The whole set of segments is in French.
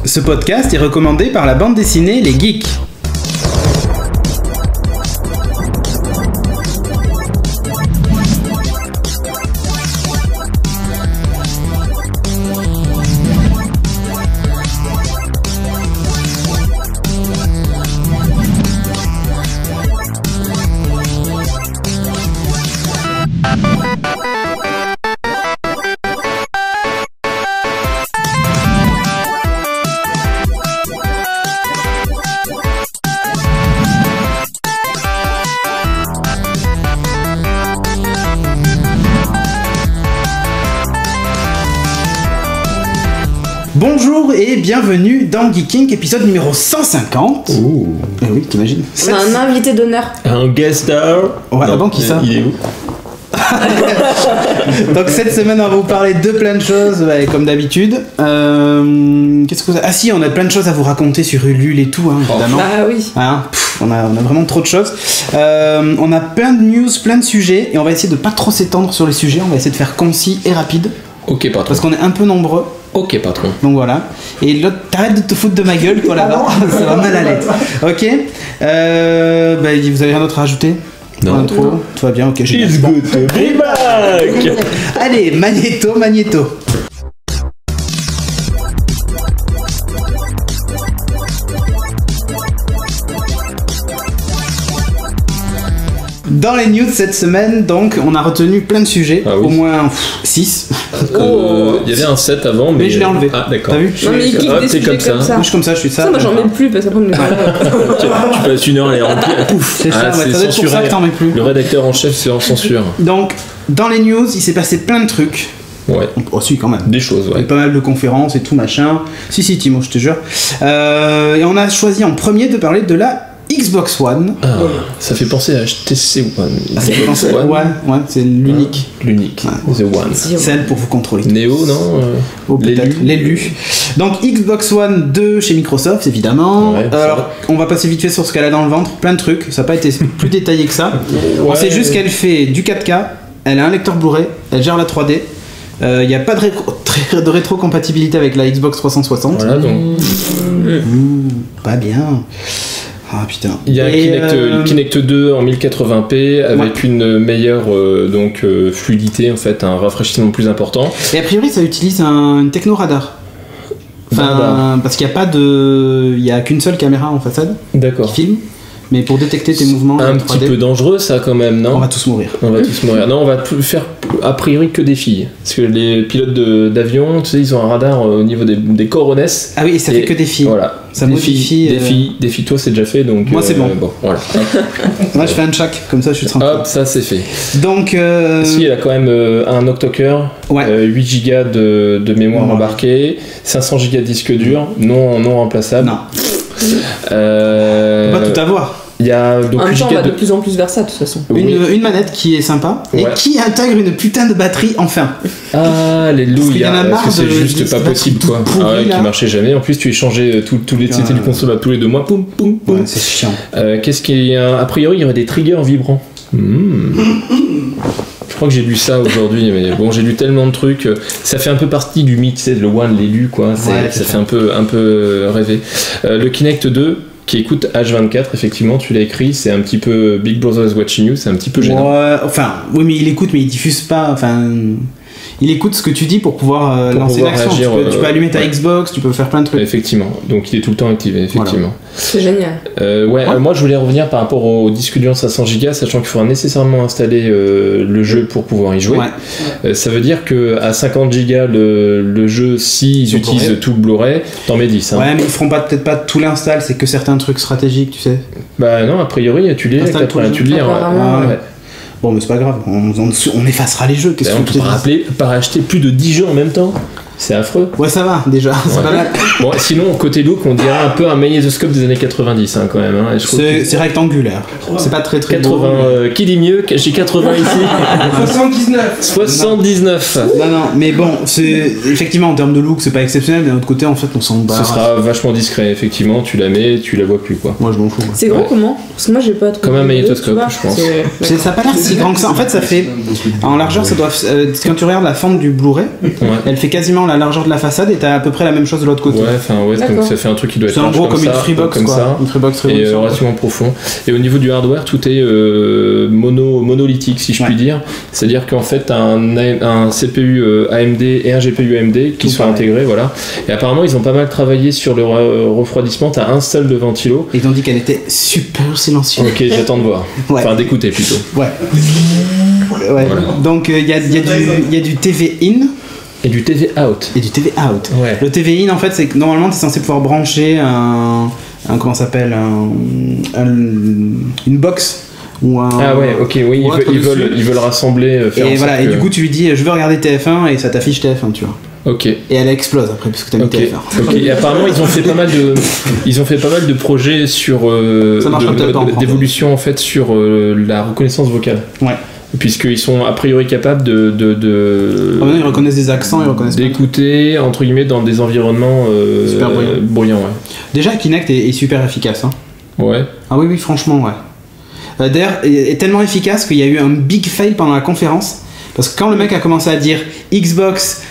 Ce podcast est recommandé par la bande dessinée Les Geeks. Bonjour et bienvenue dans Geeking, épisode numéro 150. Ouh. Eh oui, t'imagines. On a un invité d'honneur. Un guest star. Ouais, Non, bon, qui ça? Il est où? Donc cette semaine on va vous parler de plein de choses, ouais, comme d'habitude. Qu'est-ce que vous... Ah si, on a plein de choses à vous raconter sur Ulule et tout, hein, évidemment. Ah oui. Hein, on a vraiment trop de choses. On a plein de news, plein de sujets, et on va essayer de pas trop s'étendre sur les sujets. On va essayer de faire concis et rapide, Ok, patron. parce qu'on est un peu nombreux. Ok, patron. Donc voilà. Et l'autre, t'arrêtes de te foutre de ma gueule, toi là-bas. Ça va mal aller. Ok. Vous avez rien d'autre à rajouter? Non. Intro, tout va bien, ok, génial. It's good to be back. Allez, Magnéto. Dans les news cette semaine, donc, on a retenu plein de sujets, Ah oui. au moins 6. Il y avait un 7 avant, mais... Mais je l'ai enlevé. Ah, d'accord. T'as vu? Non mais il kick Ah, des t'es sujets comme ça. comme ça. Moi, je suis comme ça, je suis ça. Ça, moi j'en mets plus parce qu'après on me Tu passes une heure à les remplir, pouf. C'est ça, ouais, ça doit être pour ça que t'en mets plus. Le rédacteur en chef, c'est en censure. Donc, dans les news, il s'est passé plein de trucs. Ouais. Oh, si, quand même. Des choses, Il y a ouais. pas mal de conférences et tout machin. Si, Timo, je te jure. Et on a choisi en premier de parler de la Xbox One. Ah, ça fait penser à HTC One. Ah, c'est pensé- One. Ouais, c'est l'unique. L'unique. Ouais. The One. Celle pour vous contrôler. Néo, non Oh, peut-être. L'élu. Donc Xbox One 2 chez Microsoft, évidemment. Ouais, ça Alors, va. on va passer vite fait sur ce qu'elle a dans le ventre. Plein de trucs. Ça n'a pas été plus détaillé que ça. On Ouais. sait juste qu'elle fait du 4K. Elle a un lecteur Blu-ray. Elle gère la 3D. Il n'y a pas de rétrocompatibilité avec la Xbox 360. Voilà, donc... Pas bien. Ah putain. Il y a Et, Kinect 2 en 1080p avec une meilleure fluidité, en fait, un rafraîchissement plus important. Et a priori, ça utilise une techno radar. Enfin, Radar. parce qu'il n'y a pas de. Il n'y a qu'une seule caméra en façade D'accord. qui filme. Mais pour détecter tes mouvements, Un en petit 3D, peu dangereux, ça, quand même, non? on va tous mourir. On va tous mourir. Non, on va faire a priori que des filles. Parce que les pilotes d'avion, tu sais, ils ont un radar au niveau des coronets. Ah oui, et ça Et fait que des filles. Voilà. Ça des modifie, filles, des filles, toi c'est déjà fait, donc... Moi, c'est bon. Voilà. Moi, je fais un check, comme ça, je suis tranquille. Hop, ça c'est fait. Donc, Si, elle a quand même un octocœur, ouais. 8 Go de mémoire Ouais. embarquée, 500 Go de disque dur, non remplaçable. Non, Euh, on va tout avoir. Il y a donc En même 8 temps, on Go va de de... plus en plus vers ça de toute façon. Oui. Une manette qui est sympa et Ouais. qui intègre une putain de batterie, enfin. Ah, Parce qu'il y en alléluia, a parce marre que c'est de- juste de pas cette possible batterie quoi. toute pourrie, Ah ouais, là. qui marchait jamais. En plus, tu échangeais tous les c'était du consommable tous les 2 mois. Poum, poum, poum. Ouais, c'est chiant. Qu'est-ce qu'il y a? A priori, il y aurait des triggers vibrants. Je crois que j'ai lu ça aujourd'hui, mais bon, j'ai lu tellement de trucs. Ça fait un peu partie du mythe, tu sais, le One, l'élu, quoi. Ouais, Ça fait un peu rêver. Le Kinect 2, qui écoute H24, effectivement, tu l'as écrit, c'est un petit peu Big Brother's Watching You, c'est un petit peu gênant. Ouais, enfin, oui, mais il écoute, mais il diffuse pas. Enfin, il écoute ce que tu dis pour pouvoir Pour lancer pouvoir l'action. réagir, Tu peux allumer ta ouais. Xbox, tu peux faire plein de trucs. Effectivement, donc il est tout le temps activé, effectivement. C'est génial. Moi je voulais revenir par rapport au disque dur 500 Go, sachant qu'il faudra nécessairement installer le jeu pour pouvoir y jouer. Ouais. Ça veut dire que à 50 Go le jeu, s'ils Sur utilisent Blu-ray. tout le Blu-ray, t'en mets 10. Hein. Ouais, mais ils feront peut-être pas tout l'install, c'est que certains trucs stratégiques, tu sais. Bah non, a priori tu lis, Installe tout le tu lis. Apparemment, ouais. Bon, mais c'est pas grave, on effacera les jeux. Qu'est-ce On que tu peut pas acheter plus de 10 jeux en même temps. C'est affreux. Ouais, ça va, déjà, c'est Ouais. pas mal. Bon, sinon, côté look, on dirait un peu un magnétoscope des années 90 hein, quand même. Hein, et je trouve que- C'est rectangulaire. C'est pas très très 80, beau. qui dit mieux? J'ai 80 ici. 79. 79. Non, non, mais bon, c'est effectivement en termes de look, c'est pas exceptionnel. D'un autre côté, en fait, on s'en bat. Ce sera vachement discret, effectivement. Tu la mets, tu la vois plus, quoi. Moi, je m'en fous. moi. C'est gros Ouais. comment? Parce que moi j'ai pas trop. Comme un de- magnétoscope, tu vois, je pense. Ça a pas l'air si grand que ça. En fait, ça fait en largeur, ça doit. Quand tu regardes la fente du Blu-ray, Ouais. elle fait quasiment la largeur de la façade et t'as à peu près la même chose de l'autre côté. Ouais, enfin, ouais, D'accord. donc ça fait un truc qui doit être C'est en large gros comme une ça, Freebox, comme quoi. ça. Une Freebox Et Révolution. relativement profond. Et au niveau du hardware, tout est monolithique, si je puis dire. C'est-à-dire qu'en fait, t'as un CPU AMD et un GPU AMD qui Tout sont pareil. intégrés, voilà. Et apparemment, ils ont pas mal travaillé sur le refroidissement. T'as un seul de ventilo. Ils ont dit qu'elle était super silencieuse. Ok, j'attends de voir. Ouais. Enfin, d'écouter plutôt. Ouais. Ouais. Voilà. Donc il y a du TV in Et du TV out. et du TV out. Ouais. Le TV in en fait c'est que normalement tu es censé pouvoir brancher un comment ça s'appelle une box ou un Ah ouais, ok, oui, ou autre ils dessus. veulent rassembler, faire en Et voilà, sorte et que- du coup tu lui dis je veux regarder TF1 et ça t'affiche TF1, tu vois. Ok. Et elle explose après parce que t'as mis Ok. TF1. Ok. Et apparemment ils ont fait pas mal de projets sur Ça marchera peut-être pas en France. d'évolution en fait sur la reconnaissance vocale. Ouais. Puisqu'ils sont a priori capables de Maintenant ils reconnaissent des accents, ils reconnaissent pas. d'écouter entre guillemets dans des environnements Super bruyants. bruyants, Déjà Kinect est super efficace hein. ouais. Ah oui franchement ouais. D'ailleurs est tellement efficace qu'il y a eu un big fail pendant la conférence parce que quand le mec a commencé à dire Xbox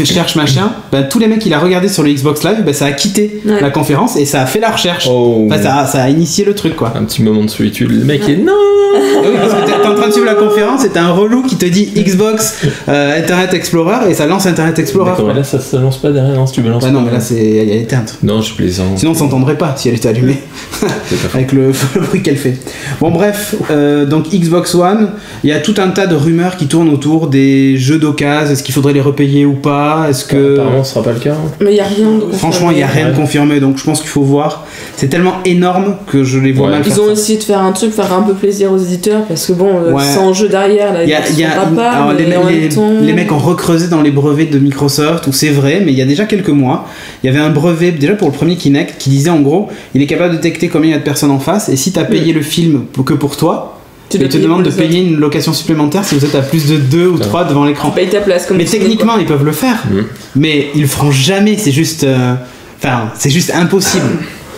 cherche machin, tous les mecs qu'il a regardé sur le Xbox Live, ça a quitté Ouais. la conférence et ça a fait la recherche. Oh. Enfin, ça a initié le truc quoi. Un petit moment de solitude. Le mec est non. Ah oui, parce que t'es en train de suivre la conférence et t'as un relou qui te dit Xbox Internet Explorer et ça lance Internet Explorer. D'accord, quoi. mais là ça lance pas derrière, non, si tu balances. Bah non mais là elle est éteinte. Non, je plaisante. Sinon on s'entendrait pas si elle était allumée. C'est pas faux. Avec le bruit qu'elle fait. Bon bref, donc Xbox One, il y a tout un tas de rumeurs qui tournent autour des jeux d'occasion, est-ce qu'il faudrait les repayer ou pas, est-ce que... Apparemment, ce sera pas le cas. Hein. Mais il y a rien de Franchement, il n'y a rien de Ouais. confirmé, donc je pense qu'il faut voir. C'est tellement énorme que je les vois Ouais. mal Ils faire ont ça. essayé de faire un truc, faire un peu plaisir aux éditeurs, parce que bon, Ouais. sans jeu derrière, là, Il y a, ils sont pas, alors, mais en même temps... les mecs ont recreusé dans les brevets de Microsoft, où c'est vrai, mais il y a déjà quelques mois, il y avait un brevet déjà pour le premier Kinect qui disait en gros, il est capable de détecter combien il y a de personnes en face, et si tu as payé le film que pour toi, Tu il dois te payer demande de pour les payer une location supplémentaire si vous êtes à plus de 2 ou 3 devant l'écran. Tu payes ta place comme Mais au ciné, techniquement, ils peuvent le faire, mais ils le feront jamais, c'est juste. Enfin, c'est juste impossible.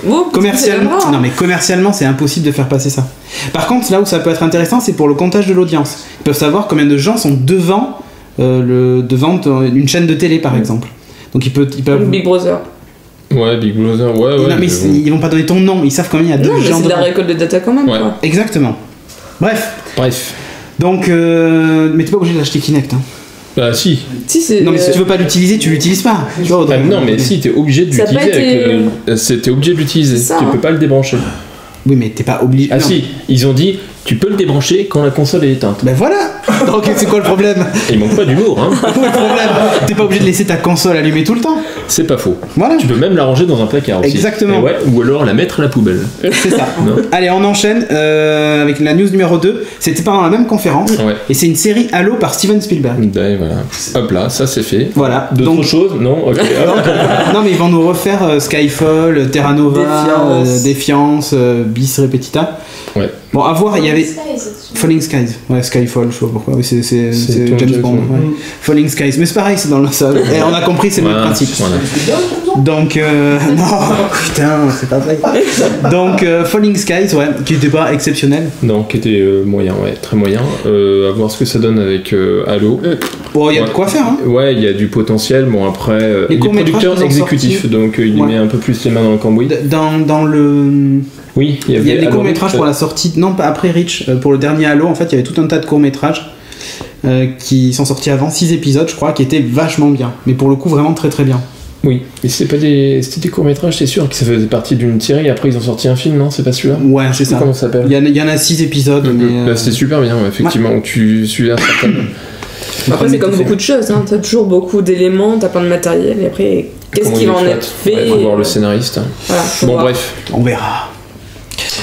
quoi. Oh, Commercialement, c'est non mais commercialement, c'est impossible de faire passer ça. Par contre, là où ça peut être intéressant, c'est pour le comptage de l'audience. Ils peuvent savoir combien de gens sont devant une chaîne de télé, par exemple. Donc ils peuvent. Big Brother. Ouais, Big Brother, ouais. non mais ils vont pas donner ton nom, ils savent combien il y a de Non, mais gens c'est de la devant. récolte de data quand même, Ouais. quoi. Exactement. Bref. Bref. Donc, mais t'es pas obligé d'acheter Kinect. Hein. Bah, si. Si, c'est... Non mais si tu veux pas l'utiliser, tu l'utilises pas. Tu vois, Ah, non, mais si, t'es obligé de Ça a l'utiliser pas avec été- t'es obligé de l'utiliser. C'est ça, Tu hein. peux pas le débrancher. Oui, mais t'es pas obligé. Ah non. si, ils ont dit, tu peux le débrancher quand la console est éteinte. Ben voilà. Donc c'est quoi le problème? Et il manque pas d'humour, hein. Où est le problème? T'es pas obligé de laisser ta console allumée tout le temps. C'est pas faux. Voilà. Tu peux même la ranger dans un placard aussi. Exactement. Et ouais, ou alors la mettre à la poubelle. C'est ça. Non. Allez, on enchaîne avec la news numéro 2. C'était pendant la même conférence. Ouais. Et c'est une série Halo par Steven Spielberg. Ben, voilà. Hop là, ça c'est fait. Voilà. D'autres Donc, choses? Non. Ok. non, mais ils vont nous refaire Skyfall, Terra Nova, Défiance, Bis Repetita. Ouais. Bon, à voir, il y avait Falling Skies. Ouais, Skyfall, je sais pas pourquoi. Oui, c'est Tom James James Bond. Bond. Ouais. Falling Skies. Mais c'est pareil, c'est dans le sol. Et on a compris, c'est le même Voilà, principe. voilà. Donc, non, putain, c'est pas vrai. Donc, Falling Skies, ouais, qui était pas exceptionnel. Non, qui était moyen, ouais, très moyen. À voir ce que ça donne avec Halo. Bon, il y a Ouais. de quoi faire, hein. Ouais, il y a du potentiel. Bon, après, Les il est courts-métrages producteur qu'ils ont exécutif, sortis. donc il Ouais. met un peu plus les mains dans le cambouis. Dans le. Oui, Il y avait a des Halo courts-métrages Reach. pour la sortie. Non, pas après Reach. Pour le dernier Halo, en fait, il y avait tout un tas de courts-métrages qui sont sortis avant, 6 épisodes, je crois, qui étaient vachement bien. Mais pour le coup, vraiment très très bien. Oui, mais c'était des courts-métrages, c'est sûr, que ça faisait partie d'une série. Après, ils ont sorti un film, non? C'est pas celui-là? Ouais, c'est Je sais ça. plus comment ça s'appelle. Il y en a 6 épisodes, mais. Bah, c'était super bien, ouais, effectivement, où tu suivais un certain. Après, c'est comme beaucoup de choses, hein. T'as toujours beaucoup d'éléments, t'as plein de matériel, et après, qu'est-ce Comment qui il va en exploite. être fait Ouais, faut voir le scénariste. Voilà, faut Bon, voir. bref. On verra.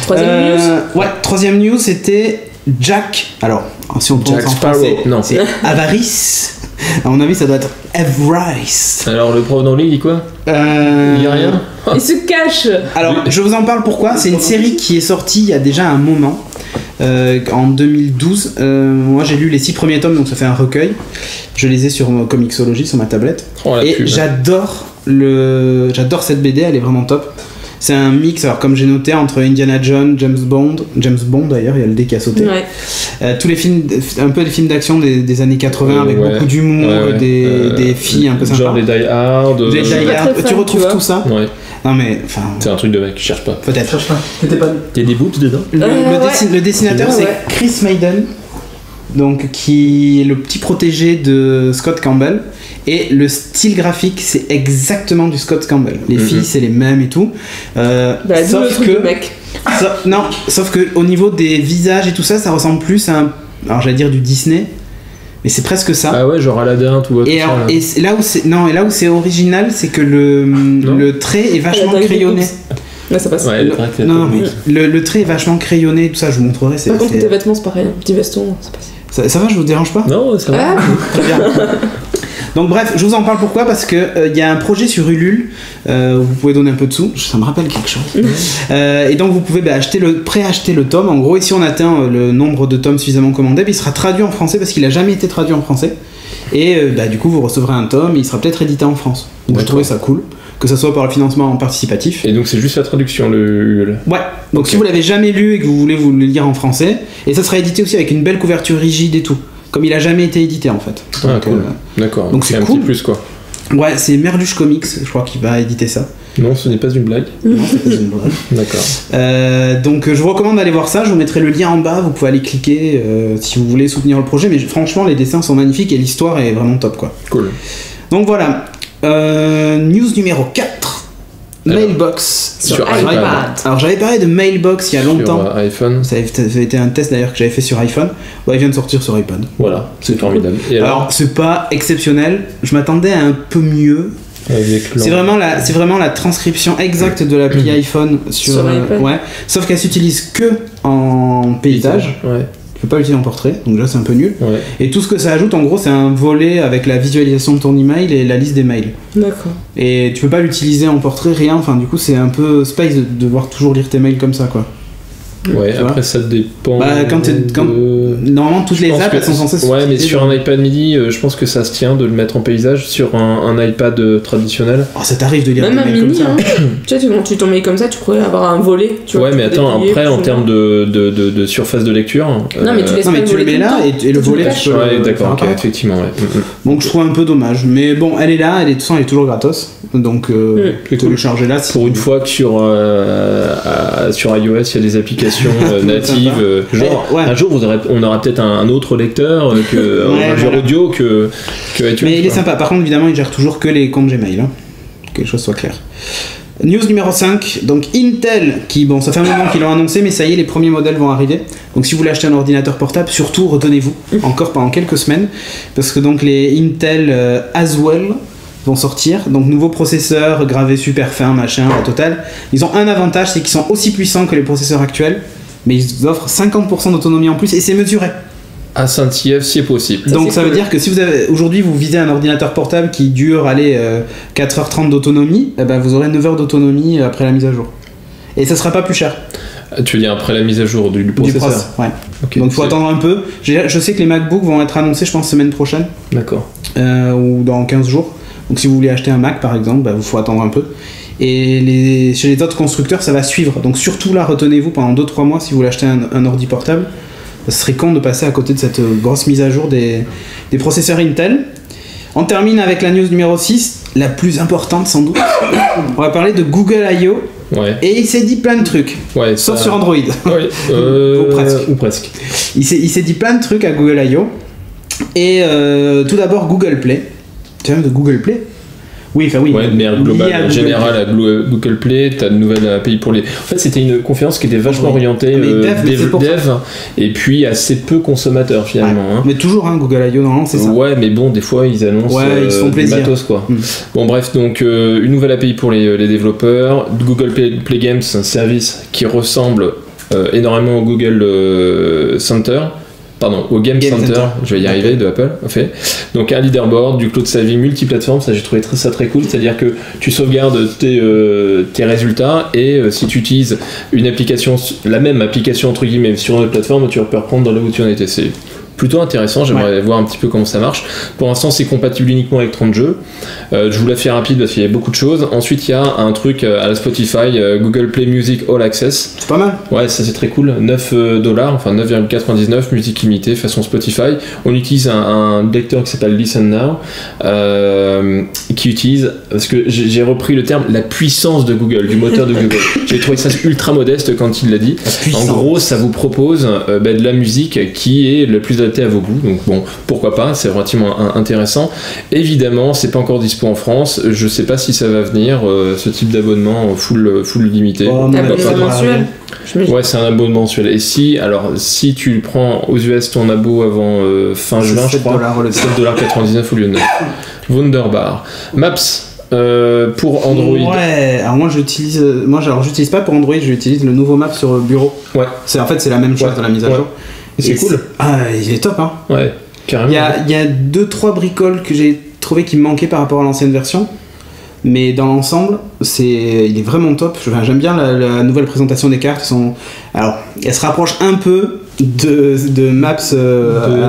Troisième news. Ouais, troisième news, c'était Jack. Alors, si on prononce Jack en Sparrow, français, non. c'est Avarice. À mon avis, ça doit être Avarice. Alors, le prof d'anglais, il dit quoi? Il dit rien? Il se cache. Alors, je vous en parle pourquoi. C'est une série qui est sortie il y a déjà un moment, en 2012. Moi, j'ai lu les 6 premiers tomes, donc ça fait un recueil. Je les ai sur Comixology, sur ma tablette. Oh, la Et pub. j'adore cette BD, elle est vraiment top. C'est un mix, alors comme j'ai noté, entre Indiana Jones, James Bond d'ailleurs, il y a le dé qui a sauté. Tous les films, un peu des films d'action des années 80 avec beaucoup d'humour, des filles un peu sympas. Genre les Die Hard. Tu retrouves tout ça. Non mais enfin. C'est un truc de mec, cherche pas. Peut-être. Cherche pas. T'étais pas. Il y a des boobs dedans. Le dessinateur c'est Chris Maiden, donc qui est le petit protégé de Scott Campbell. Et le style graphique, c'est exactement du Scott Campbell. Les filles, c'est les mêmes et tout. Sauf que au niveau des visages et tout ça, ça ressemble plus à alors j'allais dire du Disney, mais c'est presque ça. Ah ouais, genre Aladdin, tout. Et là où c'est original, c'est que le trait est vachement crayonné. Là, ça passe. Ouais, le trait est vachement crayonné, tout ça, je vous montrerai. Par contre, tes vêtements, c'est pareil. Petit veston, c'est pas ça va, je vous dérange pas? Non, ça va. Très bien. Donc bref, je vous en parle pourquoi, parce que y a un projet sur Ulule, vous pouvez donner un peu de sous, ça me rappelle quelque chose. Et donc vous pouvez préacheter le tome, en gros, et si on atteint le nombre de tomes suffisamment commandés, il sera traduit en français parce qu'il n'a jamais été traduit en français. Et du coup, vous recevrez un tome et il sera peut-être édité en France. Donc je trouvais ça cool, que ça soit par le financement participatif. Et donc c'est juste la traduction, le Ulule. Ouais, donc si vous l'avez jamais lu et que vous voulez vous le lire en français, et ça sera édité aussi avec une belle couverture rigide et tout. Comme il a jamais été édité en fait. Donc, cool. D'accord. Donc c'est un cool. Petit plus quoi. Ouais, c'est Merluche Comics, je crois qu'il va éditer ça. Non, ce n'est pas une blague. Non, c'est pas une blague. D'accord. Donc je vous recommande d'aller voir ça. Je vous mettrai le lien en bas. Vous pouvez aller cliquer si vous voulez soutenir le projet. Mais franchement, les dessins sont magnifiques et l'histoire est vraiment top quoi. Cool. Donc voilà. News numéro 4. Mailbox sur iPad. Alors j'avais parlé de Mailbox il y a longtemps. Sur iPhone. Ça avait été un test d'ailleurs que j'avais fait sur iPhone. Il vient de sortir sur iPad. Voilà, c'est formidable. Et alors c'est pas exceptionnel. Je m'attendais à un peu mieux. C'est vraiment la transcription exacte de l'appli iPhone sur iPad. Ouais. Sauf qu'elle s'utilise que en paysage. Ouais. Tu peux pas l'utiliser en portrait, donc là c'est un peu nul. Ouais. Et tout ce que ça ajoute, en gros, c'est un volet avec la visualisation de ton email et la liste des mails. D'accord. Et tu peux pas l'utiliser en portrait, rien. Enfin, du coup, c'est un peu space de devoir toujours lire tes mails comme ça, quoi. Ouais, après ça dépend. Normalement, toutes les apps elles sont censées se mais sur un iPad mini, je pense que ça se tient de le mettre en paysage. Sur un iPad traditionnel. Oh, ça t'arrive de lire même des un mails mini, comme ça. Tu sais, tu ton mail comme ça, tu pourrais avoir un volet. Tu vois, mais attends, après, en termes de surface de lecture. Non, mais tu laisses pas le tu le volet mets là et le volet. Ouais, d'accord, ok, effectivement. Ouais. Donc je trouve un peu dommage. Mais bon, elle est là, de toute façon, elle est toujours gratos. Donc, télécharger là. Pour une fois que sur iOS, il y a des applications natives. Un jour on aura peut-être un autre lecteur un jeu audio que iTunes. Mais il est sympa. Par contre, évidemment, il gère toujours que les comptes Gmail. Hein. Que les choses soient claires. News numéro 5. Donc Intel, ça fait un moment qu'ils l'ont annoncé, mais ça y est, les premiers modèles vont arriver. Donc si vous voulez acheter un ordinateur portable, surtout retenez-vous encore pendant quelques semaines, parce que donc les Intel Haswell vont sortir, donc nouveaux processeurs gravés super fins, machin, la totale. Ils ont un avantage, c'est qu'ils sont aussi puissants que les processeurs actuels, mais ils offrent 50% d'autonomie en plus et c'est mesuré. À Saint-Yves, si possible. Donc ça veut dire que si aujourd'hui vous visez un ordinateur portable qui dure 4h30 d'autonomie, vous aurez 9 heures d'autonomie après la mise à jour. Et ça sera pas plus cher. Tu veux dire après la mise à jour du processeur? Ouais. Okay, donc il faut attendre un peu. Je sais que les MacBooks vont être annoncés, je pense, semaine prochaine. D'accord. Ou dans 15 jours. Donc si vous voulez acheter un Mac par exemple, il faut attendre un peu. Et chez les autres constructeurs, ça va suivre. Donc surtout là, retenez-vous pendant 2-3 mois si vous voulez acheter un ordi portable. Ce serait con de passer à côté de cette grosse mise à jour des processeurs Intel. On termine avec la news numéro 6, la plus importante sans doute. On va parler de Google I.O. Ouais. Et il s'est dit plein de trucs. Ouais, sauf sur Android. Ouais. Ou presque. Il s'est dit plein de trucs à Google I.O. Et tout d'abord Google Play. Tu vois de Google Play? Oui, enfin oui. Ouais, de manière globale, générale à Google Play, t'as de nouvelles API pour les. En fait, c'était une conférence qui était vachement orientée dev et puis assez peu consommateur finalement. Ouais. Mais toujours, Google I.O. normalement, c'est ça. Ouais, mais bon, des fois ils annoncent ils se font plaisir. matos quoi. Bon, bref, donc une nouvelle API pour les développeurs. Google Play Games, un service qui ressemble énormément au Google Center. Pardon, au Game Center, je vais y arriver, de Apple, en fait. Donc un leaderboard, du cloud saving multiplateforme, ça j'ai trouvé ça très cool, c'est-à-dire que tu sauvegardes tes résultats et si tu utilises une application, la même application entre guillemets sur une autre plateforme, tu peux reprendre dans là où tu en étais. C'est plutôt intéressant. J'aimerais voir un petit peu comment ça marche. Pour l'instant, c'est compatible uniquement avec 30 jeux. Je vous la fais rapide parce qu'il y a beaucoup de choses. Ensuite, il y a un truc à la Spotify, Google Play Music All Access. C'est pas mal. Ouais, ça c'est très cool. $9, enfin 9,99, musique limitée façon Spotify. On utilise un lecteur qui s'appelle Listen Now, qui utilise, parce que j'ai repris le terme, la puissance de Google, du moteur de Google. J'ai trouvé ça ultra modeste quand il l'a dit. En gros, ça vous propose de la musique qui est le plus adaptée à vos goûts. Donc bon, pourquoi pas, c'est relativement intéressant. Évidemment, c'est pas encore dispo en France. Je sais pas si ça va venir, ce type d'abonnement full limité. C'est mensuel. Ouais, c'est un abonnement mensuel. Et si tu prends aux US ton abo avant fin juin, je crois, $7,99 au lieu de 9. Wunderbar. Maps. Pour Android. Ouais, alors moi j'utilise pas pour Android, j'utilise le nouveau Map sur Bureau. Ouais. C'est la même chose dans la mise à jour. Et c'est cool. Il est top, hein. Ouais, carrément. Il y a 2-3 bricoles que j'ai trouvé qui me manquaient par rapport à l'ancienne version. Mais dans l'ensemble, il est vraiment top. J'aime bien la nouvelle présentation des cartes. Alors, elle se rapproche un peu de Maps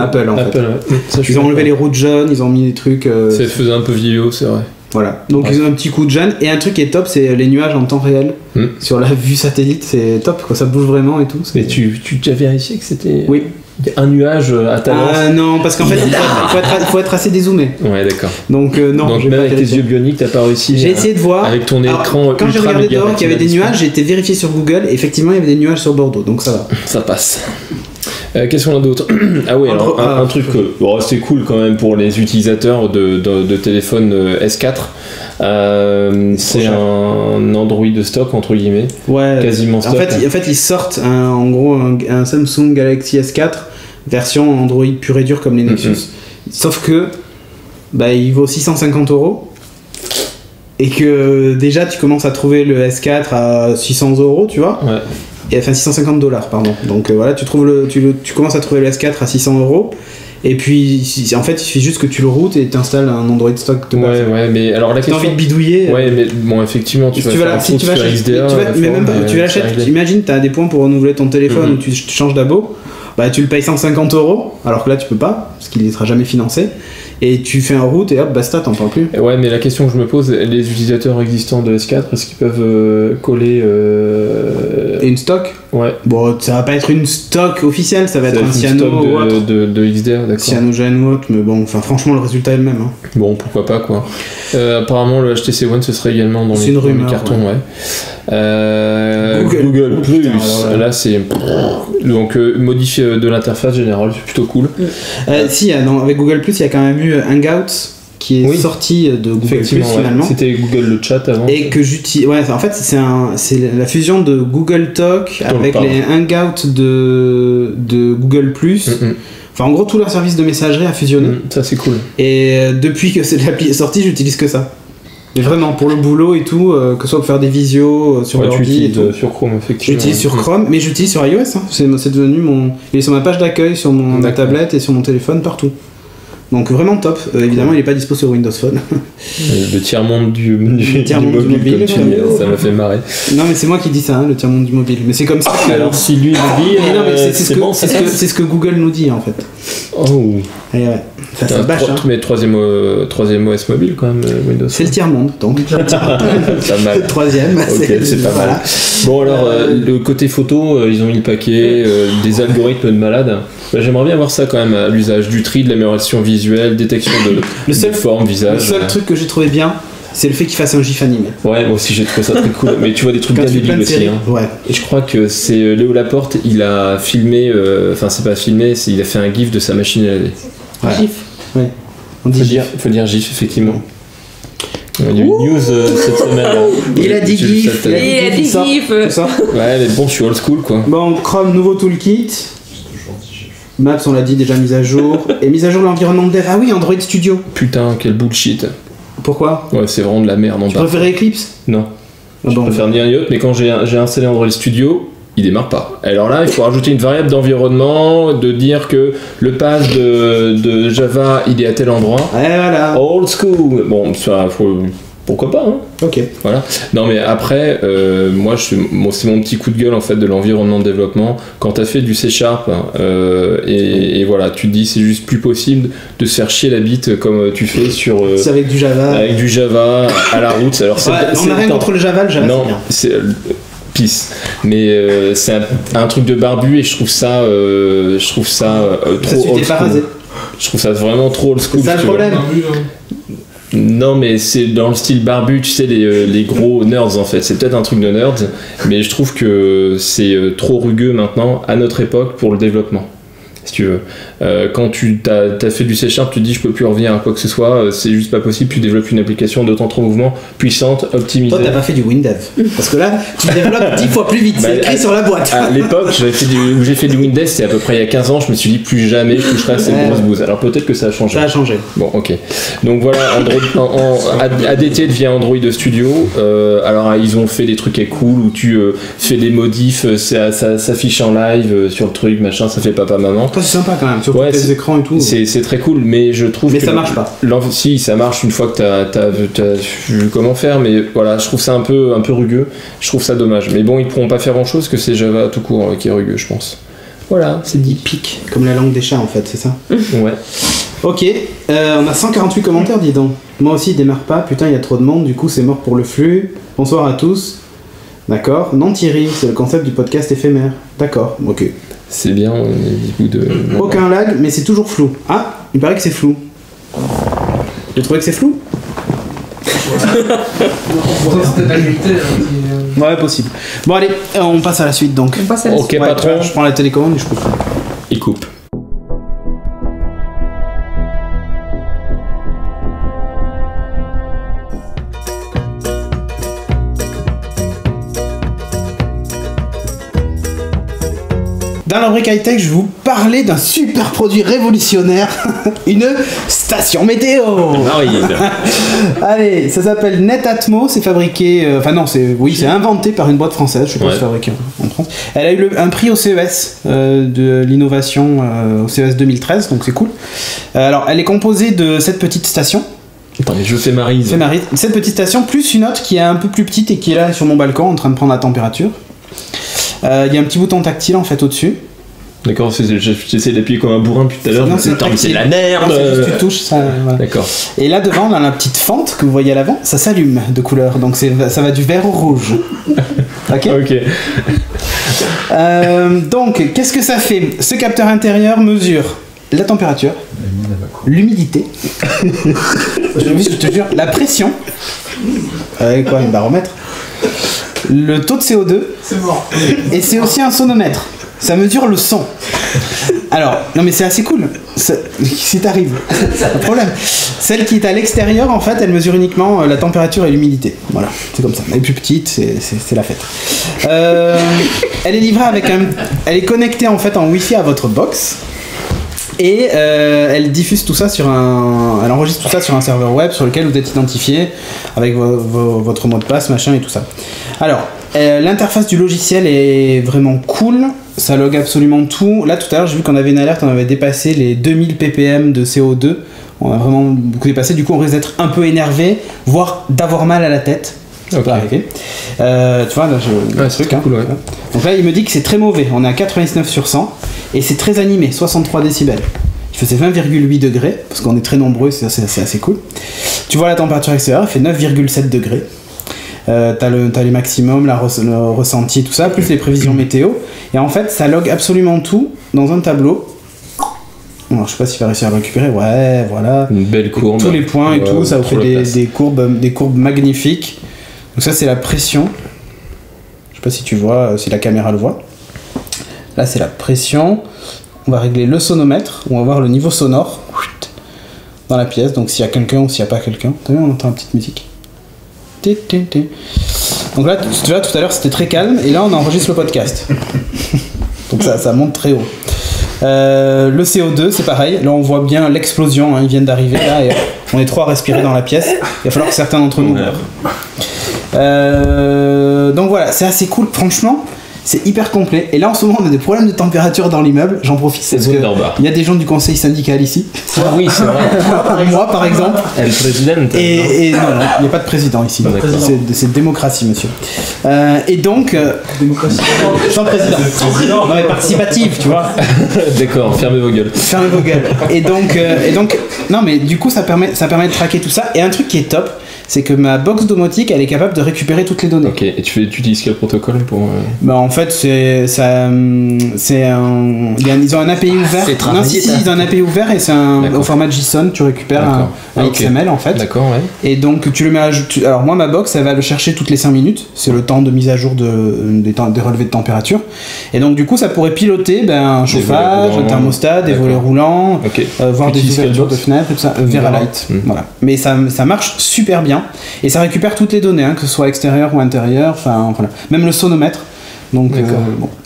Apple en fait. Ouais. Ça, ils ont enlevé les roues jaunes, ils ont mis des trucs. Ça faisait un peu vieillot, c'est vrai. Voilà, donc ils ont un petit coup de jeune. Et un truc qui est top, c'est les nuages en temps réel. Sur la vue satellite, c'est top, quoi. Ça bouge vraiment et tout. Mais tu as vérifié que c'était oui. Un nuage à ta lance? Non, parce qu'en fait, il faut être assez dézoomé. Ouais, d'accord. Donc, non. Donc, même avec tes yeux bioniques, t'as pas réussi. J'ai essayé de voir. Avec ton écran quand j'ai regardé dehors qu'il y avait des nuages, j'ai été vérifié sur Google. Et effectivement, il y avait des nuages sur Bordeaux, donc ça va. Ça passe. Qu'est-ce qu'on a d'autre? Ah oui, alors un truc c'est cool quand même pour les utilisateurs de téléphone S4. C'est un Android de stock entre guillemets. Ouais. Quasiment stock. En fait, ils sortent en gros un Samsung Galaxy S4 version Android pur et dur comme les Nexus. Sauf que il vaut 650 €. Et que déjà tu commences à trouver le S4 à 600 €, tu vois. Ouais. Et, enfin $650, pardon. Donc voilà, tu commences à trouver le S4 à 600 €. Et puis en fait, il suffit juste que tu le routes et t'installes un Android stock de base. Ouais, mais alors la question. T'as envie de bidouiller. Ouais, mais bon, effectivement, tu vas l'achètes, imagine, t'as des points pour renouveler ton téléphone ou tu changes d'abo. Tu le payes 150 €, alors que là tu peux pas, parce qu'il ne sera jamais financé. Et tu fais un route et hop, basta, t'en parles plus. Ouais, mais la question que je me pose, les utilisateurs existants de S4, est-ce qu'ils peuvent coller Et une stock? Ouais. Bon, ça va pas être une stock officielle, ça va être un Cyano ou autre. de XDR, d'accord. Cyanogen ou autre, mais bon, franchement, le résultat est le même. Hein. Bon, pourquoi pas, quoi. Apparemment, le HTC One, ce serait également dans les cartons, ouais. Google Plus, putain, là c'est donc modif de l'interface générale, c'est plutôt cool. Avec Google Plus, il y a quand même eu Hangouts qui est sorti de Google Plus finalement. C'était Google le chat avant. Et que j'utilise. Ouais, en fait, c'est la fusion de Google Talk avec les Hangouts de Google Plus. Enfin, en gros, tout leur service de messagerie a fusionné. Ça, c'est cool. Et depuis que l'appli est sortie, j'utilise que ça. Mais vraiment, pour le boulot et tout, que ce soit pour faire des visios sur l'ordi et tout. Sur Chrome, effectivement. J'utilise sur Chrome, mais j'utilise sur iOS. Hein. C'est devenu il est sur ma page d'accueil, sur ma tablette et sur mon téléphone, partout. Donc vraiment top. Évidemment, il n'est pas dispo sur Windows Phone. Le tiers-monde du mobile, comme tu dis, ça m'a fait marrer. Non, mais c'est moi qui dis ça, le tiers-monde du mobile. Mais c'est comme ça. Alors, si lui le dit, c'est ce que Google nous dit en fait. Oh. Allez, ouais. Ça bâche. Mais troisième OS mobile quand même, Windows. C'est le tiers-monde, donc. Pas mal. Le troisième. Ok, c'est pas mal. Bon, alors, le côté photo, ils ont mis le paquet, des algorithmes de malade. J'aimerais bien voir ça quand même à l'usage du tri, de l'amélioration visuelle, détection de forme, visage. Le seul truc que j'ai trouvé bien, c'est le fait qu'il fasse un gif animé. Ouais, moi aussi j'ai trouvé ça très cool. Mais tu vois des trucs bien débiles aussi. Hein. Ouais. Et je crois que c'est Léo Laporte, il a filmé, enfin c'est pas filmé, il a fait un gif de sa machine à laver. Ouais. Gif. Ouais. Faut dire gif, effectivement. Il y a eu une news cette semaine. Il a dit gif. Il a dit gif. Ouais, mais bon, je suis old school quoi. Bon, Chrome, nouveau toolkit. Maps, on l'a dit, déjà mise à jour. Et mise à jour de l'environnement de dev. Ah oui, Android Studio. Putain, quel bullshit. Pourquoi? Ouais, c'est vraiment de la merde. Tu préférais Eclipse? Non. Je préfère ni un ni autre, mais quand j'ai installé Android Studio, il démarre pas. Alors là, il faut rajouter une variable d'environnement, de dire que le path de Java, il est à tel endroit. Ouais, voilà. Old school. Bon, ça, faut... pourquoi pas, hein. Ok. Voilà. Non mais après, moi c'est mon petit coup de gueule en fait de l'environnement de développement. Quand t'as fait du C# et voilà, tu te dis c'est juste plus possible de se faire chier la bite comme tu fais sur. C'est avec du Java. Avec du Java à la route. Alors on n'a rien contre le Java non, c'est pisse. Mais c'est un truc de barbu et je trouve ça trop old school. Je trouve ça vraiment trop old school. C'est ça le problème. Non mais c'est dans le style barbu, tu sais, les gros nerds en fait. C'est peut-être un truc de nerds, mais je trouve que c'est trop rugueux maintenant à notre époque pour le développement. Si tu veux. Quand tu t'as fait du C#, tu te dis je peux plus revenir à quoi que ce soit, c'est juste pas possible, tu développes une application d'autant trop mouvement, puissante, optimisée. Toi t'as pas fait du WinDev, parce que là tu développes 10 fois plus vite, c'est écrit sur la boîte. À l'époque où j'ai fait du WinDev, c'était à peu près il y a 15 ans, je me suis dit plus jamais je toucherai à cette grosse bouse. Alors peut-être que ça a changé. Ça a changé. Bon ok. Donc voilà, ADT devient Android Studio. Alors ils ont fait des trucs cool où tu fais des modifs, ça s'affiche en live sur le truc, machin, ça fait papa maman. C'est sympa quand même, sur les écrans et tout. C'est très cool, mais je trouve que ça marche pas. Si, ça marche une fois que t'as vu comment faire, mais voilà, je trouve ça un peu rugueux. Je trouve ça dommage. Mais bon, ils pourront pas faire grand chose que c'est Java tout court qui est rugueux, je pense. Voilà. C'est dit pique, comme la langue des chats en fait, c'est ça? Ouais. Ok, on a 148 commentaires, dis donc. Moi aussi, il démarre pas, putain, il y a trop de monde, du coup, c'est mort pour le flux. Bonsoir à tous. D'accord. Non, Thierry, c'est le concept du podcast éphémère. D'accord, ok. C'est bien, on est du coup de. Aucun lag, mais c'est toujours flou. Ah, il paraît que c'est flou. J'ai trouvé que c'est flou? Ouais, possible. Bon, allez, on passe à la suite donc. On passe à la suite. Ok, patron. Je prends la télécommande et je coupe. Il coupe. Dans la rubrique high-tech, je vais vous parler d'un super produit révolutionnaire, une station météo. Allez, ça s'appelle Netatmo, c'est fabriqué, c'est inventé par une boîte française, je sais pas si c'est fabriqué en France. Elle a eu un prix au CES de l'innovation au CES 2013, donc c'est cool. Alors, elle est composée de cette petite station. Attends, mais je fais Maryse. Cette petite station, plus une autre qui est un peu plus petite et qui est là sur mon balcon en train de prendre la température. Il y a un petit bouton tactile en fait au-dessus. D'accord, j'essaie d'appuyer comme un bourrin depuis tout à l'heure. Non, c'est la merde. Tu touches ça. Voilà. D'accord. Et là devant, dans la petite fente que vous voyez à l'avant, ça s'allume de couleur. Donc ça va du vert au rouge. Ok. Donc, qu'est-ce que ça fait? Ce capteur intérieur mesure la température, l'humidité, je te jure, la pression, avec quoi, un baromètre, le taux de CO2, c'est mort. Et c'est aussi un sonomètre. Ça mesure le son. Alors, non mais c'est assez cool. Si t'arrives, pas de problème. Celle qui est à l'extérieur, en fait, elle mesure uniquement la température et l'humidité. Voilà, c'est comme ça. Elle est plus petite, c'est la fête. Elle est livrée avec elle est connectée en fait en Wi-Fi à votre box. Et elle diffuse tout ça elle enregistre tout ça sur un serveur web sur lequel vous êtes identifié avec votre mot de passe, machin et tout ça. Alors, l'interface du logiciel est vraiment cool. Ça log absolument tout. Là, tout à l'heure, j'ai vu qu'on avait une alerte, on avait dépassé les 2000 ppm de CO2. On a vraiment beaucoup dépassé. Du coup, on risque d'être un peu énervé, voire d'avoir mal à la tête. Ça peut arriver. Tu vois, là, c'est cool, ouais. Donc là, il me dit que c'est très mauvais. On est à 99 sur 100 et c'est très animé, 63 décibels. Il faisait 20,8 degrés parce qu'on est très nombreux, c'est assez cool. Tu vois la température extérieure, elle fait 9,7 degrés. T'as les maximums, le ressenti, tout ça, plus les prévisions météo. Et en fait, ça log absolument tout dans un tableau. Alors, je sais pas s'il va réussir à le récupérer. Ouais, voilà. Une belle courbe. Tous les points et tout, ça vous fait des courbes magnifiques. Donc ça, c'est la pression. Je sais pas si tu vois, si la caméra le voit. Là, c'est la pression. On va régler le sonomètre. On va voir le niveau sonore dans la pièce. Donc s'il y a quelqu'un ou s'il n'y a pas quelqu'un. T'as vu, on entend une petite musique. Donc là, tu vois, tout à l'heure, c'était très calme. Et là, on enregistre le podcast. Donc ça monte très haut. Le CO2, c'est pareil. Là, on voit bien l'explosion. Ils viennent d'arriver. Là, et on est 3 à respirer dans la pièce. Il va falloir que certains d'entre nous meurent. Donc voilà, c'est assez cool. Franchement, C'est hyper complet. Et là, en ce moment, on a des problèmes de température dans l'immeuble. J'en profite parce que il y a des gens du conseil syndical ici. Ah oui, c'est vrai. Moi, par exemple. El président. Et non, il n'y a pas de président ici. C'est démocratie, monsieur. Et donc. Démocratie. Sans président. Non, mais participative, tu vois. D'accord, fermez vos gueules. Fermez vos gueules. Et donc, non, mais du coup, ça permet de traquer tout ça. Et un truc qui est top, c'est que ma box domotique, elle est capable de récupérer toutes les données. Ok, et tu utilises quel protocole pour... Bah en fait, ils ont un API ouvert. Non, ils ont un API ouvert et c'est au format JSON, tu récupères un XML en fait. D'accord, ouais. Et donc tu le mets alors moi, ma box, elle va le chercher toutes les 5 minutes. C'est le temps de mise à jour des relevés de température. Et donc du coup, ça pourrait piloter un chauffage, un thermostat, des volets roulants, voir des ouvertures de fenêtres, tout ça. Veralight. Voilà. Mais ça marche super bien. Et ça récupère toutes les données, que ce soit extérieur ou intérieur, voilà. Même le sonomètre. Donc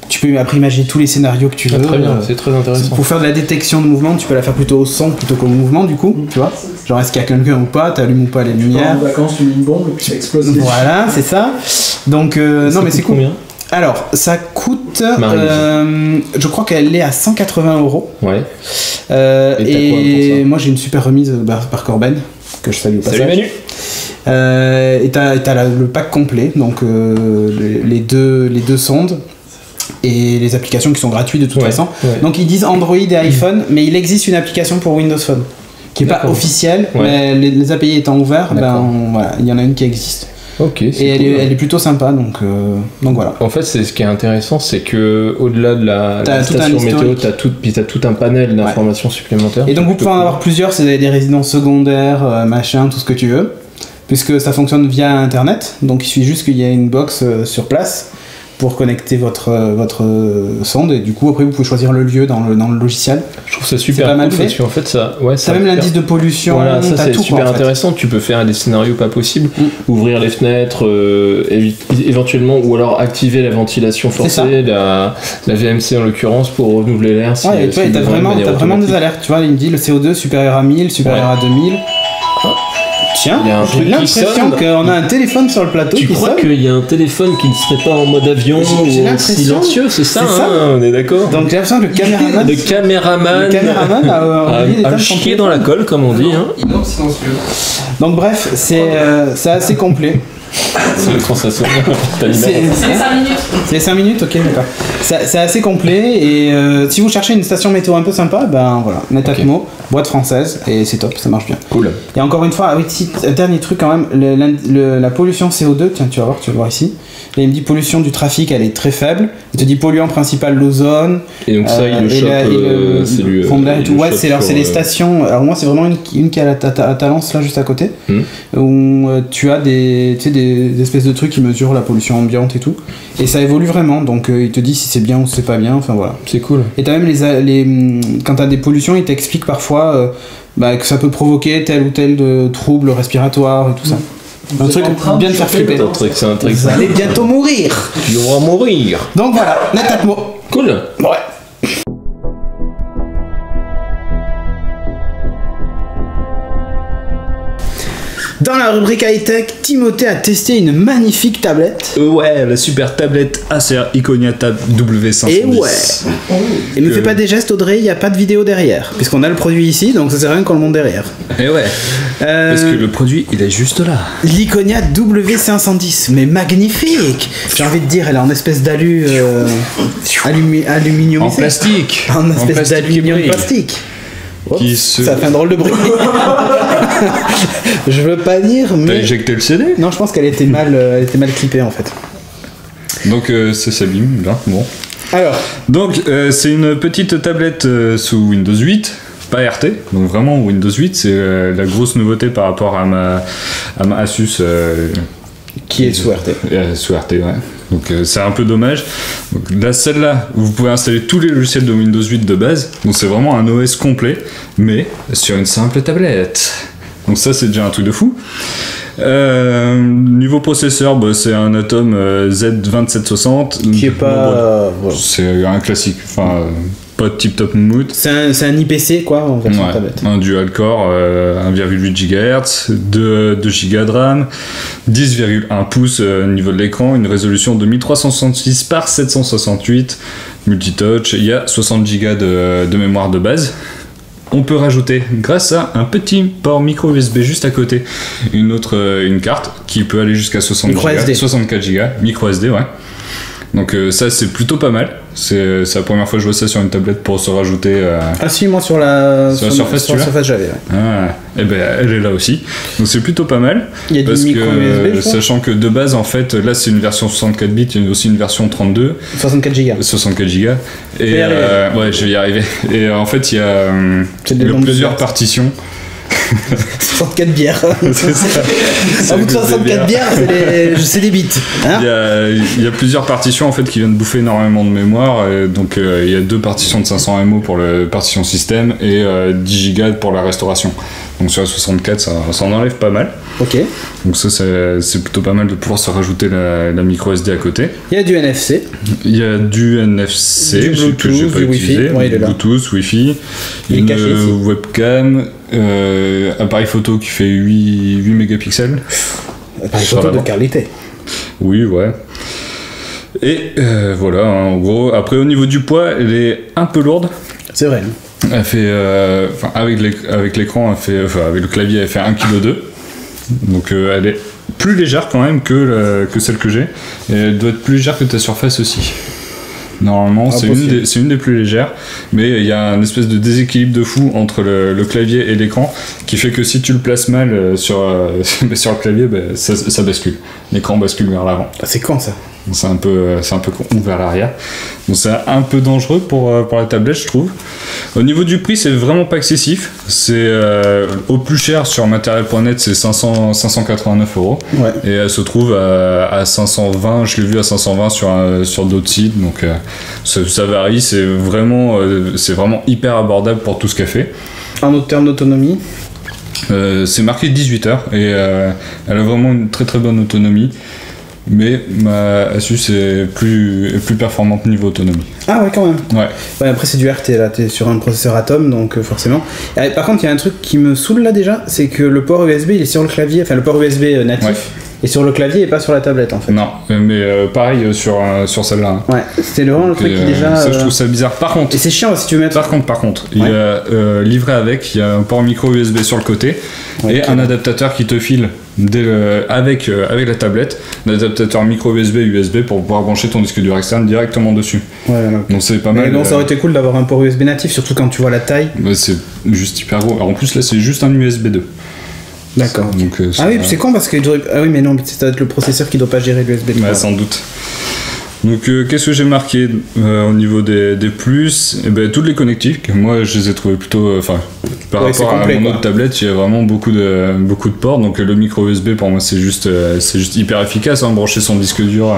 tu peux après imaginer tous les scénarios que tu veux. Très bien, c'est très intéressant. Pour faire de la détection de mouvement, tu peux la faire plutôt au son plutôt qu'au mouvement du coup, tu vois. Genre est-ce qu'il y a quelqu'un ou pas, t'allumes ou pas les lumières. En vacances, tu mets une bombe et puis ça explose. Voilà, c'est ça. Donc non mais c'est cool. Combien ? Alors, ça coûte, je crois qu'elle est à 180 €. Ouais. Et moi j'ai une super remise par Corben, que je salue au passage. Salut Manu. Et t'as le pack complet, donc les deux sondes et les applications qui sont gratuites de toute façon. Ouais. Donc ils disent Android et iPhone, mais il existe une application pour Windows Phone qui est pas officielle, mais les API étant ouverts, voilà, il y en a une qui existe. Ok. Et elle est plutôt sympa, donc voilà. En fait, ce qui est intéressant, c'est que au-delà de la station météo, t'as tout un panel d'informations supplémentaires. Et donc vous pouvez en avoir plusieurs, si vous avez des résidences secondaires, machin, tout ce que tu veux. Puisque ça fonctionne via internet, donc il suffit juste qu'il y ait une box sur place pour connecter votre sonde, et du coup après vous pouvez choisir le lieu dans le logiciel. Je trouve ça super pas mal fait. Parce qu'en fait ça t'as même l'indice de pollution, voilà, ça c'est super intéressant. Tu peux faire des scénarios pas possibles, ouvrir les fenêtres éventuellement, ou alors activer la ventilation forcée, la VMC en l'occurrence, pour renouveler l'air. Et toi t'as vraiment des alertes, tu vois, il me dit le CO2 supérieur à 1000, supérieur à 2000. Tiens, j'ai l'impression qu'on a un téléphone sur le plateau. Tu crois qu'il y a un téléphone qui ne serait pas en mode avion ou silencieux, c'est ça, on est d'accord. Donc j'ai l'impression que le caméraman a chié dans la colle, comme on dit. Il est silencieux. Donc bref, c'est assez complet. C'est le sensation. C'est 5 minutes. C'est 5 minutes, ok, d'accord. C'est assez complet, et si vous cherchez une station météo un peu sympa, voilà, Netatmo, boîte française, et c'est top, ça marche bien. Cool. Et encore une fois, un dernier truc quand même, la pollution CO2, tiens, tu vas le voir ici. Là, il me dit pollution du trafic, elle est très faible. Il te dit polluant principal, l'ozone. Et donc ça, il le chope, c'est lui. Ouais, c'est les stations. Alors moi, c'est vraiment une qui est à Talence, là, juste à côté, où tu as des espèces de trucs qui mesurent la pollution ambiante et tout. Et ça évolue vraiment, donc il te dit si c'est bien ou si c'est pas bien, enfin voilà. C'est cool. Et t'as même quand t'as des pollutions, il t'explique parfois que ça peut provoquer tel ou tel trouble respiratoire et tout ça. Un truc bien de faire flipper. C'est un truc. Vous allez bientôt mourir. Tu vas mourir. Donc voilà, Netatmo. Cool. Ouais. Dans la rubrique high-tech, Timothée a testé une magnifique tablette. Ouais, la super tablette Acer Iconia Tab W510. Et ouais. Et ne fais pas des gestes, Audrey, il n'y a pas de vidéo derrière. Puisqu'on a le produit ici, donc ça sert à rien qu'on le monte derrière. Et ouais. Parce que le produit, il est juste là. L'Iconia W510, mais magnifique. J'ai envie de dire, elle est en espèce aluminium. En plastique. En espèce d'aluminium plastique. Oups, ça fait un drôle de bruit. Je veux pas dire, mais... T'as éjecté le CD ? Non, je pense qu'elle était mal clippée en fait. Donc ça s'abîme là, bon. Alors. Donc c'est une petite tablette sous Windows 8, pas RT. Donc vraiment Windows 8, c'est la grosse nouveauté par rapport à ma Asus. Qui est sous RT. Sous RT, ouais. Donc c'est un peu dommage. Donc là, celle-là, vous pouvez installer tous les logiciels de Windows 8 de base. Donc c'est vraiment un OS complet, mais sur une simple tablette. Donc ça, c'est déjà un truc de fou. Niveau processeur, c'est un Atom Z2760. Qui est pas... C'est un classique. Enfin, pas tip top mood. C'est un IPC quoi en version Ouais, tablette. un dual core, 1,8 GHz, 2 Go de RAM, 10,1 pouces au niveau de l'écran, une résolution de 1366 par 768, multitouch, il y a 60 Go de mémoire de base. On peut rajouter, grâce à un petit port micro USB juste à côté, une carte qui peut aller jusqu'à 64 Go, micro SD, ouais. Donc ça c'est plutôt pas mal. C'est la première fois que je vois ça sur une tablette pour se rajouter. Ah si, moi sur la Surface, j'avais. Ouais. Ah, et ben elle est là aussi. Donc c'est plutôt pas mal. Il y a parce du micro USB, je crois. sachant que de base en fait là c'est une version 64 bits, il y a aussi une version 32. 64 Go. 64 Go. Et ouais, je vais y arriver. Et en fait il y a plusieurs partitions. 64 bières. C'est ça. Au bout de 64 bières, c'est des bits. Hein, il y a plusieurs partitions en fait qui viennent bouffer énormément de mémoire. Et donc il y a 2 partitions de 500 MO pour la partition système et 10 Go pour la restauration. Donc sur la 64, ça en enlève pas mal. Ok. Donc ça c'est plutôt pas mal de pouvoir se rajouter la micro SD à côté. Il y a du NFC. Il y a du NFC, du Bluetooth, que j'ai pas du utilisé. Wi-Fi. Ouais, il est là. Bluetooth, Wi-Fi, Il est une caché ici. webcam, appareil photo qui fait 8 mégapixels. Par Sur photo de l'avant. qualité. Oui, ouais. Et voilà, hein, en gros. Après, au niveau du poids, elle est un peu lourde. C'est vrai. Elle fait, avec l'écran, avec le clavier, elle fait 1,2 kg. Donc elle est plus légère quand même que celle que j'ai. Et elle doit être plus légère que ta Surface aussi. Normalement, c'est une des plus légères, mais il y a un espèce de déséquilibre de fou entre le clavier et l'écran qui fait que si tu le places mal sur le clavier, ça bascule. L'écran bascule vers l'avant. Ah, c'est quand ça? C'est un peu con, ou vers l'arrière. Donc c'est un peu dangereux pour la tablette, je trouve. Au niveau du prix, c'est vraiment pas excessif. C'est au plus cher sur matériel.net, c'est 589 €. Ouais. Et elle se trouve à 520. Je l'ai vu à 520 sur d'autres sites. Donc ça varie. C'est vraiment hyper abordable pour tout ce qu'elle fait. En termes d'autonomie, c'est marqué 18 heures et elle a vraiment une très très bonne autonomie. Mais ma Asus est plus performante niveau autonomie. ah ouais quand même. Ouais. Ouais, après c'est du RT là, t'es sur un processeur Atom donc forcément. Et, par contre il y a un truc qui me saoule là déjà, c'est que le port USB il est sur le clavier, enfin le port USB natif Ouais. est sur le clavier et pas sur la tablette en fait. Non, mais pareil sur celle-là. Ouais, c'était vraiment le truc qui déjà... Ça, je trouve ça bizarre. Par contre, Et c'est chiant si tu veux mettre... par contre, il y a livré avec, il y a un port micro USB sur le côté et un adaptateur qui te file avec la tablette, un adaptateur micro USB pour pouvoir brancher ton disque dur externe directement dessus. Ouais, ok. Donc c'est pas Mais mal. bon, ça aurait été cool d'avoir un port USB natif, surtout quand tu vois la taille. C'est juste hyper gros. Alors, en plus là, c'est juste un USB 2. D'accord. Ok. Donc, Ah oui, c'est con parce que... Ah oui, mais non, ça doit être le processeur qui doit pas gérer l'USB 3. Ouais, sans doute. Donc qu'est-ce que j'ai marqué au niveau des plus? Eh ben, toutes les connectiques, moi je les ai trouvées plutôt... par rapport complet, à mon quoi. autre tablette, il y a vraiment beaucoup de ports. Donc le micro USB pour moi c'est juste hyper efficace. Hein, brancher son disque dur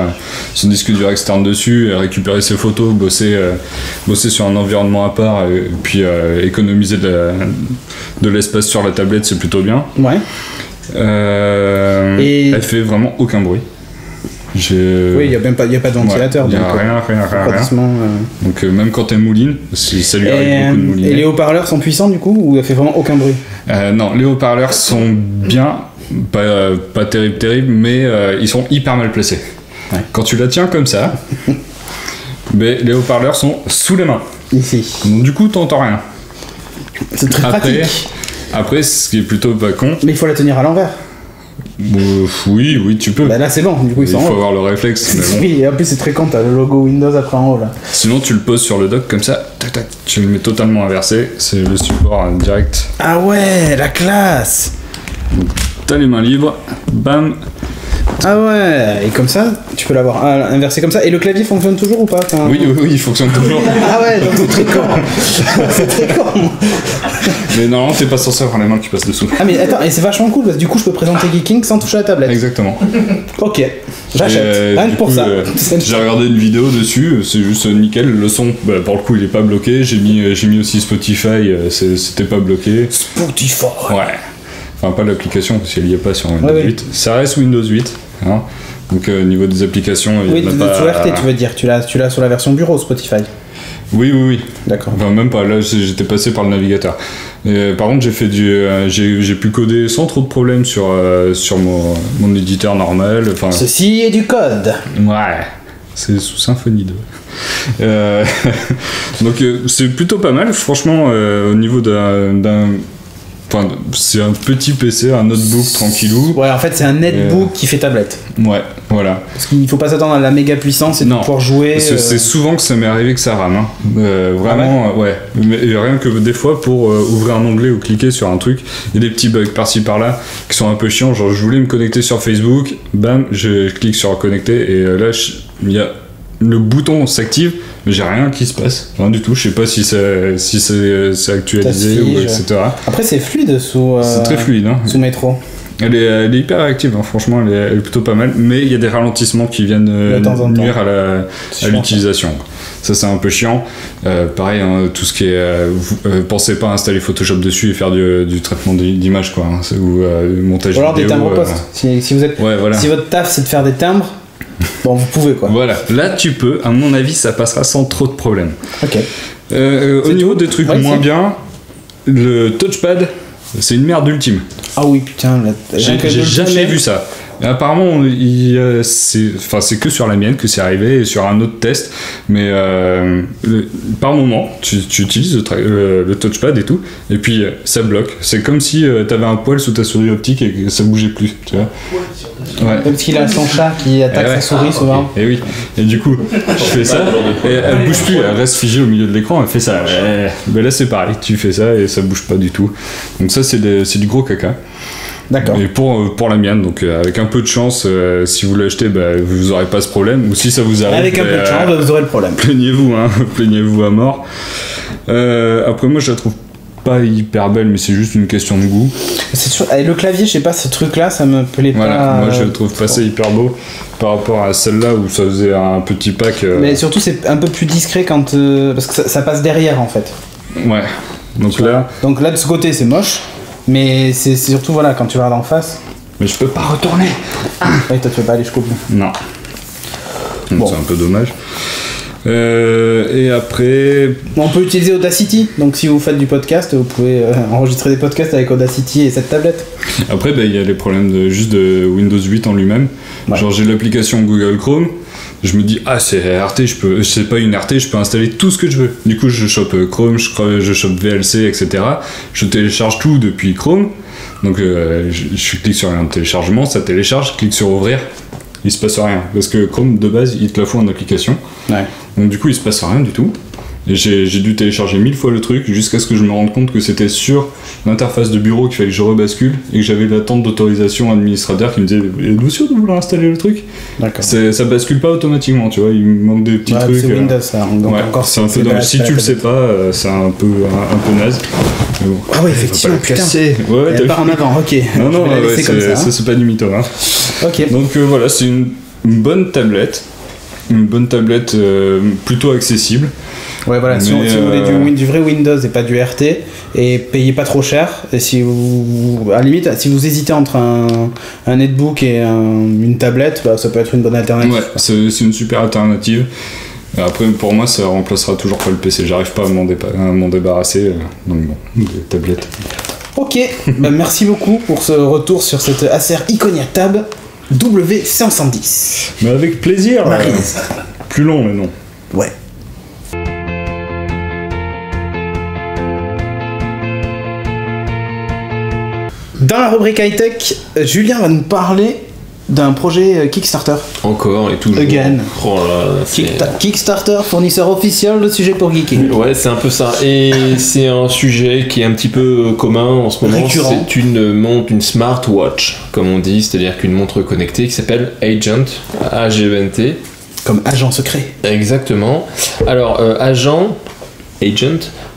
externe dessus, et récupérer ses photos, bosser sur un environnement à part, et puis économiser de l'espace sur la tablette, c'est plutôt bien. Ouais. Et- Elle fait vraiment aucun bruit. Oui, il y a pas de ventilateur. Il n'y a donc, rien. refroidissement, Donc même quand elle mouline, ça lui arrive beaucoup de mouliner. Et les haut-parleurs sont puissants du coup ou elle fait vraiment aucun bruit? Non, les haut-parleurs sont bien, pas terrible, mais ils sont hyper mal placés. Ouais. Quand tu la tiens comme ça, mais les haut-parleurs sont sous les mains. Ici. Donc du coup, t'entends rien. C'est très pratique. Après, ce qui est plutôt pas con, Mais il faut la tenir à l'envers. oui, tu peux. Bah là c'est bon, du coup ils Il sont faut en haut. avoir le réflexe. Mais bon. Oui, et en plus c'est très con, t'as le logo Windows après en haut là. Sinon, tu le poses sur le dock comme ça, tac, tac, tu le mets totalement inversé, c'est le support direct. Ah ouais, la classe! T'as les mains libres, bam. Ah ouais, et comme ça, tu peux l'avoir inversé comme ça. Et le clavier fonctionne toujours ou pas? Enfin, Oui, il fonctionne toujours. Ah ouais, donc c'est très con. C'est très con. Mais normalement, t'es pas censé avoir les mains qui passent dessous. Ah mais attends, et c'est vachement cool parce que du coup je peux présenter Geeking sans toucher à la tablette. Exactement. Ok, j'achète. Et, Rien du que pour coup, ça. J'ai regardé une vidéo dessus, c'est juste nickel. Le son, pour le coup, il est pas bloqué. J'ai mis aussi Spotify, c'était pas bloqué. Spotify. Ouais. Enfin, pas l'application, parce qu'elle y est pas sur Windows Ouais, 8. Ça reste Windows 8. Hein. Donc, au niveau des applications, il Oui, y en a sur pas. RT tu veux dire, tu l'as sur la version bureau Spotify. Oui. D'accord. Enfin, même pas, là j'étais passé par le navigateur. Par contre, j'ai pu coder sans trop de problèmes sur mon éditeur normal. Enfin, Ceci est du code. ouais, c'est sous Symfony 2. Donc c'est plutôt pas mal, franchement, au niveau Enfin, c'est un petit PC, un notebook tranquillou. Ouais, en fait, c'est un netbook qui fait tablette. Ouais, voilà. Parce qu'il faut pas s'attendre à la méga puissance et de Non, pouvoir jouer. Parce que c'est souvent que ça m'est arrivé que ça rame. Hein. Vraiment, ouais. Mais rien que des fois, pour ouvrir un onglet ou cliquer sur un truc, il y a des petits bugs par-ci par-là qui sont un peu chiants. Genre, je voulais me connecter sur Facebook, bam, je clique sur connecter et là, il y a le bouton s'active, mais j'ai rien qui se passe. Rien du tout. Je sais pas si c'est actualisé ou etc. Après, c'est fluide c'est très fluide. Hein. Sous Metro. Elle est hyper réactive, hein. Franchement, elle est plutôt pas mal, mais il y a des ralentissements qui viennent nuire à l'utilisation. Ça, c'est un peu chiant. Pareil, hein, tout ce qui est. Pensez pas à installer Photoshop dessus et faire du traitement d'image, quoi. Hein, ou montage vidéo. Ou alors des timbres poste. Si vous êtes, voilà. Si votre taf, c'est de faire des timbres, bon, vous pouvez, quoi. Voilà, là, tu peux. À mon avis, ça passera sans trop de problèmes. Ok. Au niveau des trucs moins bien, le touchpad, c'est une merde ultime. Ah oui, putain. J'ai jamais vu ça. Et apparemment, c'est que sur la mienne que c'est arrivé et sur un autre test. Mais par moment, tu utilises le touchpad et tout, et puis ça bloque. C'est comme si t'avais un poil sous ta souris optique et que ça bougeait plus. Tu vois. Ouais. Parce qu'il a son chat qui attaque sa souris souvent. Et oui. Et du coup, je fais ça, et elle bouge plus, elle reste figée au milieu de l'écran, elle fait ça. Mais là, c'est pareil, tu fais ça et ça bouge pas du tout. Donc ça, c'est du gros caca. D'accord. Et pour la mienne, donc avec un peu de chance, si vous l'achetez, vous aurez pas ce problème. Ou si ça vous arrive, avec un peu de chance, vous aurez le problème. Plaignez-vous, hein, plaignez-vous à mort. Après, moi, je la trouve pas hyper belle, mais c'est juste une question de goût. C'est sûr. Et le clavier, je sais pas, ce truc-là, ça me plaît pas. Moi, je le trouve pas ça hyper beau par rapport à celle-là où ça faisait un petit pack. Mais surtout, c'est un peu plus discret quand parce que ça passe derrière, en fait. Ouais. Donc là de ce côté, c'est moche. Mais c'est surtout, voilà, quand tu regardes en face. Mais je peux pas retourner. Ouais, toi, tu peux pas aller jusqu'au bout. Non. Donc c'est un peu dommage. Et après... On peut utiliser Audacity. Donc si vous faites du podcast, vous pouvez enregistrer des podcasts avec Audacity et cette tablette. Après, il y a les problèmes de Windows 8 en lui-même. Ouais. Genre, j'ai l'application Google Chrome. Je me dis, c'est RT, c'est pas une RT, je peux installer tout ce que je veux. Du coup, je chope Chrome, je chope VLC, etc. Je télécharge tout depuis Chrome. Donc, je clique sur un téléchargement, ça télécharge, je clique sur ouvrir, il se passe rien. Parce que Chrome, de base, il te la fout en application. Ouais. Donc, du coup, il se passe rien du tout. Et j'ai dû télécharger 1000 fois le truc jusqu'à ce que je me rende compte que c'était sur l'interface de bureau qu'il fallait que je rebascule et que j'avais l'attente d'autorisation administrateur qui me disait êtes-vous sûr de vouloir installer le truc? D'accord. Ça bascule pas automatiquement, tu vois, il me manque des petits trucs. C'est Windows ça. Donc encore c'est un peu dommage. Si tu le sais pas, c'est un peu naze. Bon. Ah oui, effectivement, putain. Ouais, elle part en avant, ok. Non, c'est pas du mytho. Hein. Ok. Donc voilà, c'est une bonne tablette. Une bonne tablette plutôt accessible. Ouais, voilà, si vous voulez du vrai Windows et pas du RT, et payez pas trop cher, et si vous, à la limite, si vous hésitez entre un netbook et une tablette, ça peut être une bonne alternative. Ouais, c'est une super alternative. Après, pour moi, ça remplacera toujours pas le PC. J'arrive pas à m'en débarrasser, donc bon, des tablettes. Ok, merci beaucoup pour ce retour sur cette Acer Iconia Tab W510. Mais avec plaisir. Plus long, mais non. Ouais. Dans la rubrique high-tech, Julien va nous parler d'un projet Kickstarter. Encore et toujours. Again. Oh là, Kickstarter, fournisseur officiel de sujet pour geeker. Ouais, c'est un peu ça. Et c'est un sujet qui est un petit peu commun en ce moment. Récurrent. C'est une smartwatch, comme on dit, c'est-à-dire qu'une montre connectée qui s'appelle Agent, A-G-E-N-T. Comme agent secret. Exactement. Alors, Agent,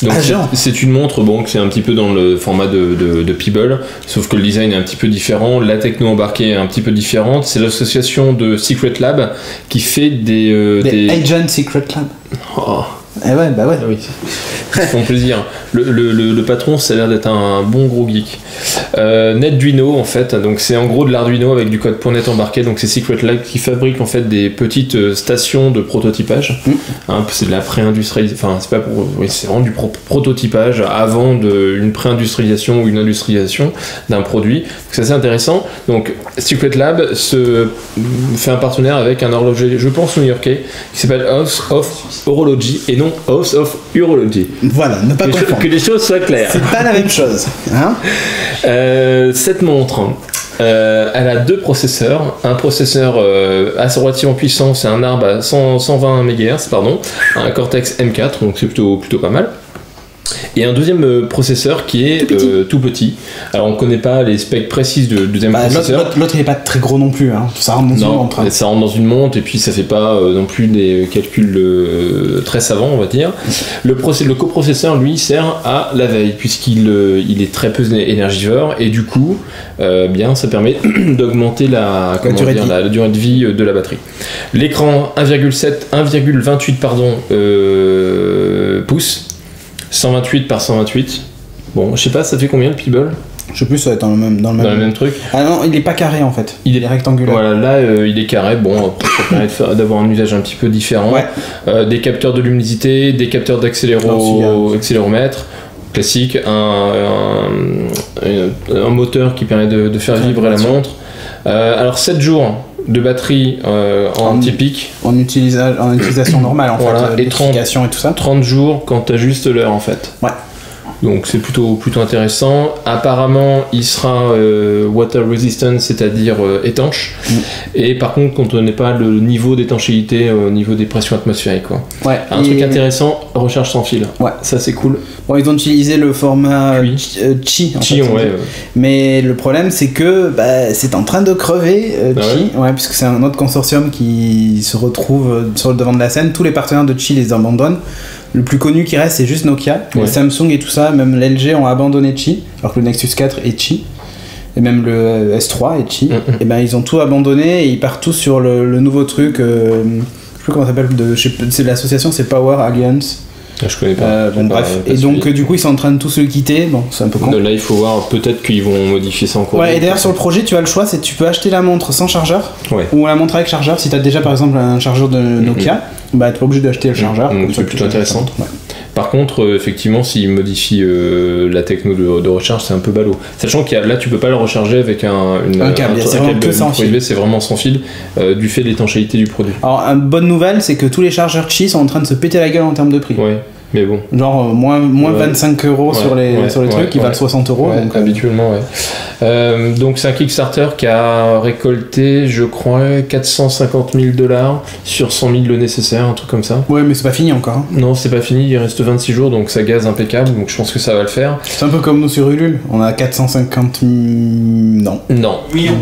donc c'est une montre qui c'est un petit peu dans le format de Peeble, sauf que le design est un petit peu différent, la techno embarquée est un petit peu différente. C'est l'association de Secret Lab qui fait des Agent Secret Lab. Oh, Eh ouais, bah ouais. Ah oui, c'est son plaisir. Le patron, ça a l'air d'être un bon gros geek. NetDuino, en fait, donc c'est en gros de l'Arduino avec du code .NET embarqué. Donc c'est Secret Lab qui fabrique en fait des petites stations de prototypage. Hein, c'est de la pré-industrialisation. Enfin, c'est pas pour. Oui, c'est vraiment du prototypage avant une pré-industrialisation ou une industrialisation d'un produit. Donc c'est assez intéressant. Donc Secret Lab se fait un partenaire avec un horloger, je pense new-yorkais, qui s'appelle House of Horology et non House of Urology. Voilà, ne pas confondre. Que les choses soient claires. C'est pas la même chose. Hein, cette montre, elle a deux processeurs. Un processeur assez relativement puissant, c'est un arbre à 120 MHz, pardon, un Cortex M4, donc c'est plutôt pas mal. Et un deuxième processeur qui est tout petit. Alors on connaît pas les specs précises du deuxième processeur. L'autre il est pas très gros non plus, hein. Ça rentre dans une montre. Hein. Ça rentre dans une montre et puis ça fait pas non plus des calculs très savants, on va dire. Le coprocesseur lui sert à la veille puisqu'il est très peu énergivore et du coup bien ça permet d'augmenter la durée de vie de la batterie. L'écran 1,28 pouces. 128 par 128. Bon, je sais pas, ça fait combien le Peeble? Je sais plus, ça va être dans le même truc. Ah non, il est pas carré en fait. Il est rectangulaire. Voilà, là il est carré. Bon, ça permet d'avoir un usage un petit peu différent. Ouais. Des capteurs de luminosité, des capteurs d'accéléromètre. Classique, un moteur qui permet de faire vibrer la montre. Alors 7 jours de batterie en typique. En utilisation normale en fait. Et 30 jours quand tu ajustes l'heure en fait. Ouais. Donc c'est plutôt intéressant. Apparemment il sera water resistant, c'est-à-dire étanche. Et par contre quand on n'est pas le niveau d'étanchéité au niveau des pressions atmosphériques quoi. Ouais. Un truc intéressant, recharge sans fil. Ouais. Ça c'est cool. Bon, ils ont utilisé le format Qi. Mais le problème c'est que c'est en train de crever Qi. Ouais, puisque c'est un autre consortium qui se retrouve sur le devant de la scène. Tous les partenaires de Qi les abandonnent. Le plus connu qui reste, c'est juste Nokia. Ouais. Samsung et tout ça, même l'LG ont abandonné Qi, alors que le Nexus 4 est Qi. Et même le S3 est Qi. Et ils ont tout abandonné et ils partent tous sur le nouveau truc. Je sais plus comment ça s'appelle. C'est l'association, c'est Power Alliance. Je connais pas. Bref. Et donc, du coup, ils sont en train de tous le quitter. Bon, c'est un peu con. Là, il faut voir, peut-être qu'ils vont modifier ça encore. Ouais, et d'ailleurs, sur le projet, tu as le choix, c'est tu peux acheter la montre sans chargeur ou la montre avec chargeur. Si tu as déjà, par exemple, un chargeur de Nokia, t'es pas obligé d'acheter le chargeur. C'est plutôt intéressant. Ouais. Par contre, effectivement, s'ils modifient la techno de recharge, c'est un peu ballot. Sachant que là, tu peux pas le recharger avec un câble. C'est vraiment que sans fil. C'est vraiment sans fil, du fait de l'étanchéité du produit. Alors, une bonne nouvelle, c'est que tous les chargeurs Qi sont en train de se péter la gueule en termes de prix. Ouais. Mais bon. Genre moins 25 euros sur les trucs qui valent 60 euros. Ouais, donc, habituellement, donc c'est un Kickstarter qui a récolté, je crois, 450 000 $ sur 100 000 le nécessaire, un truc comme ça. Ouais, mais c'est pas fini encore. Hein. Non, c'est pas fini, il reste 26 jours, donc ça gaze impeccable, donc je pense que ça va le faire. C'est un peu comme nous sur Ulule, on a 450 000... Non. Millions.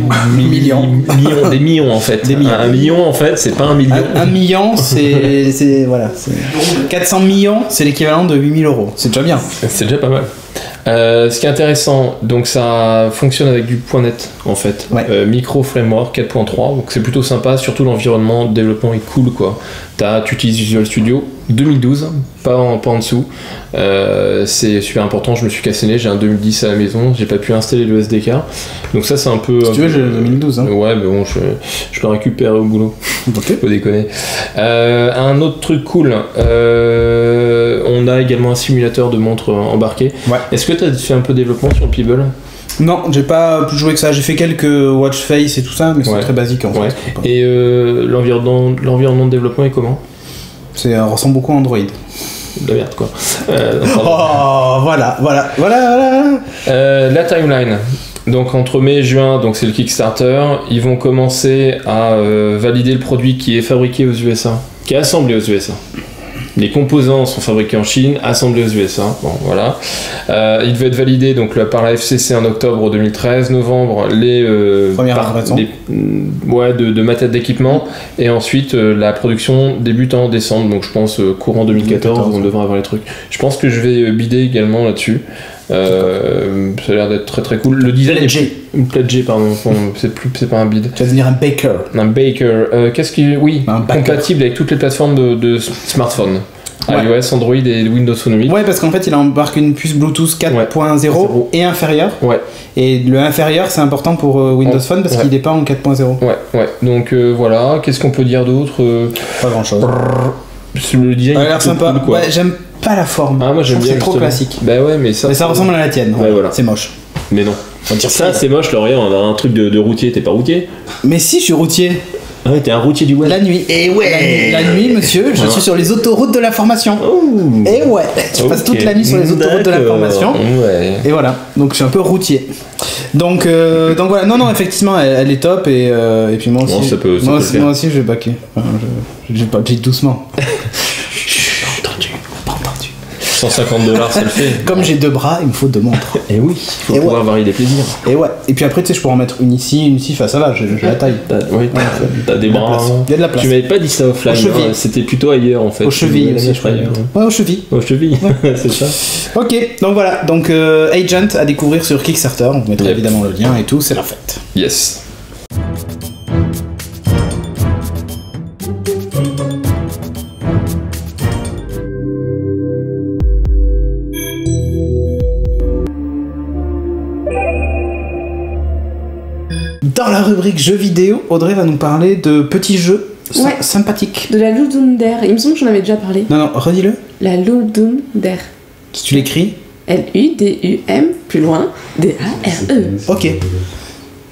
Des millions en fait. Un million en fait, c'est pas un million. Un million, c'est voilà. 400 millions, c'est l'équivalent de 8 000 €. C'est déjà bien. C'est déjà pas mal. Ce qui est intéressant, donc ça fonctionne avec du .NET en fait, micro framework 4.3, donc c'est plutôt sympa, surtout l'environnement de développement est cool quoi. Tu utilises Visual Studio 2012, pas en dessous, c'est super important. Je me suis cassé le nez, j'ai un 2010 à la maison, j'ai pas pu installer le SDK, donc ça c'est un peu. Si tu veux, j'ai le 2012. Hein. Ouais, mais bon, je le récupère au boulot. Ok. Faut déconner. Un autre truc cool, on a également un simulateur de montre embarqué. Ouais. Est-ce que tu as fait un peu de développement sur le Peeble ? Non, j'ai pas plus joué que ça. J'ai fait quelques watch face et tout ça, mais c'est très basique en fait. Et l'environnement de développement est comment ? Ressemble beaucoup à Android. De la merde quoi. Voilà. La timeline. Donc entre mai et juin, donc c'est le Kickstarter, ils vont commencer à valider le produit qui est fabriqué aux USA, qui est assemblé aux USA. Les composants sont fabriqués en Chine, assemblés aux USA. Bon, voilà. Il devait être validé donc, par la FCC en octobre 2013, novembre, les de matériel d'équipement, et ensuite la production débute en décembre, donc je pense courant 2014, on devrait avoir les trucs. Je pense que je vais bider également là-dessus. Ça a l'air d'être très très cool. Le design est pledgé, pardon. C'est pas un bid. Tu vas devenir un baker. Un baker. Qu'est-ce qui compatible avec toutes les plateformes de smartphones. Ouais. iOS, Android et Windows Phone 8. Ouais, parce qu'en fait, il embarque une puce Bluetooth 4.0 et inférieure. Ouais. Et le inférieur, c'est important pour Windows Phone parce qu'il n'est pas en 4.0. Ouais. Donc voilà, qu'est-ce qu'on peut dire d'autre Pas grand-chose. Le design Ça a l'air est sympa. cool, quoi. Ouais, j'aime pas la forme. Ah, moi j'aime Je trouve bien. C'est trop justement. classique. Bah ouais, mais Mais ça ressemble à la tienne. Ouais, voilà. C'est moche. Mais non. Ça, c'est moche, Laurien, on a un truc de routier, t'es pas routier? Mais si, je suis routier. Ah ouais, t'es un routier du web. La nuit. Et ouais. La nuit, monsieur, je suis sur les autoroutes de l'information. Et ouais. Je passe toute la nuit sur les autoroutes de l'information. Ouais. Et voilà. Donc je suis un peu routier. Donc voilà. Non, effectivement, elle est top. Et puis moi aussi. Bon, ça peut moi le faire. aussi, je vais baquer. Enfin, je pas dit doucement. Pas entendu. 150$, ça le fait. Comme j'ai 2 bras, il me faut 2 montres. Et oui, il faut Et pouvoir ouais. varier les plaisirs. Et ouais. Et puis après, tu sais, je pourrais en mettre une ici, enfin ça va, j'ai la taille. T'as des Il y a de la bras. place. Il y a de la place. Tu m'avais pas dit ça offline, Aux chevilles. hein, c'était plutôt ailleurs en fait. Aux chevilles Tu aussi, m'avais je crois. ailleurs. Ouais, aux chevilles. Aux chevilles, c'est ça. Ok, donc voilà. Donc Agent à découvrir sur Kickstarter. On vous mettra Yep. évidemment le lien et tout, c'est la fête. Yes. Dans la rubrique jeux vidéo, Audrey va nous parler de petits jeux Ouais. sympathiques. De la Ludum-Dare. Il me semble que j'en avais déjà parlé. Non, redis-le. La Ludum-Dare. Si tu l'écris. L-U-D-U-M, plus loin, D-A-R-E. Ok.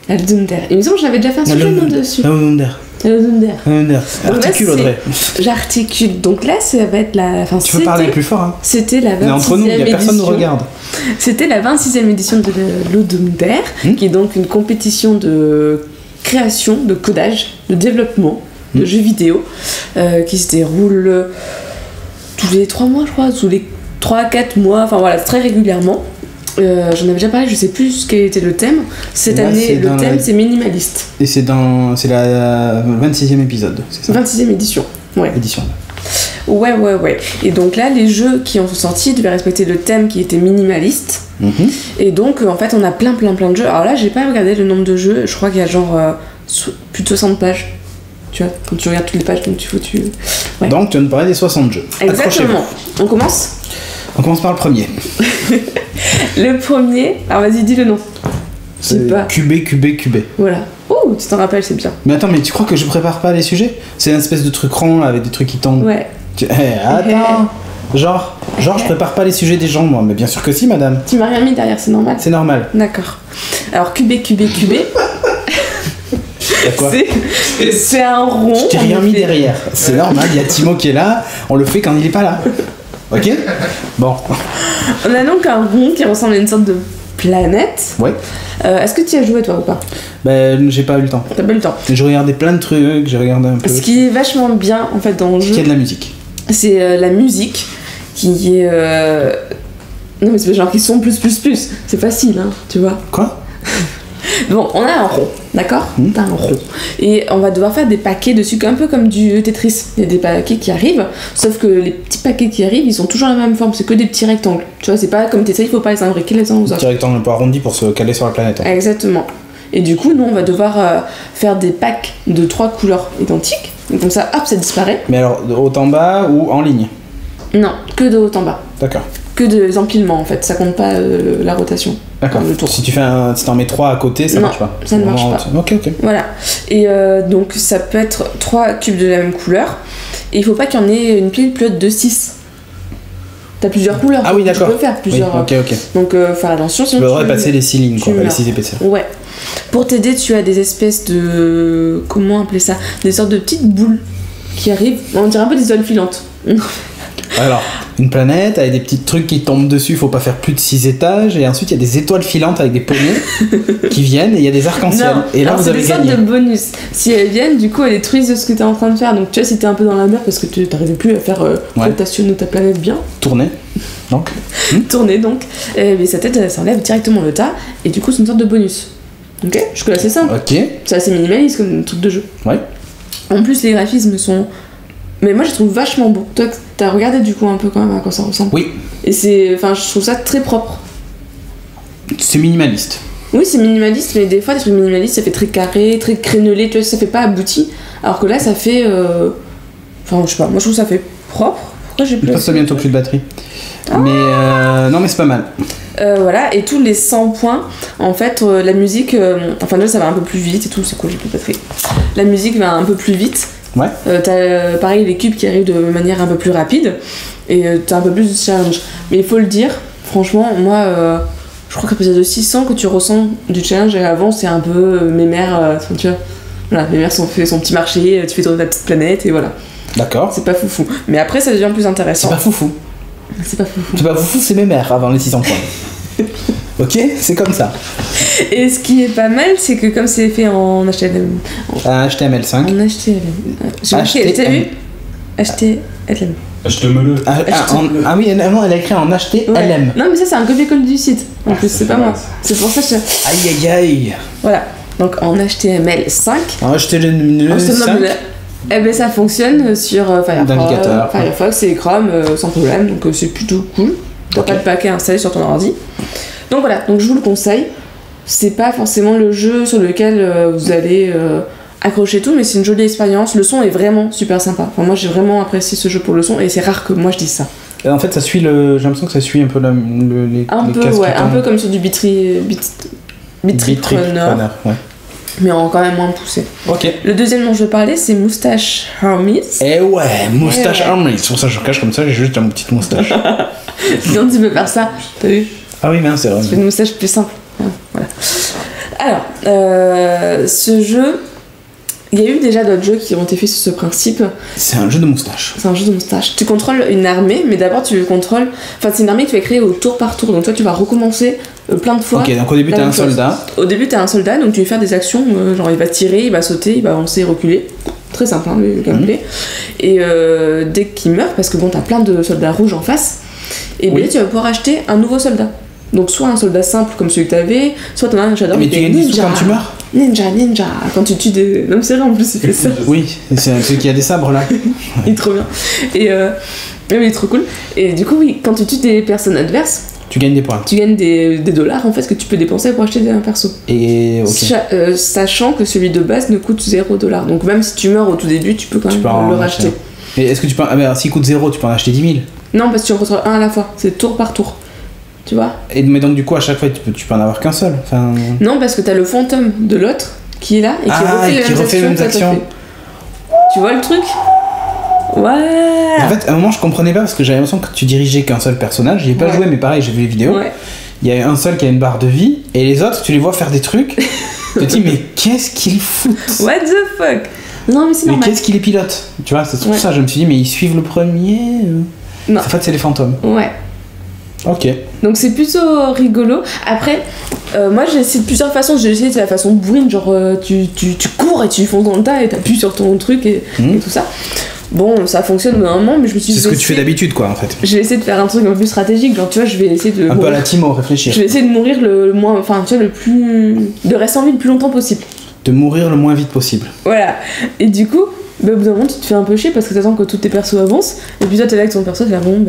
La Ludum-Dare. Il me semble que j'avais déjà fait un sujet non, dessus. La Ludum-Dare. La Ludum-Dare. Donc là, Articule, c'est- Audrey. J'articule. Donc là, ça va être la. Enfin, Tu peux parler plus fort, hein. C'était la 26e Mais entre nous, il y a personne qui nous regarde. C'était la 26e édition de Ludum-Dare, qui est donc une compétition de création, de codage, de développement de jeux vidéo, qui se déroule tous les 3 mois, je crois, tous les 3-4 mois, enfin voilà, très régulièrement. J'en avais déjà parlé, je sais plus quel était le thème. Cette Là, année, c'est le dans thème la- c'est minimaliste. Et c'est la 26e épisode, c'est ça 26e édition. Ouais. Édition. Ouais. Et donc là, les jeux qui en sont sortis devaient respecter le thème qui était minimaliste. Mhm. Et donc, en fait, on a plein de jeux. Alors là, j'ai pas regardé le nombre de jeux. Je crois qu'il y a genre plus de 60 pages. Tu vois, quand tu regardes toutes les pages, donc Ouais. Donc, tu vas nous parler des 60 jeux. Exactement. Accrochez-vous. On commence. On commence par le premier. Le premier. Alors vas-y, dis le nom. Je sais pas. QB. Voilà. Oh, tu t'en rappelles, c'est bien. Mais attends, mais tu crois que je prépare pas les sujets? C'est une espèce de truc rond là, avec des trucs qui tombent. Ouais. Attends. Genre, je prépare pas les sujets des gens, moi. Mais bien sûr que si, madame. Tu m'as rien mis derrière, c'est normal. C'est normal. D'accord. Alors, QB. Y'a quoi? C'est un rond. Je t'ai en rien mis effet. derrière. C'est normal, il y a Timo qui est là, on le fait quand il est pas là. Ok? Bon. On a donc un rond qui ressemble à une sorte de planète. Ouais. Est-ce que tu y as joué toi ou pas? Ben, j'ai pas eu le temps. T'as pas eu le temps. J'ai regardé plein de trucs, j'ai regardé un peu. Ce qui est vachement bien en fait dans le Il y jeu, a de la musique. c'est la musique qui est. Non mais c'est pas genre qui sont plus. C'est facile, hein, tu vois. Quoi? Bon, on a un rond, d'accord? T'as un rond. Et on va devoir faire des paquets dessus, un peu comme du Tetris. Il y a des paquets qui arrivent, sauf que les petits paquets qui arrivent, ils sont toujours la même forme, c'est que des petits rectangles. Tu vois, c'est pas comme Tetris, il faut pas les imbriquer les uns aux autres. Petit rectangle un peu arrondi pour se caler sur la planète. hein. Exactement. Et du coup, nous, on va devoir faire des packs de 3 couleurs identiques. Donc comme ça, hop, ça disparaît. Mais alors, de haut en bas ou en ligne? Non, que de haut en bas. D'accord. Que des empilements, en fait. Ça compte pas la rotation. D'accord. Le tour. Si tu t'en mets 3 à côté, ça Non, marche pas. ça ne marche Vraiment, pas. Ok. Voilà. Et donc, ça peut être 3 cubes de la même couleur. Et il faut pas qu'il y en ait une pile plus haute de 6. T'as plusieurs couleurs. Ah oui, d'accord. Tu peux faire plusieurs. Oui, ok. Donc, faire attention. Tu Sinon, devrais passer les 6 lignes, quoi, tu les meurs. 6 épaisseurs. Ouais. Pour t'aider, tu as des espèces de. Comment appeler ça? Des sortes de petites boules qui arrivent. On dirait un peu des zones filantes. Alors, une planète avec des petits trucs qui tombent dessus, faut pas faire plus de 6 étages, et ensuite il y a des étoiles filantes avec des poneys qui viennent, et il y a des arcs-en-ciel. Non, Et là, alors vous c'est avez des sortes gagné. de bonus. Si elles viennent, du coup, elles détruisent ce que t'es en train de faire. Donc, tu vois, si t'es un peu dans la merde parce que tu t'arrivais plus à faire rotationner ta planète bien, Tourner. Donc, tourner donc, mais sa tête, ça enlève directement le tas, et du coup, c'est une sorte de bonus. Ok? Jusque-là, c'est simple. ok. C'est assez minimaliste comme truc de jeu. Ouais. En plus, les graphismes sont. Mais moi, je les trouve vachement beaux. Toi, t'as regardé du coup un peu quand même à quoi ça ressemble. Oui, Et c'est. Enfin, je trouve ça très propre. c'est minimaliste. Oui, c'est minimaliste, mais des fois, des trucs minimalistes, ça fait très carré, très crénelé, tu vois, ça fait pas abouti. Alors que là, ça fait. Enfin, je sais pas, moi je trouve ça fait propre. Pourquoi j'ai Je plus pense que t'as bientôt plus de batterie. Mais non, mais c'est pas mal. Voilà, et tous les 100 points, en fait, la musique, enfin là ça va un peu plus vite et tout, c'est cool, j'ai plus de batterie. La musique va un peu plus vite. Ouais. T'as pareil les cubes qui arrivent de manière un peu plus rapide et t'as un peu plus de challenge. Mais il faut le dire, franchement, moi, je crois qu'à partir de 600 que tu ressens du challenge et avant c'est un peu mes mères, tu vois. Voilà, mes mères fait son petit marché, tu fais tourner ta petite planète et voilà. D'accord. C'est pas foufou. Mais après ça devient plus C'est intéressant. pas foufou. C'est pas foufou. C'est pas foufou, c'est mes mères avant les 600 points. Ok, c'est comme ça. Et ce qui est pas mal, c'est que comme c'est fait en HTML. Un HTML5. En HTML. J'ai marqué, t'as vu HTML. Achetez-le. Ah oui, non, elle a écrit en HTLM. Ouais. Non, mais ça, c'est un copier-coller du site. En plus, c'est pas moi. C'est pour ça que je... Aïe aïe aïe. Voilà. Donc en HTML5. En HTML5. Eh ben ça fonctionne sur Firefox et Chrome sans problème, donc c'est plutôt cool. T'as pas de paquet installé sur ton ordi. Donc voilà, donc je vous le conseille. C'est pas forcément le jeu sur lequel vous allez accrocher tout, mais c'est une jolie expérience. Le son est vraiment super sympa. Enfin, moi j'ai vraiment apprécié ce jeu pour le son et c'est rare que moi je dise ça. En fait, ça suit le. J'ai l'impression que ça suit un peu les cases Ouais, un peu comme sur du Beat Runner, ouais. mais quand même moins poussé. Ok. Le deuxième dont je veux parler, c'est Moustache Armies. Eh ouais, Moustache Army. C'est pour ça que je cache comme ça, j'ai juste une petite moustache. Sinon tu peux faire ça, t'as vu? Ah oui, mais c'est vrai. Tu fais une moustache plus simple. Voilà. Alors, ce jeu, il y a eu déjà d'autres jeux qui ont été faits sur ce principe. C'est un jeu de moustache. C'est un jeu de moustache. Tu contrôles une armée, mais d'abord tu contrôles. Enfin, c'est une armée que tu vas créer au tour par tour. Donc toi, tu vas recommencer plein de fois. Ok, donc au début, t'as un soldat. Au début, t'as un soldat, donc tu vas faire des actions. Genre, il va tirer, il va sauter, il va avancer, reculer. Très simple, hein, le gameplay. Et dès qu'il meurt, parce que bon, t'as plein de soldats rouges en face, et bien tu vas pouvoir acheter un nouveau soldat. Donc soit un soldat simple comme celui que t'avais, soit t'en as un j'adore. Mais tu gagnes des sous quand tu meurs. Ninja, quand tu tues des... Non mais c'est vrai en plus il fait ça. Oui, c'est celui qui a des sabres là. Il est trop bien. Et il est trop cool. Et du coup oui, quand tu tues des personnes adverses, tu gagnes des points. Tu gagnes des dollars en fait que tu peux dépenser pour acheter un perso. Et ok. Sachant que celui de base ne coûte 0$. Donc même si tu meurs au tout début, tu peux quand même le racheter. Et est-ce que tu peux... Ah ben s'il coûte 0, tu peux en acheter 10 000. Non, parce que tu en contrôles un à la fois. C'est tour par tour. Tu vois. Mais donc du coup à chaque fois tu peux en avoir qu'un seul. Enfin... Non, parce que t'as le fantôme de l'autre qui est là et qui refait les mêmes actions. Tu vois le truc? Ouais. En fait à un moment je comprenais pas parce que j'avais l'impression que tu dirigeais qu'un seul personnage. J'y ai pas joué mais pareil j'ai vu les vidéos. Ouais. Il y a un seul qui a une barre de vie et les autres tu les vois faire des trucs. Tu te dis mais qu'est-ce qu'ils foutent? What the fuck? Non mais c'est normal. Mais qu'est-ce qui les pilote? Tu vois, c'est pour ça je me suis dit mais ils suivent le premier. Non. En fait c'est les fantômes. Ouais. Ok. Donc c'est plutôt rigolo. Après, moi j'ai essayé de plusieurs façons. J'ai essayé de la façon bourrine, genre tu cours et tu fonces dans le tas et t'appuies sur ton truc et tout ça. Bon, ça fonctionne au moment, mais je me suis dit. C'est ce que tu fais d'habitude quoi en fait. Je vais essayer de faire un truc un peu plus stratégique. Genre tu vois, je vais essayer de. Un peu à la Timo, réfléchir. Je vais essayer de mourir le moins. Enfin, tu vois, le plus. De rester en vie le plus longtemps possible. De mourir le moins vite possible. Voilà. Et du coup. Bah, au bout d'un moment, tu te fais un peu chier parce que t'attends que tous tes persos avancent. Et puis toi, t'es là avec ton perso, t'es là, bon.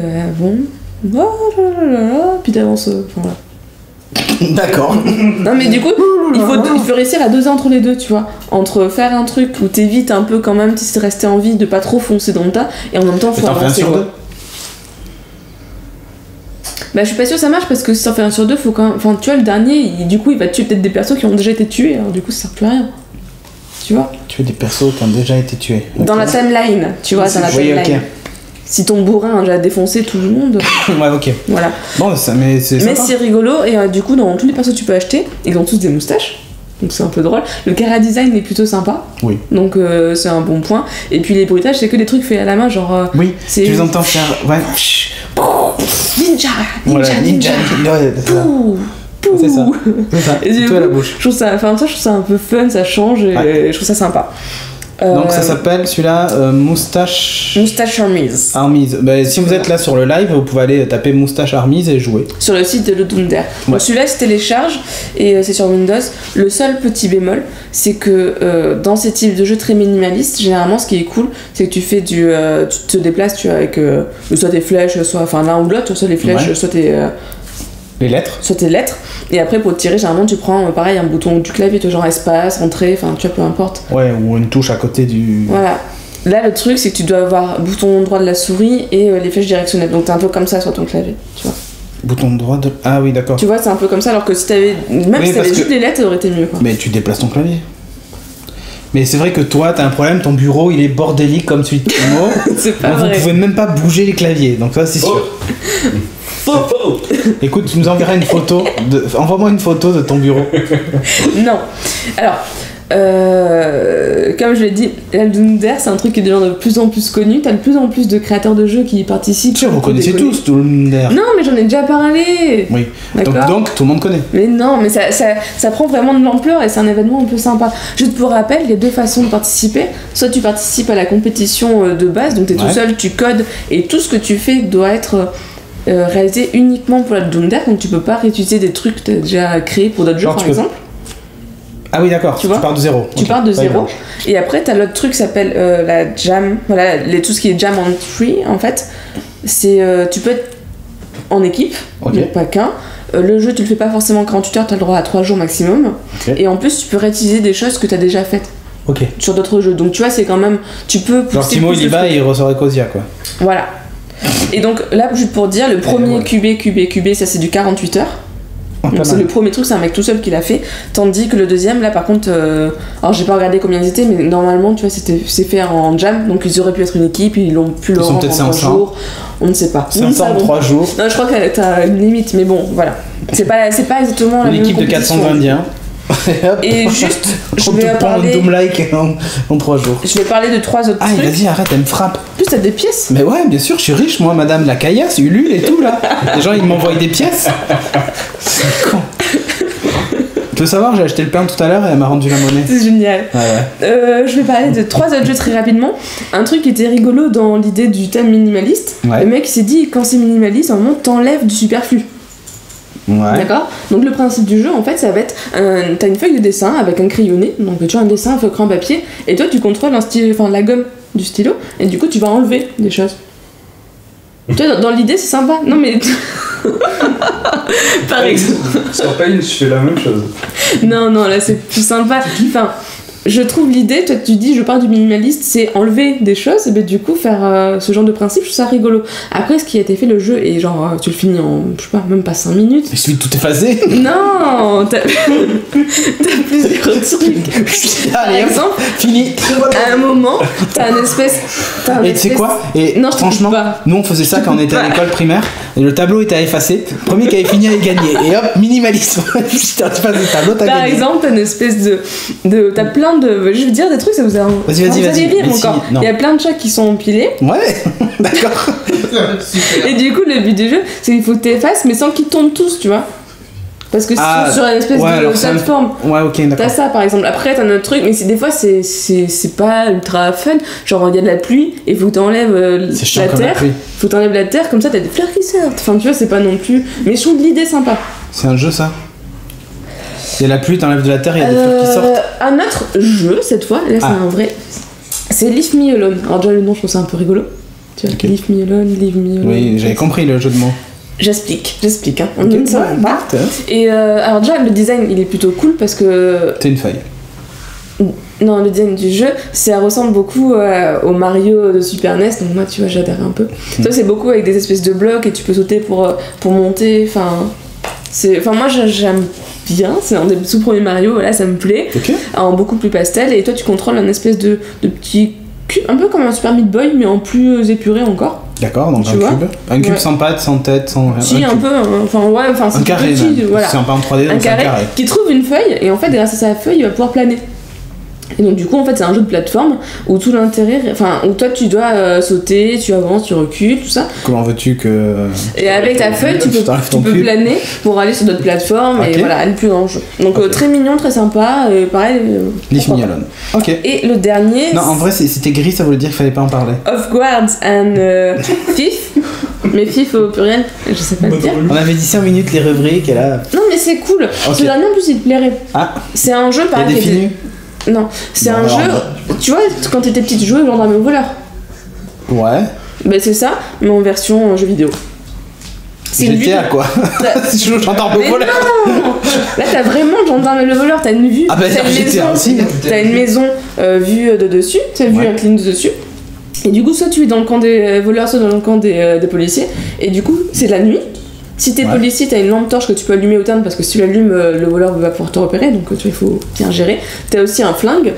Puis t'avances. Enfin voilà. D'accord. Non, mais du coup, il faut réussir à doser entre les deux, tu vois. Entre faire un truc où t'évites un peu quand même, si c'est rester en vie, de pas trop foncer dans le tas, et en même temps, faut avancer. Quoi. Bah, je suis pas sûre que ça marche parce que si t'en fais un sur deux, faut quand même. Enfin, tu vois, le dernier, du coup, il va tuer peut-être des persos qui ont déjà été tués, alors du coup, ça sert plus à rien. Tu vois. Tuer des persos qui ont déjà été tués. Dans la timeline, tu vois, dans la timeline. Okay. Si ton bourrin a déjà défoncé tout le monde. Ouais, ok. Voilà. Bon, mais c'est rigolo, et du coup, dans tous les persos que tu peux acheter, ils ont tous des moustaches. Donc c'est un peu drôle. Le chara design est plutôt sympa. Oui. Donc c'est un bon point. Et puis les bruitages, c'est que des trucs faits à la main, genre. Oui, tu les entends faire. Ouais. Ninja. C'est ça. Et du coup, à la bouche. Je trouve ça un peu fun, ça change, et je trouve ça sympa. Donc ça s'appelle celui-là Moustache Armies. Bah, si vous êtes là sur le live, vous pouvez aller taper Moustache Armies et jouer. Sur le site de Ludum Dare. Ouais. Donc celui-là se télécharge et c'est sur Windows. Le seul petit bémol, c'est que dans ces types de jeux très minimalistes, généralement ce qui est cool, c'est que tu fais tu te déplaces avec soit des flèches, soit l'un ou l'autre, soit les flèches, soit les lettres. Soit tes lettres. Et après, pour tirer, généralement, tu prends pareil un bouton du clavier, genre espace, entrée, enfin, tu vois, peu importe. Ouais, ou une touche à côté du. Voilà. Là, le truc, c'est que tu dois avoir bouton droit de la souris et les flèches directionnelles. Donc t'es un peu comme ça sur ton clavier, tu vois. Bouton droit de. Ah oui, d'accord. Tu vois, c'est un peu comme ça, alors que si t'avais. Même Oui, si t'avais parce juste que- les lettres, ça aurait été mieux, quoi. Mais tu déplaces ton clavier. Mais c'est vrai que toi, t'as un problème, ton bureau il est bordélique comme celui de Timo. C'est pas Donc vous vrai. pouvez même pas bouger les claviers, donc ça c'est sûr. Écoute, tu nous enverras une photo. Envoie-moi une photo de ton bureau. Non. Alors, comme je l'ai dit, la Doomder, c'est un truc qui devient de plus en plus connu. T'as de plus en plus de créateurs de jeux qui y participent. Tu vous connaissez Des connus. tous tout le monde d'air. Non, mais j'en ai déjà parlé. Oui. D'accord. Donc tout le monde connaît. Mais non, mais ça prend vraiment de l'ampleur et c'est un événement un peu sympa. Juste pour rappel, il y a deux façons de participer. Soit tu participes à la compétition de base, donc t'es tout Ouais. seul, tu codes et tout ce que tu fais doit être réalisé uniquement pour la Doomder, donc tu peux pas réutiliser des trucs que t'as déjà créés pour d'autres jeux Genre, par tu peux- exemple. Ah oui, d'accord. Tu vois pars de zéro. Tu Ok. pars de Ça, zéro. marche. Et après, t'as l'autre truc qui s'appelle la jam. Voilà, tout ce qui est jam on tree, en fait. C'est, tu peux être en équipe, Ok. donc pas qu'un. Le jeu, tu le fais pas forcément 48 heures, t'as le droit à 3 jours maximum. Ok. Et en plus, tu peux réutiliser des choses que t'as déjà faites Ok. sur d'autres jeux. Donc tu vois, c'est quand même. Tu peux pousser Genre Timo plus il y le va truc. et il ressort Ecosia quoi. Voilà. Et donc là, juste pour dire, le premier voilà. QB, ça c'est du 48 heures. Oh, pas Donc c'est mal. le premier truc, c'est un mec tout seul qui l'a fait. Tandis que le deuxième, là par contre, alors j'ai pas regardé combien ils étaient, mais normalement, tu vois, c'est fait en jam, donc ils auraient pu être une équipe, ils l'ont pu le Ils sont rendre en peut-être 3 500. jours. On ne sait pas. Nous ne 500 en savons 3 jours. pas. Non, je crois que t'as une limite, mais bon, voilà. C'est pas exactement la Une même équipe de compétition. 400 Indiens. Et juste, je On vais te prend parler. Doom-like en 3 jours. Je vais parler de 3 autres Ah, trucs. vas-y, arrête, elle me frappe. En plus, t'as des pièces. Mais ouais, bien sûr, je suis riche, moi, madame la caillasse, Ulule et tout, là. Les gens, ils m'envoient des pièces. C'est con. Tu veux savoir, j'ai acheté le pain tout à l'heure et elle m'a rendu la monnaie. C'est génial. Ouais, ouais. Je vais parler de 3 autres jeux très rapidement. Un truc qui était rigolo dans l'idée du thème minimaliste. Ouais. Le mec s'est dit, quand c'est minimaliste, à un moment, t'enlèves du superflu. Ouais. D'accord. Donc le principe du jeu, en fait, ça va être, t'as une feuille de dessin avec un crayonné, donc tu as un dessin, un feuille crayon papier, et toi tu contrôles la gomme du stylo, et du coup tu vas enlever des choses. Tu vois, dans l'idée c'est sympa. Non mais par exemple. Sur Paint, je fais la même chose. Non, là c'est plus sympa. Enfin, je trouve l'idée, toi tu dis je pars du minimaliste, c'est enlever des choses, et ben du coup faire ce genre de principe, je trouve ça rigolo. Après, ce qui a été fait, le jeu, et genre tu le finis en, je sais pas, même pas 5 minutes. Il suffit de tout effacer. Non, t'as plusieurs trucs. Par Allez, hop, exemple, fini. à un moment, t'as un espèce. Et tu sais quoi? Et Non, je te franchement, coupe pas. nous on faisait ça Je te quand on coupe était à pas. l'école primaire. Et le tableau était à effacer. Le premier qui avait fini avait gagné. Et hop, minimalisme. Putain, tu passes le tableau, t'as Par gagné. exemple, t'as une espèce de. T'as plein de. Je veux dire des trucs, ça vous a. Vas-y, vous allez rire mais si, encore. non. Il y a plein de chats qui sont empilés. Ouais, d'accord. Et du coup, le but du jeu, c'est qu'il faut que t'effaces, mais sans qu'ils tombent tous, tu vois. Parce que Ah, c'est sur une espèce ouais, de alors c'est un- plateforme. Ouais, ok, T'as d'accord. ça par exemple. Après, t'as un autre truc, mais des fois, c'est pas ultra fun. Genre, il y a de la pluie et faut que t'enlèves C'est chiant la comme la terre. pluie. Faut que t'enlèves la terre, comme ça, t'as des fleurs qui sortent. Enfin, tu vois, c'est pas non plus. Mais je trouve l'idée sympa. C'est un jeu ça. Il y a la pluie, t'enlèves de la terre, il y a des fleurs qui sortent. Un autre jeu, cette fois, là, c'est Ah. un vrai. C'est Leave Me Alone. Alors, déjà, le nom, je trouve ça un peu rigolo. Tu vois, Ok. Leave Me Alone, Leave Me Alone. Oui, j'avais compris le jeu de mots. J'explique, hein. On Ok, donne ça. ouais, Bah. Et alors, déjà, le design, il est plutôt cool parce que. T'es une feuille. Non, le design du jeu, ça ressemble beaucoup au Mario de Super NES, donc moi, tu vois, j'adhère un peu. Ça, c'est beaucoup avec des espèces de blocs et tu peux sauter pour monter, enfin, moi, j'aime bien, c'est un des tout premiers Mario, voilà, ça me plaît, Ok. en beaucoup plus pastel, et toi, tu contrôles un espèce de petit cube, un peu comme un Super Meat Boy, mais en plus épuré encore. D'accord, donc Tu un vois cube. Un cube Ouais. sans pattes, sans tête, sans rien. Si, un cube. peu, enfin, Un c'est carré, petit, même. voilà. C'est un pas en 3D, Un donc c'est un carré, carré. qui trouve une feuille, et en fait, grâce à sa feuille, il va pouvoir planer. Et donc du coup en fait c'est un jeu de plateforme où tout l'intérêt, enfin où toi tu dois sauter, tu avances, tu recules, tout ça. Comment veux-tu que. Et avec ta feuille tu peux, T'enlèves ton cube. planer pour aller sur d'autres plateformes Ok. et voilà, aller plus dans le jeu. Donc Ok. très mignon, très sympa, et pareil. Leave pourquoi me pas. alone. Ok. Et le dernier, Non, en vrai, c'était gris, ça voulait dire qu'il fallait pas en parler. Of Guards and Thief. Mais Thief au pluriel, je sais pas le dire. On avait dit 5 minutes les rubriques et là. Non mais c'est cool. Ok. Ce dernier en plus il te plairait. Ah, C'est un jeu il y a pareil. des qui est- filles nues. Non, c'est Bon, un alors, jeu. Tu vois, quand t'étais petite, tu jouais au gendarme au voleur. Ouais. Bah c'est ça, mais en version jeu vidéo. C'est une vue. GTA quoi. Si je joue gendarme au Mais voleur. non. Là t'as vraiment le gendarme et le voleur, t'as une vue. Ah bah t'as dans une GTA maison, aussi. t'as une maison vue de dessus, t'as vue Ouais. inclinée de dessus, Et du coup, soit tu es dans le camp des voleurs, soit dans le camp des policiers. Et du coup, c'est la nuit. Si t'es policier, t'as une lampe torche que tu peux allumer au terme parce que si tu l'allumes, le voleur va pouvoir te repérer. Donc il faut bien gérer. T'as aussi un flingue.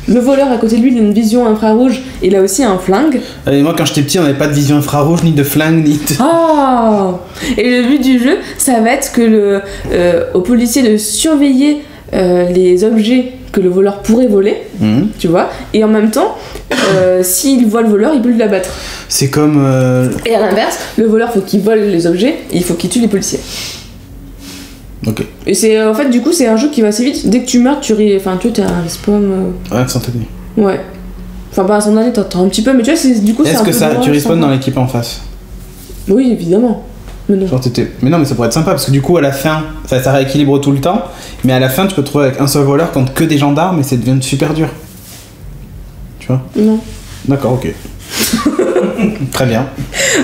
Le voleur à côté de lui, il a une vision infrarouge. Il a aussi un flingue. Et moi, quand j'étais petit, on n'avait pas de vision infrarouge, ni de flingue, ni de... Oh. Et le but du jeu, ça va être que au policier de surveiller les objets que le voleur pourrait voler, tu vois, et en même temps, s'il voit le voleur, il peut l'abattre. C'est comme... Et à l'inverse, le voleur, faut qu'il vole les objets, et il faut qu'il tue les policiers. Ok. Et c'est en fait, du coup, c'est un jeu qui va assez vite. Dès que tu meurs, enfin, tu t'as un respawn. Ouais, instantané. Ouais. Enfin, pas instantané, t'attends un petit peu, mais tu vois, du coup, c'est un peu. Est-ce que tu respawns dans l'équipe en face? Oui, évidemment. Mais non. Mais non, mais ça pourrait être sympa parce que du coup, à la fin, ça rééquilibre tout le temps. Mais à la fin, tu peux te trouver avec un seul voleur contre que des gendarmes et ça devient super dur. Tu vois? Non. D'accord, ok. Très bien.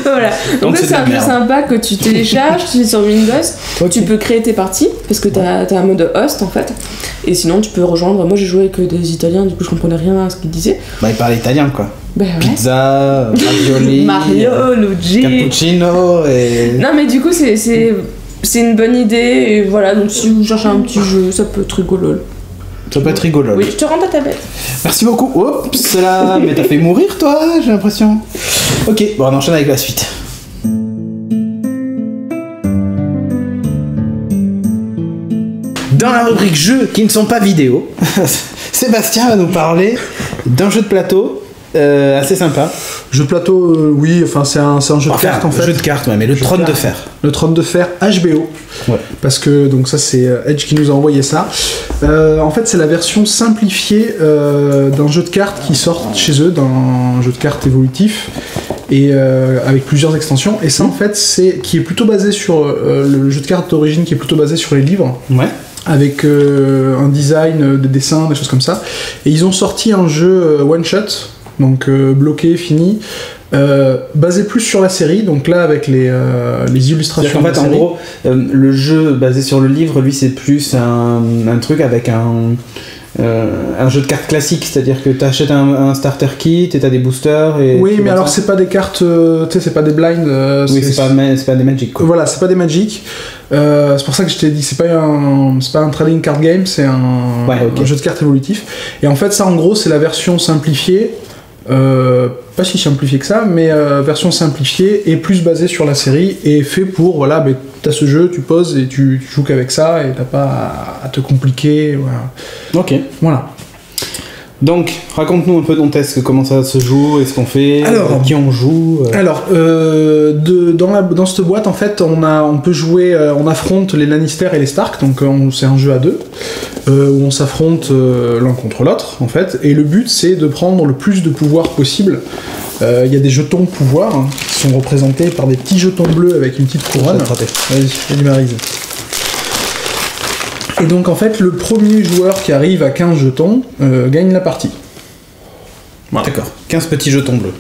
Voilà. Donc c'est c'est un jeu sympa que tu télécharges, tu es sur Windows, tu peux créer tes parties parce que t'as un mode host en fait. Et sinon tu peux rejoindre. Moi j'ai joué avec des Italiens, du coup je comprenais rien à ce qu'ils disaient. Bah ils parlaient italien quoi. Bah, ouais. Pizza, ravioli, Mario, Luigi, cappuccino et... Non mais du coup c'est une bonne idée et voilà, donc si vous cherchez un petit jeu, ça peut être rigolo. Ça peut être rigolo. Oui, je te rends ta tablette. Merci beaucoup. Oups là, mais t'as fait mourir toi, j'ai l'impression. Ok, bon on enchaîne avec la suite. Dans la rubrique jeux qui ne sont pas vidéo, Sébastien va nous parler d'un jeu de plateau assez sympa. Jeu de plateau, oui, enfin c'est un jeu de cartes en fait. Jeu de cartes, ouais, mais le trône de fer. Le trône de fer HBO. Ouais. Parce que, donc ça c'est Edge qui nous a envoyé ça. En fait c'est la version simplifiée d'un jeu de cartes qui sort chez eux, d'un jeu de cartes évolutif. Et avec plusieurs extensions. Et ça en fait c'est qui est plutôt basé sur le jeu de cartes d'origine qui est plutôt basé sur les livres. Ouais. Avec un design, des dessins, des choses comme ça. Et ils ont sorti un jeu one shot, donc bloqué, fini, basé plus sur la série, donc là avec les illustrations. En fait, en gros, le jeu basé sur le livre, lui, c'est plus un truc avec un jeu de cartes classique, c'est-à-dire que tu achètes un starter kit et tu as des boosters. Et oui, mais alors c'est pas des cartes, tu sais, c'est pas des blinds. Oui, c'est pas des Magic. Quoi. Voilà, c'est pas des Magic. C'est pour ça que je t'ai dit, c'est pas un trading card game, c'est un jeu de cartes évolutif. Et en fait, ça en gros, c'est la version simplifiée. Pas si simplifié que ça, mais version simplifiée et plus basée sur la série et fait pour, voilà, bah, t'as ce jeu, tu poses et tu joues qu'avec ça et t'as pas à te compliquer, voilà. Ok. Voilà. Donc, raconte-nous un peu ton test, comment ça se joue, est-ce qu'on fait, alors, qui on joue Alors, dans cette boîte, en fait, on peut jouer, on affronte les Lannister et les Stark, donc c'est un jeu à deux, où on s'affronte l'un contre l'autre, en fait, et le but, c'est de prendre le plus de pouvoir possible. Il y a des jetons pouvoir, hein, qui sont représentés par des petits jetons bleus avec une petite couronne. Vas-y, Maryse. Et donc en fait, le premier joueur qui arrive à 15 jetons gagne la partie. Voilà. D'accord, 15 petits jetons bleus.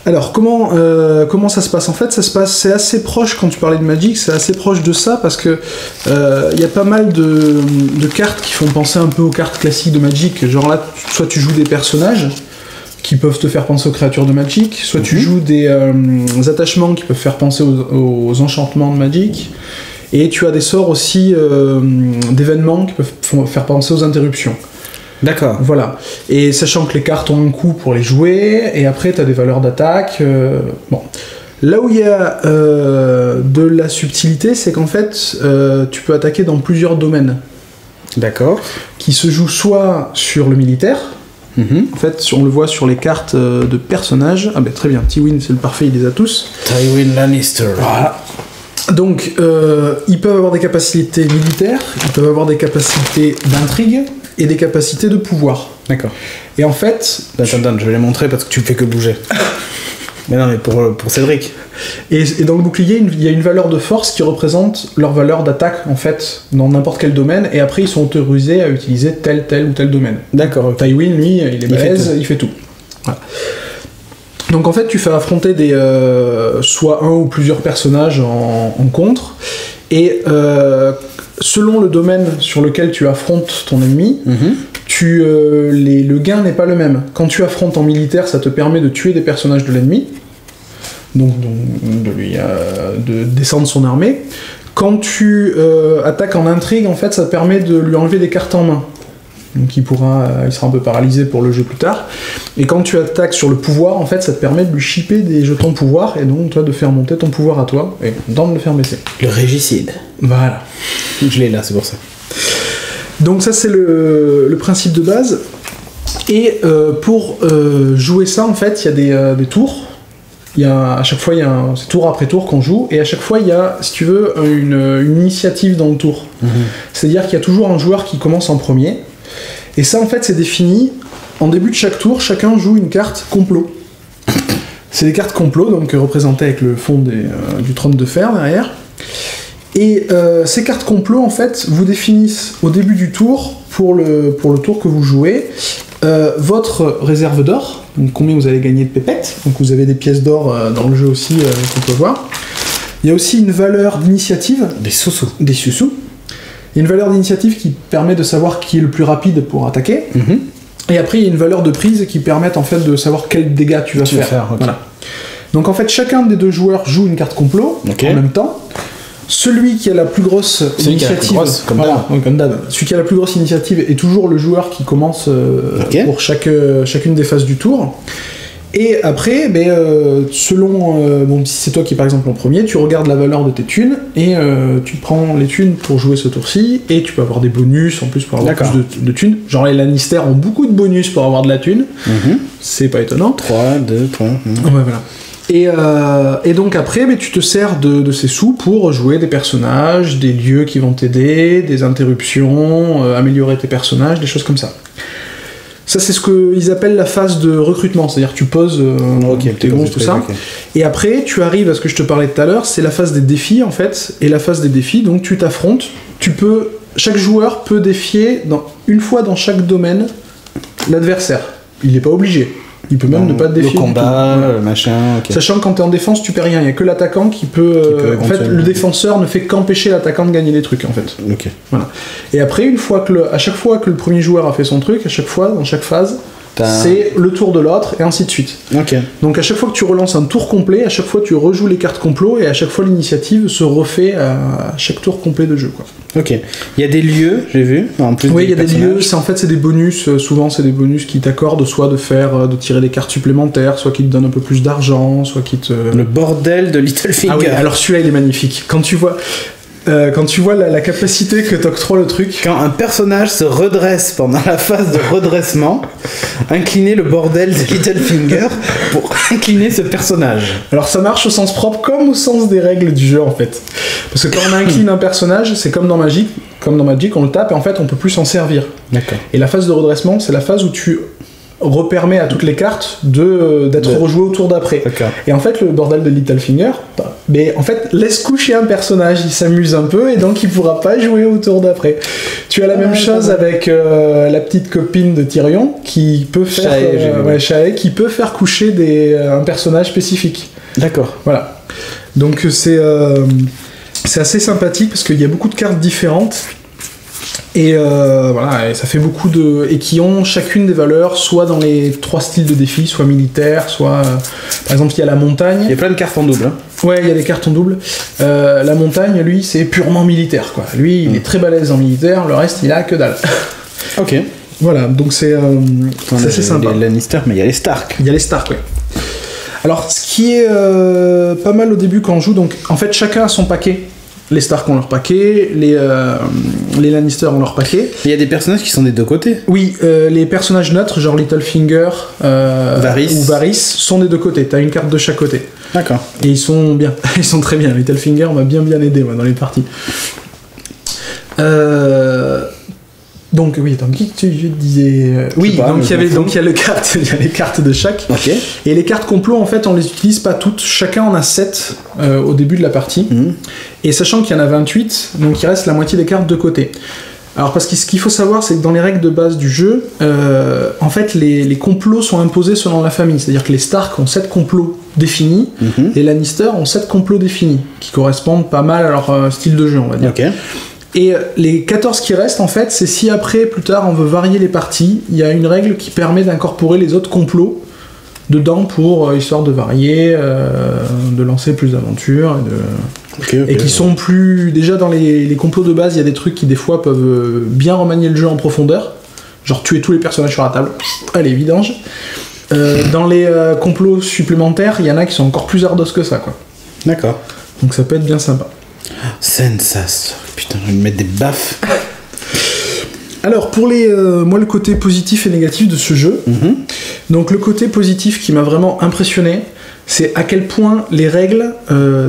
Alors comment ça se passe? En fait, c'est assez proche, quand tu parlais de Magic, c'est assez proche de ça, parce que y a pas mal de cartes qui font penser un peu aux cartes classiques de Magic. Genre là, soit tu joues des personnages qui peuvent te faire penser aux créatures de Magic, soit tu joues des attachements qui peuvent faire penser aux enchantements de Magic. Et tu as des sorts aussi d'événements qui peuvent faire penser aux interruptions. D'accord. Voilà. Et sachant que les cartes ont un coût pour les jouer, et après tu as des valeurs d'attaque. Bon. Là où il y a de la subtilité, c'est qu'en fait, tu peux attaquer dans plusieurs domaines. D'accord. Qui se jouent soit sur le militaire. En fait, on le voit sur les cartes de personnages. Ah ben très bien, Tywin, c'est le parfait, il les a tous. Tywin Lannister. Voilà. Donc, ils peuvent avoir des capacités militaires, ils peuvent avoir des capacités d'intrigue et des capacités de pouvoir. D'accord. Et en fait... Attends, je vais les montrer parce que tu fais que bouger. Mais non, mais pour Cédric. Et dans le bouclier, il y a une valeur de force qui représente leur valeur d'attaque, en fait, dans n'importe quel domaine, et après, ils sont autorisés à utiliser tel ou tel domaine. D'accord. Okay. Tywin, lui, il est balèze, il fait tout. Voilà. Donc en fait, tu fais affronter soit un ou plusieurs personnages en contre, et selon le domaine sur lequel tu affrontes ton ennemi, le gain n'est pas le même. Quand tu affrontes en militaire, ça te permet de tuer des personnages de l'ennemi, donc de descendre son armée. Quand tu attaques en intrigue, en fait, ça te permet de lui enlever des cartes en main. Donc il sera un peu paralysé pour le jeu plus tard. Et quand tu attaques sur le pouvoir, en fait, ça te permet de lui shipper des jetons pouvoir, et donc toi de faire monter ton pouvoir à toi, et d'en le faire baisser. Le régicide. Voilà. Je l'ai là, c'est pour ça. Donc ça c'est le principe de base. Et pour jouer ça, en fait, il y a des tours. À chaque fois, c'est tour après tour qu'on joue, et à chaque fois, il y a, si tu veux, une initiative dans le tour. C'est-à-dire qu'il y a toujours un joueur qui commence en premier, et ça, en fait, c'est défini. En début de chaque tour, chacun joue une carte complot. C'est des cartes complot, donc représentées avec le fond du trône de fer derrière. Et ces cartes complot, en fait, vous définissent au début du tour, pour le tour que vous jouez, votre réserve d'or, donc combien vous allez gagner de pépettes, donc vous avez des pièces d'or dans le jeu aussi qu'on peut voir. Il y a aussi une valeur d'initiative. Des sous-sous. Des sous-sous. Il y a une valeur d'initiative qui permet de savoir qui est le plus rapide pour attaquer. Et après, il y a une valeur de prise qui permet en fait de savoir quels dégâts tu vas faire. Okay. Voilà. Donc en fait, chacun des deux joueurs joue une carte complot en même temps. Celui qui a la plus grosse initiative, comme d'hab, celui qui a la plus grosse initiative est toujours le joueur qui commence pour chacune des phases du tour. Et après, selon si c'est toi qui est par exemple en premier, tu regardes la valeur de tes thunes et tu prends les thunes pour jouer ce tour-ci, et tu peux avoir des bonus en plus pour avoir plus de thunes. Genre les Lannister ont beaucoup de bonus pour avoir de la thune. C'est pas étonnant. 3, 2, 3. Ouais, voilà. Et donc après, tu te sers de ces sous pour jouer des personnages, des lieux qui vont t'aider, des interruptions, améliorer tes personnages, des choses comme ça. Ça, c'est ce qu'ils appellent la phase de recrutement, c'est-à-dire que tu poses tes monstres, tout ça. Et après, tu arrives à ce que je te parlais tout à l'heure, c'est la phase des défis, en fait. Et la phase des défis, donc tu t'affrontes, chaque joueur peut défier une fois dans chaque domaine l'adversaire. Il n'est pas obligé. Il peut même ne pas te défier. Le combat, machin. Okay. Sachant que quand t'es en défense, tu perds rien. Il n'y a que l'attaquant qui peut. En fait, le défenseur ne fait qu'empêcher l'attaquant de gagner des trucs, en fait. Ok. Voilà. Et après, à chaque fois que le premier joueur a fait son truc, à chaque fois, dans chaque phase, c'est le tour de l'autre, et ainsi de suite. Ok. Donc à chaque fois que tu relances un tour complet, à chaque fois tu rejoues les cartes complot, et à chaque fois l'initiative se refait à chaque tour complet de jeu, quoi. Ok. Il y a des lieux, j'ai vu. En plus. Oui, il y a des lieux. C'est des bonus. Souvent, c'est des bonus qui t'accordent soit de tirer des cartes supplémentaires, soit qui te donnent un peu plus d'argent, soit qui te. Le bordel de Littlefinger. Ah oui. Alors celui-là, il est magnifique. Quand tu vois la capacité que t'octroie le truc. Quand un personnage se redresse pendant la phase de redressement, incliner le bordel de Littlefinger pour incliner ce personnage. Alors ça marche au sens propre comme au sens des règles du jeu, en fait. Parce que quand on incline un personnage, c'est comme dans Magic, on le tape et en fait on peut plus s'en servir. D'accord. Et la phase de redressement, c'est la phase où tu repermets à toutes les cartes d'être rejouées au tour d'après. D'accord. Et en fait, le bordel de Littlefinger, en fait, laisse coucher un personnage, il s'amuse un peu, et donc il pourra pas jouer au tour d'après. Tu as la même chose avec la petite copine de Tyrion, qui peut faire Shae, qui peut faire coucher un personnage spécifique. D'accord. Voilà. Donc c'est assez sympathique, parce qu'il y a beaucoup de cartes différentes. Et voilà, et ça fait beaucoup et qui ont chacune des valeurs, soit dans les 3 styles de défis, soit militaire, soit par exemple il y a la montagne. Il y a plein de cartes en double. Hein. Ouais, il y a des cartes en double. La montagne, lui, c'est purement militaire, quoi. Lui, il est très balèze en militaire, le reste, il a que dalle. Ok. Voilà, donc c'est assez sympa. Il y a les Lannister, mais il y a les Stark. Il y a les Stark, ouais. Alors, ce qui est pas mal au début quand on joue, donc en fait, chacun a son paquet. Les Stark ont leur paquet, les Lannister ont leur paquet. Il y a des personnages qui sont des deux côtés. Oui, les personnages neutres, genre Littlefinger ou Varys, sont des deux côtés. T'as une carte de chaque côté. D'accord. Et ils sont bien, ils sont très bien. Littlefinger m'a bien aidé dans les parties. Donc oui, donc je disais oui, donc il y a les cartes de chaque. Ok. Et les cartes complot, en fait, on les utilise pas toutes. Chacun en a 7 au début de la partie. Et sachant qu'il y en a 28, donc il reste la moitié des cartes de côté. Alors parce que ce qu'il faut savoir, c'est que dans les règles de base du jeu, en fait, les complots sont imposés selon la famille. C'est-à-dire que les Stark ont 7 complots définis, les Lannister ont 7 complots définis, qui correspondent pas mal à leur style de jeu, on va dire. Ok. Et les 14 qui restent, en fait, c'est si après, plus tard, on veut varier les parties, il y a une règle qui permet d'incorporer les autres complots dedans pour, histoire de varier, de lancer plus d'aventures, et qui sont plus... Déjà, dans les complots de base, il y a des trucs qui, des fois, peuvent bien remanier le jeu en profondeur, genre tuer tous les personnages sur la table, allez, vidange. Dans les complots supplémentaires, il y en a qui sont encore plus ardos que ça, quoi. D'accord. Donc ça peut être bien sympa. Sensas. Putain, je vais me mettre des baffes. Alors pour moi le côté positif et négatif de ce jeu, donc le côté positif qui m'a vraiment impressionné, c'est à quel point les règles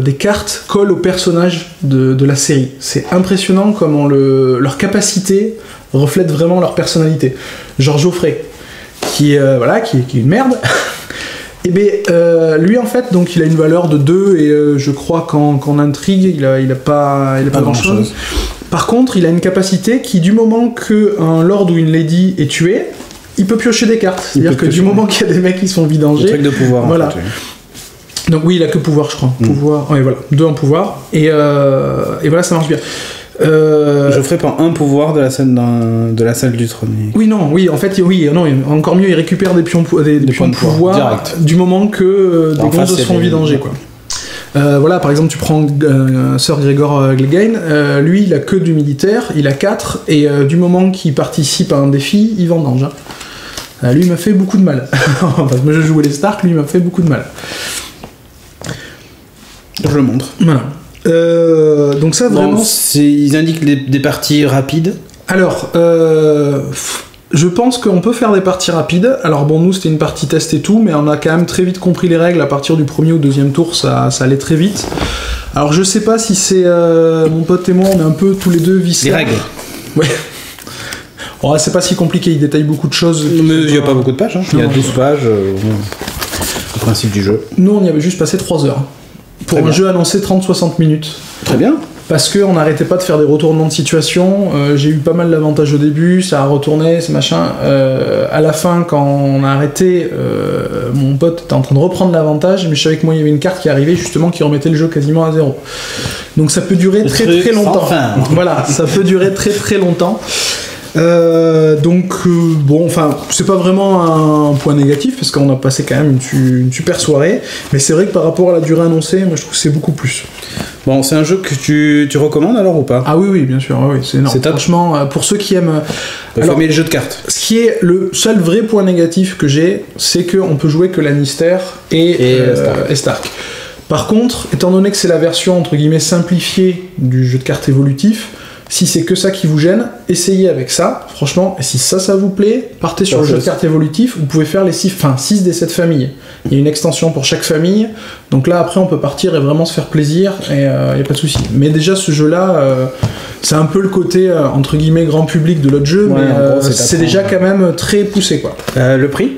des cartes collent aux personnages de la série. C'est impressionnant comment leur capacité reflète vraiment leur personnalité. Genre Geoffrey, qui est une merde. Et bien, lui en fait, donc il a une valeur de 2 et je crois qu'en intrigue, il a pas grand chose. Par contre, il a une capacité qui, du moment qu'un lord ou une lady est tué, il peut piocher des cartes. C'est-à-dire que du moment qu'il y a des mecs qui sont vidangés... Le truc de pouvoir, voilà. en fait, oui. Donc oui, il a que pouvoir, je crois. Pouvoir, ouais, voilà, 2 en pouvoir. Et voilà, ça marche bien. Geoffrey prend un pouvoir de la salle du trône. Oui, en fait, encore mieux, il récupère des pions de pouvoir direct. Du moment que des gonzes se font vidanger, quoi. Voilà, par exemple, tu prends Sir Gregor Clegane, lui, il a que du militaire, il a 4, et du moment qu'il participe à un défi, il vendange. Lui, il m'a fait beaucoup de mal. Parce que moi, je jouais les Stark, lui, il m'a fait beaucoup de mal. Je le montre. Voilà. Donc ça, vraiment... Ils indiquent des parties rapides. Alors, je pense qu'on peut faire des parties rapides. Alors bon, nous, c'était une partie test et tout, mais on a quand même très vite compris les règles. À partir du premier ou deuxième tour, ça allait très vite. Alors, je sais pas si c'est... mon pote et moi, on est un peu tous les deux vissés. Les règles. Ouais. Oh, c'est pas si compliqué, il détaille beaucoup de choses. Mais il n'y a pas beaucoup de pages. Il y a 12 pages. Le principe du jeu. Nous, on y avait juste passé 3 heures. Pour un jeu annoncé 30-60 minutes. Très bien. Parce qu'on n'arrêtait pas de faire des retournements de situation. J'ai eu pas mal d'avantages au début, ça a retourné, c'est machin. À la fin, quand on a arrêté, mon pote était en train de reprendre l'avantage, mais je savais que moi il y avait une carte qui arrivait justement qui remettait le jeu quasiment à 0. Donc ça peut durer très longtemps. Voilà, ça peut durer très longtemps. Bon, enfin, c'est pas vraiment un point négatif parce qu'on a passé quand même une super soirée, mais c'est vrai que par rapport à la durée annoncée, moi je trouve que c'est beaucoup plus. Bon, c'est un jeu que tu recommandes alors ou pas? Ah oui, bien sûr, oui, c'est énorme. C'est top. Franchement, pour ceux qui aiment... Il faut aimer le jeu de cartes. Ce qui est le seul vrai point négatif que j'ai, c'est qu'on peut jouer que Lannister et Stark. Par contre, étant donné que c'est la version entre guillemets simplifiée du jeu de cartes évolutif, si c'est que ça qui vous gêne, essayez avec ça, franchement, et si ça vous plaît, partez sur le jeu de cartes évolutif, vous pouvez faire les 6 des 7 familles. Il y a une extension pour chaque famille, donc là après on peut partir et vraiment se faire plaisir, et il n'y a pas de souci. Mais déjà ce jeu-là, c'est un peu le côté, entre guillemets, grand public de l'autre jeu, mais c'est déjà quand même très poussé, quoi. Le prix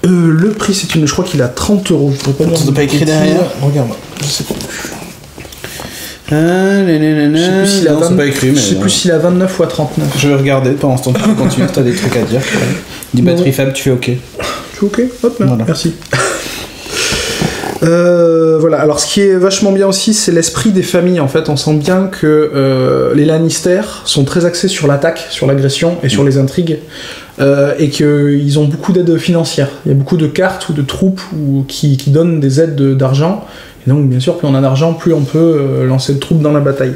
le prix, je crois qu'il a 30 €. Je pourrais pas dire pas écrit derrière. Regarde, je sais pas. Je sais plus s'il a 29 ou à 39. Je vais regarder pendant ce temps que tu continues, t'as des trucs à dire. Dis batterie faible, tu fais OK. Tu fais OK? Hop là, voilà. Merci. Voilà, alors ce qui est vachement bien aussi, c'est l'esprit des familles. En fait, on sent bien que les Lannister sont très axés sur l'attaque, sur l'agression et sur les intrigues, et qu'ils ont beaucoup d'aides financières. Il y a beaucoup de cartes ou de troupes qui donnent des aides d'argent. Et donc, bien sûr, plus on a d'argent, plus on peut lancer de troupes dans la bataille.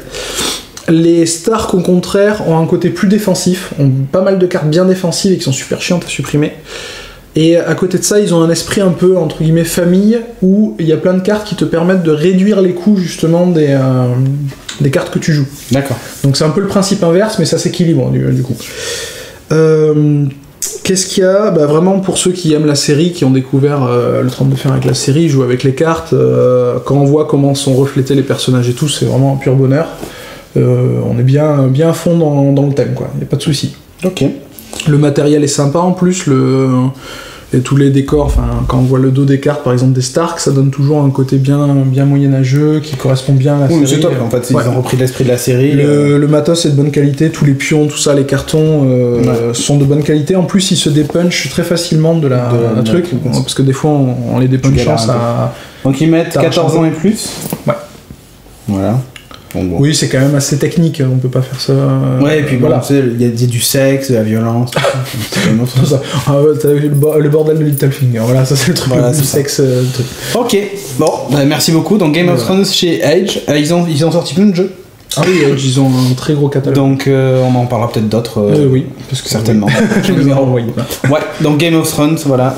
Les Stark, au contraire, ont un côté plus défensif, ont pas mal de cartes bien défensives et qui sont super chiantes à supprimer. Et à côté de ça, ils ont un esprit un peu, entre guillemets, famille, où il y a plein de cartes qui te permettent de réduire les coûts, justement, des cartes que tu joues. D'accord. Donc c'est un peu le principe inverse, mais ça s'équilibre, du coup. Qu'est-ce qu'il y a ? Bah, vraiment, pour ceux qui aiment la série, qui ont découvert le 32 fer avec la série, jouer avec les cartes, quand on voit comment sont reflétés les personnages et tout, c'est vraiment un pur bonheur. On est bien à fond dans le thème, quoi. Il n'y a pas de souci. Ok. Le matériel est sympa en plus, et tous les décors, enfin, quand on voit le dos des cartes, par exemple des Stark, ça donne toujours un côté bien moyenâgeux, qui correspond bien à la série. C'est top, en fait, ils ont repris l'esprit de la série. Le matos est de bonne qualité, tous les pions, tout ça, les cartons sont de bonne qualité. En plus, ils se dépunchent très facilement de la truc, parce que des fois, on les dépunchant, ça... Donc ils mettent 14 ans et plus. Ouais. Voilà. Bon. Oui, c'est quand même assez technique, on peut pas faire ça. Ouais, et puis voilà, tu sais, il y a du sexe, de la violence, tout ça. C'est quand même autre chose. Ah ouais, t'as vu le bordel de Littlefinger, voilà, ça c'est le truc, Voilà, le c'est ça. sexe. Truc. Ok, bon, bah, merci beaucoup. Donc Game of Thrones chez Edge, ils ont sorti plein de jeux. Ah oui, ils ont un très gros catalogue. Donc on en parlera peut-être d'autres. Oui, parce que certainement. Je vous ai renvoyé. Ouais, donc Game of Thrones, voilà,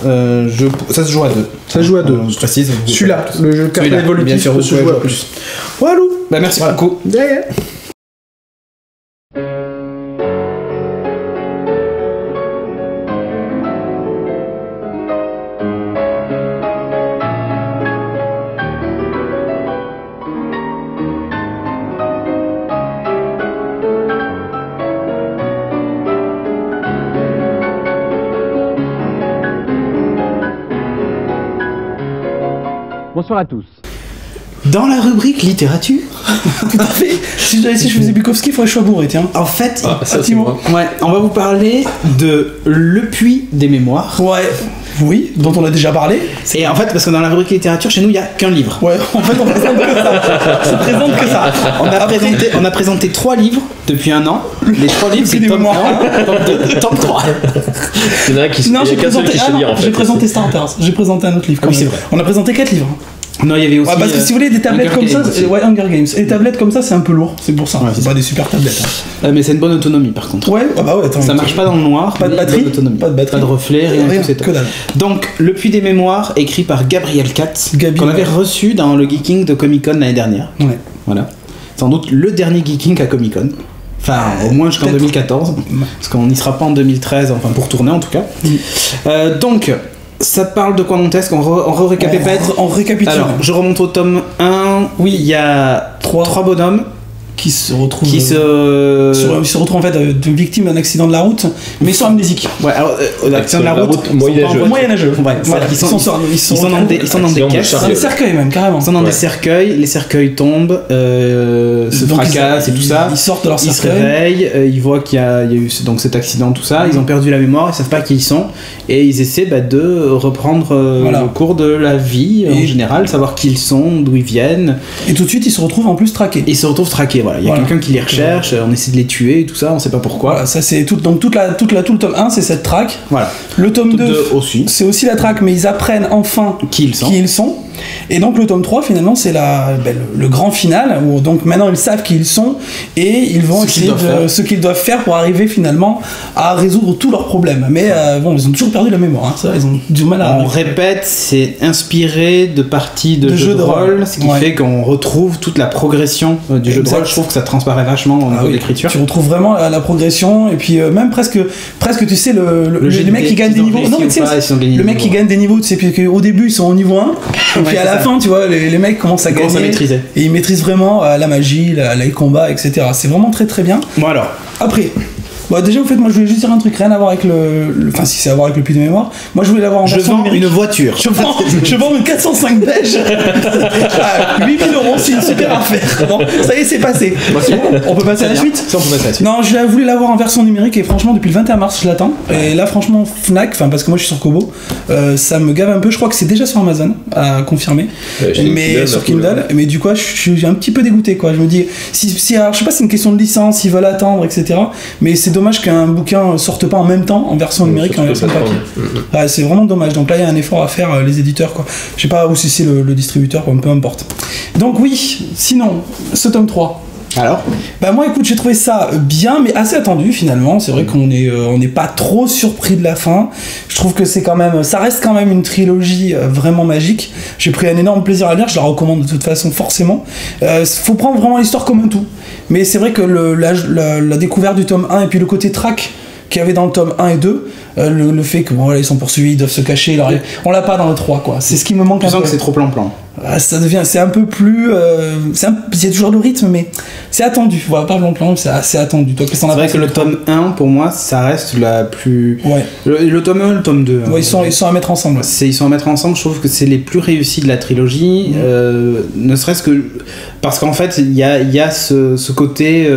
ça se joue à 2. Ça se joue à 2. Je précise. Celui-là, le jeu carte Celui-là, évolutif, bien sûr, peut vous se pouvez jouer à jouer plus. Walou. Bah merci Voilà. beaucoup. Yeah. Bonsoir à tous. Dans la rubrique littérature, Tout à fait. Si je faisais Bukowski, il faudrait que je sois bourré, tiens. en fait, Ah, ça, c'est Timo. moi. ouais, on va vous parler de Le Puits des Mémoires. Ouais. Oui, dont on a déjà parlé. Et en fait, parce que dans la rubrique littérature, chez nous, il n'y a qu'un livre. Ouais, en fait, on présente que ça. Ça présente que ça. On a présenté 3 livres depuis un an. Les 3 livres, c'est des tome mémoires. 1, tome 2, tome 3. Il y en a qui Non, il y j'ai a qu'un seul présenté, qui sait lire en fait. j'ai présenté Starters. J'ai présenté un autre livre. Ah oui, quand c'est même. vrai. On a présenté 4 livres. Non, il y avait aussi. Ouais, parce que si vous voulez des tablettes Hunger comme ça, Games aussi. ouais, Hunger Games. Et des tablettes comme ça, c'est un peu lourd. C'est pour ça. Ouais, c'est c'est pas des super tablettes. Hein. Mais c'est une bonne autonomie par contre. Ouais, ah bah ouais, attends. Ça marche pas dans le noir. Pas de mais batterie, bonne autonomie. pas de batterie. Pas de reflet, rien, Rien, tout c'est top. que dalle. Donc, Le Puits des Mémoires, écrit par Gabriel Katz, Gabi, qu'on avait ouais. reçu dans le Geeking de Comic Con l'année dernière. Ouais. Voilà. Sans doute le dernier Geeking à Comic Con. Enfin, au moins jusqu'en peut-être. 2014. Parce qu'on n'y sera pas en 2013, enfin pour tourner en tout cas. Donc, ça parle de quoi mon test? On récapépète. On récapitule. Alors, je remonte au tome 1. Oui, il y a 3 bonhommes Qui se retrouvent. qui se. Ils se retrouvent en fait victimes d'un accident de la route, mais ils sont amnésiques. Ouais, alors, l'accident de la route, ils sont moyenâgeux. pas en voiture. Moyenâgeux. Ouais, Voilà, c'est-à-dire qu'ils ils sont dans des Accident de caisses. char. un cercueil même, carrément. Ils sont dans Ouais. des cercueils, les cercueils tombent, se Donc, fracassent et tout ça. Ils sortent de leur Ils se cercueil. réveillent, ils voient qu'il y a eu donc cet accident, tout ça. Ils ont perdu la mémoire, ils savent pas qui ils sont. Et ils essaient de reprendre Voilà. le cours de la vie en Et- général, savoir qui ils sont, d'où ils viennent. Et tout de suite, ils se retrouvent en plus traqués. Et ils se retrouvent traqués. Voilà. Il y a Voilà. quelqu'un qui les recherche, on essaie de les tuer et tout ça, on sait pas pourquoi. Voilà, ça c'est tout. Donc tout le tome 1, c'est cette traque. Voilà. Le tome 2, Deux aussi. c'est aussi la traque, mais ils apprennent enfin Qui ils sont. qui ils sont. Et donc le tome 3, finalement, c'est le grand final, où donc maintenant ils savent qui ils sont, et ils vont Ce qu'ils essayer doivent faire. de ce qu'ils doivent faire pour arriver finalement à résoudre tous leurs problèmes. Mais bon, ils ont toujours perdu la mémoire, hein, ça, ils ont du mal à... On répète, c'est inspiré de parties de De jeux jeux de de rôle, rôle. ce qui Ouais. fait qu'on retrouve toute la progression du jeu de Exact. rôle. Je trouve que ça transparaît vachement au Ah niveau oui, de l'écriture. tu retrouves vraiment la progression, et puis même presque tu sais, les mecs qui gagnent des niveaux. Non, mais tu sais, le mec qui gagne des niveaux, tu sais, puis au début ils sont au niveau 1, et puis à c'est la ça. fin, tu vois, les mecs commencent à Ils commencent à gagner. maîtriser. Et ils maîtrisent vraiment la magie, les combats, etc. C'est vraiment très très bien. Bon alors, Après, bon, déjà, en fait, moi je voulais juste dire un truc, rien à voir avec enfin, si c'est à voir avec le puits de mémoire, moi je voulais l'avoir en je version vends numérique. une voiture. Je vends une 405 beige à 8000 €, c'est une super affaire. Bon, ça y est, c'est passé. On peut passer à la suite. Ça, on peut passer à la suite. Non, je voulais l'avoir en version numérique et franchement, depuis le 21 mars, je l'attends. Et là, franchement, Fnac, enfin, parce que moi je suis sur Kobo, ça me gave un peu. Je crois que c'est déjà sur Amazon, à confirmer. Mais sur Kindle, mais du coup, je suis un petit peu dégoûté, quoi. Je me dis, alors, je sais pas si c'est une question de licence, ils veulent attendre, etc. Mais c'est dommage qu'un bouquin sorte pas en même temps en version numérique et en version papier. Ouais, c'est vraiment dommage. Donc là, il y a un effort à faire, les éditeurs, quoi. Je sais pas où c'est le distributeur, quoi, peu importe. Donc oui, sinon, ce tome 3. Alors, Bah moi écoute, j'ai trouvé ça bien mais assez attendu finalement. C'est vrai qu'on n'est pas trop surpris de la fin. Je trouve que ça reste quand même une trilogie vraiment magique. J'ai pris un énorme plaisir à lire, je la recommande de toute façon forcément. Faut prendre vraiment l'histoire comme un tout. Mais c'est vrai que la découverte du tome 1 et puis le côté track qu'il y avait dans le tome 1 et 2, le fait que bon, voilà, ils sont poursuivis, ils doivent se cacher, on l'a pas dans le 3 quoi. C'est ce qui me manque tu un sens peu. que c'est trop plan-plan. C'est un peu plus. Il y a toujours le rythme, mais c'est attendu. Voilà, pas plan, c'est assez attendu. Toi, qu'est-ce que t'en as C'est vrai pensé que le tome 1, pour moi, ça reste la plus. Ouais. Le tome 1 et le tome 2. Ouais, ils sont à mettre ensemble. Ouais. Ils sont à mettre ensemble, je trouve que c'est les plus réussis de la trilogie, ne serait-ce que parce qu'en fait il y a ce côté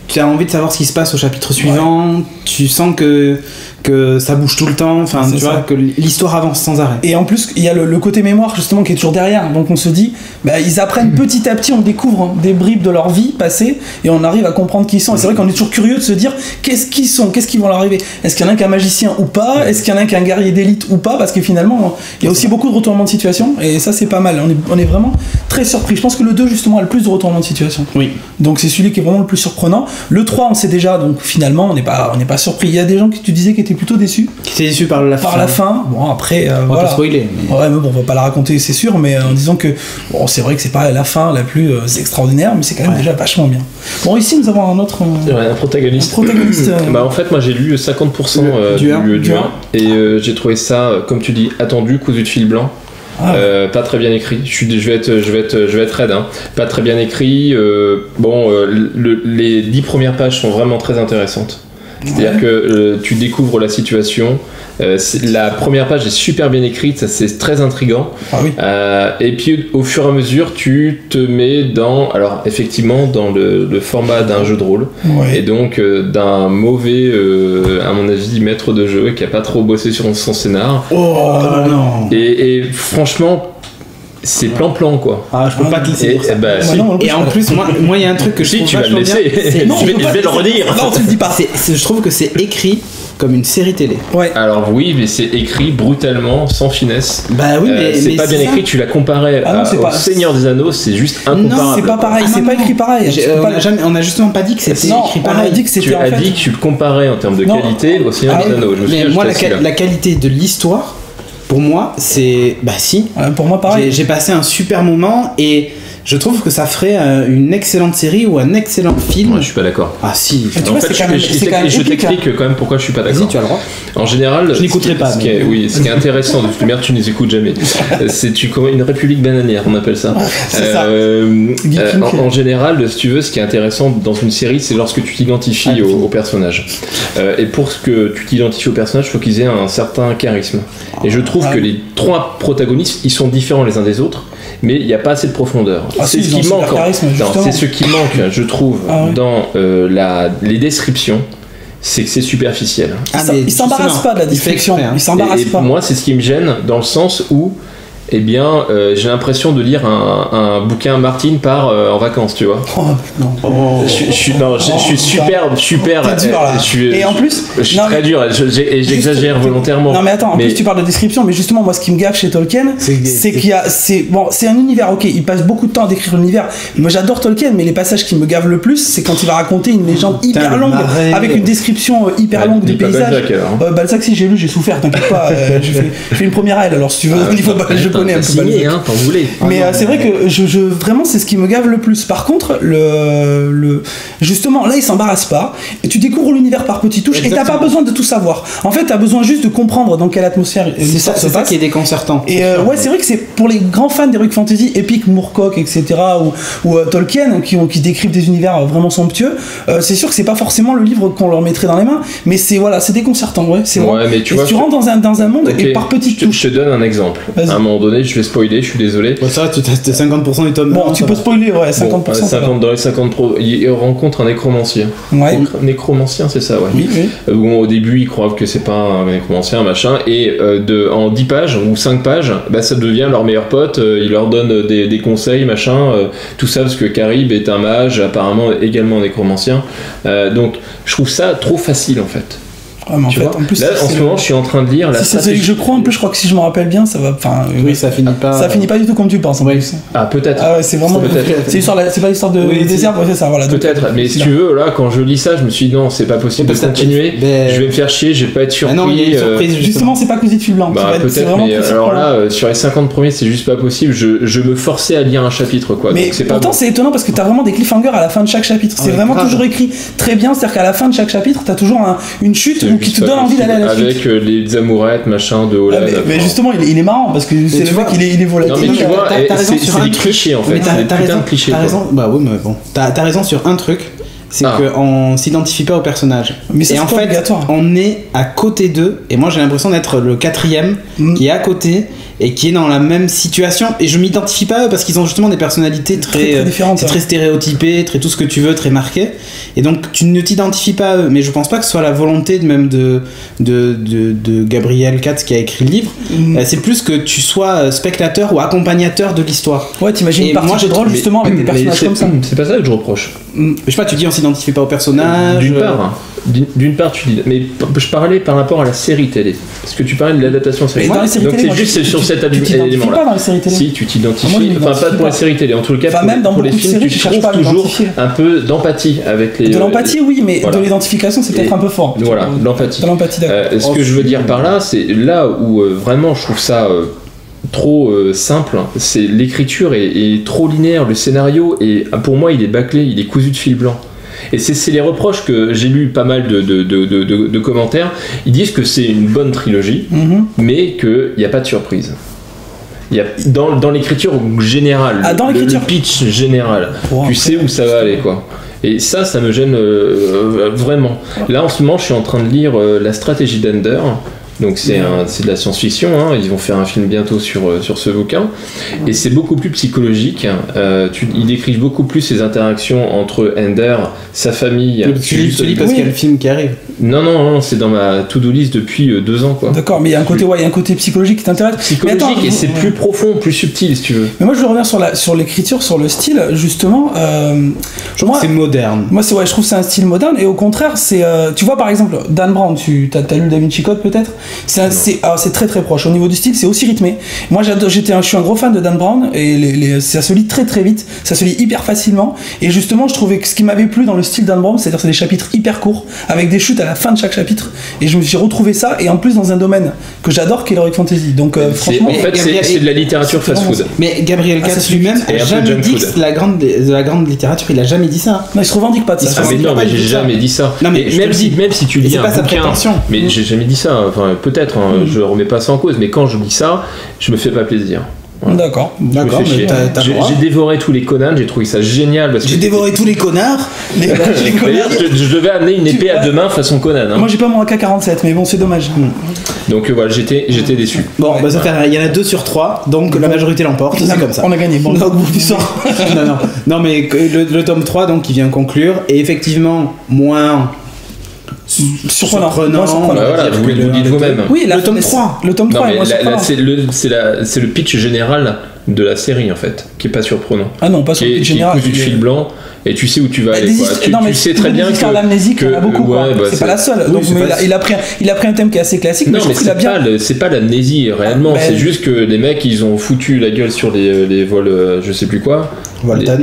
tu as envie de savoir ce qui se passe au chapitre suivant, tu sens que que ça bouge tout le temps, enfin tu vois, que l'histoire avance sans arrêt. Et en plus, il y a le côté mémoire justement qui est toujours derrière. Donc on se dit, ils apprennent petit à petit, on découvre des bribes de leur vie passée et on arrive à comprendre qui ils sont. Et c'est vrai qu'on est toujours curieux de se dire qu'est-ce qu'ils sont, qu'est-ce qui vont leur arriver. Est-ce qu'il y en a un qui est un magicien ou pas? Est-ce qu'il y en a un qui est un guerrier d'élite ou pas? Parce que finalement, il y a aussi beaucoup de retournements de situation et ça c'est pas mal. On est vraiment très surpris. Je pense que le 2 justement a le plus de retournements de situation. Oui. Donc c'est celui qui est vraiment le plus surprenant. Le 3 on sait déjà, donc finalement on n'est pas surpris. Il y a des gens qui tu disais qui étaient plutôt déçus. Qui étaient déçus par la fin. Bon après on va pas spoiler. Mais... Ouais mais bon on va pas la raconter c'est sûr, mais en disant que bon c'est vrai que c'est pas la fin la plus extraordinaire, mais c'est quand même déjà vachement bien. Bon ici nous avons un autre un protagoniste. En fait moi j'ai lu 50% du 1 et j'ai trouvé ça comme tu dis attendu, cousu de fil blanc. Pas très bien écrit. Je vais être raide. Hein. Pas très bien écrit. Les 10 premières pages sont vraiment très intéressantes. C'est-à-dire que tu découvres la situation. La première page est super bien écrite, ça c'est très intriguant. Et puis au fur et à mesure, tu te mets dans le format d'un jeu de rôle et donc d'un mauvais, à mon avis, maître de jeu qui a pas trop bossé sur son scénar. Non. Et franchement. C'est plan-plan quoi. Je peux pas te laisser pour ça. Et en plus, moi il y a un truc que je trouve tu vas le laisser. Je vais le redire. Non, tu le dis pas. Je trouve que c'est écrit comme une série télé. Alors oui, mais c'est écrit brutalement, sans finesse. Mais c'est pas bien écrit. Tu l'as comparé au Seigneur des Anneaux, c'est juste incomparable. Non, c'est pas pareil. C'est pas écrit pareil. On a justement pas dit que c'était écrit pareil. Tu as dit que tu le comparais en termes de qualité au Seigneur des Anneaux. Mais moi, la qualité de l'histoire. Pour moi, c'est... si. Pour moi, pareil. J'ai passé un super moment et je trouve que ça ferait une excellente série ou un excellent film. Moi, je suis pas d'accord. Ah si. Je t'explique quand même pourquoi je suis pas d'accord. Vas-y, tu as le droit. En général... Je n'écouterai pas. Ce qui est intéressant, de toute manière, tu ne les écoutes jamais. C'est une république bananière, on appelle ça. C'est ça. En général, si tu veux, ce qui est intéressant dans une série, c'est lorsque tu t'identifies au personnage. Et pour que tu t'identifies au personnage, il faut qu'ils aient un certain charisme. Et je trouve que les 3 protagonistes, ils sont différents les uns des autres, mais il n'y a pas assez de profondeur. C'est ce qui manque. C'est ce qui manque, je trouve, dans les descriptions. C'est que c'est superficiel. Il s'embarrasse pas de la description. Il s'embarrasse pas. Moi, c'est ce qui me gêne dans le sens où j'ai l'impression de lire un bouquin Martine part en vacances, tu vois. Je suis super. Et en plus, je suis très dur et j'exagère volontairement. Non mais attends, en plus tu parles de description, mais justement moi ce qui me gaffe chez Tolkien, c'est qu'il y a, c'est un univers. Ok, il passe beaucoup de temps à décrire l'univers. Moi j'adore Tolkien, mais les passages qui me gavent le plus, c'est quand il va raconter une légende hyper longue avec une description hyper longue des paysages. Balzac, si j'ai lu, j'ai souffert. T'inquiète pas, j'ai fait une première aile. Alors si tu veux, il faut pas. Je connais un peu signé, t'en voulais. Mais c'est vrai que vraiment c'est ce qui me gave le plus. Par contre, justement là il s'embarrasse pas et tu découvres l'univers par petites touches. Exactement. Et t'as pas besoin de tout savoir. En fait t'as besoin juste de comprendre dans quelle atmosphère c'est ça qui est déconcertant. Et c'est vrai que c'est pour les grands fans d'Heroic Fantasy, Epic, Moorcock, etc. ou Tolkien qui décrivent des univers vraiment somptueux. C'est sûr que c'est pas forcément le livre qu'on leur mettrait dans les mains, mais c'est déconcertant. Mais tu rentres dans un monde et par petites touches. Je te donne un exemple. À un moment donné, je vais spoiler, je suis désolé. Ça, tu as 50% du tome. Bon, tu peux spoiler, 50%. Dans les 50%, il rencontre un nécromancien. Nécromancien, c'est ça, Oui. Au début, il croit que c'est pas un nécromancien, machin, et en 10 pages ou 5 pages, ça devient leur meilleur pote, il leur donne des conseils, machin, tout ça parce que Carib est un mage, apparemment également un nécromancien. Donc, je trouve ça trop facile, en fait. Mais en plus, là, en ce moment, je suis en train de lire la stratégie. Je crois que si je me rappelle bien, ça va. Ça finit pas. Ça finit pas du tout comme tu penses. En plus. Peut-être. C'est vraiment. C'est pas l'histoire de désert, c'est ça. Voilà. Peut-être. Mais si tu veux, là, quand je lis ça, je me suis dit non, c'est pas possible de continuer. Je vais me faire chier, je vais pas être surpris. Non, il y a une surprise. Justement, c'est pas cousu de fil blanc. Peut-être. Mais alors là, sur les 50 premiers, c'est juste pas possible. Je me forçais à lire un chapitre, quoi. Mais pourtant, c'est étonnant parce que t'as vraiment des cliffhangers à la fin de chaque chapitre. C'est vraiment toujours écrit très bien. C'est-à-dire qu'à la fin de chaque chapitre, t'as toujours une chute qui te donne envie d'aller. Avec les amourettes, machin, de Hollande. Mais justement, il est marrant parce que c'est le mec, il est volatile. Non, mais tu vois, c'est des clichés en fait. T'as raison. Bah oui, mais bon. T'as raison sur un truc. C'est qu'on s'identifie pas au personnage. Et en fait, on est à côté d'eux. Et moi, j'ai l'impression d'être le 4e qui est à côté. et qui est dans la même situation, et je m'identifie pas à eux parce qu'ils ont justement des personnalités très différentes, c'est très stéréotypées, très tout ce que tu veux, très marquées, et donc tu ne t'identifies pas à eux. Mais je pense pas que ce soit la volonté de Gabriel Katz qui a écrit le livre. C'est plus que tu sois spectateur ou accompagnateur de l'histoire. Ouais, t'imagines une partie de drôle justement avec des personnages comme ça. C'est pas ça que je reproche. Je sais pas, tu dis on s'identifie pas au personnage. D'une part, tu dis, mais je parlais par rapport à la série télé, parce que tu parlais de l'adaptation série. Dans les séries donc télé, c'est juste sur cet élément-là. Pas dans les séries télé. Si tu t'identifies, enfin pas pour les séries télé, en tout cas pour les films, tu trouves toujours un peu d'empathie avec les. De l'empathie, oui, mais de l'identification, c'est peut-être un peu fort. Voilà, l'empathie. De l'empathie, d'accord. Ce que je veux dire par là, c'est là où vraiment je trouve ça trop simple, c'est l'écriture est trop linéaire, le scénario et pour moi il est bâclé, il est cousu de fil blanc. Et c'est les reproches que j'ai lu pas mal de commentaires. Ils disent que c'est une bonne trilogie, mais qu'il n'y a pas de surprise. Il y a, dans l'écriture générale, le pitch général, tu sais où ça va aller, quoi. Et ça me gêne vraiment. Là en ce moment je suis en train de lire La stratégie d'Ender. Donc c'est de la science-fiction, hein. Ils vont faire un film bientôt sur ce bouquin, et c'est beaucoup plus psychologique. Ils décrivent beaucoup plus les interactions entre Ender, sa famille. Tu lis parce qu'il y a le film qui arrive. Non, c'est dans ma to-do list depuis 2 ans, quoi. D'accord, mais il y a un côté psychologique qui t'intéresse. Psychologique, et c'est plus profond, plus subtil, si tu veux. Mais moi je veux revenir sur l'écriture, sur le style, justement. Je trouve que c'est moderne. Moi je trouve que c'est un style moderne, et au contraire, c'est. Tu vois par exemple, Dan Brown, t'as lu Da Vinci Code peut-être? C'est très très proche. Au niveau du style, c'est aussi rythmé. Moi, je suis un gros fan de Dan Brown, et ça se lit très très vite, ça se lit hyper facilement. Et justement, je trouvais que ce qui m'avait plu dans le style Dan Brown, c'est-à-dire c'est des chapitres hyper courts, avec des chutes à la fin de chaque chapitre. Et je me suis retrouvé ça, et en plus dans un domaine que j'adore, qui est l'heroic fantasy. Donc franchement, en fait, c'est de la littérature fast-food. Mais Gabriel Katz lui-même a jamais dit que c'est de la grande littérature. Il a jamais dit ça. Non, il se revendique pas de ça. Mais non, mais j'ai jamais dit ça. Même si tu lis un bouquin, mais j'ai jamais dit ça. Enfin, peut-être, je remets pas ça en cause, mais quand je dis ça, je me fais pas plaisir. Voilà. D'accord. J'ai dévoré tous les Conan, j'ai trouvé ça génial. J'ai dévoré tous les connards. Je devais amener une épée à 2 mains façon Conan. Hein. Moi j'ai pas mon AK-47, mais bon, c'est dommage. Donc voilà, j'étais déçu. Bon, ça fait, il y en a 2 sur 3, donc la majorité l'emporte, c'est comme ça. On a gagné. Bon, donc vous non, mais le tome 3 donc qui vient conclure, et effectivement moins surprenant. Voilà, vous le dites vous-même. Oui, le tome 3. Le tome 3 c'est le pitch général de la série en fait, qui est pas surprenant. Ah non, pas sur le pitch général. Qui est cousu de fil blanc, et tu sais où tu vas aller. Tu sais très bien que l'amnésie, il y en a beaucoup. C'est pas la seule. Donc il a pris un thème qui est assez classique. Non, mais c'est pas l'amnésie réellement. C'est juste que les mecs ils ont foutu la gueule sur les vols, je sais plus quoi. Voltan,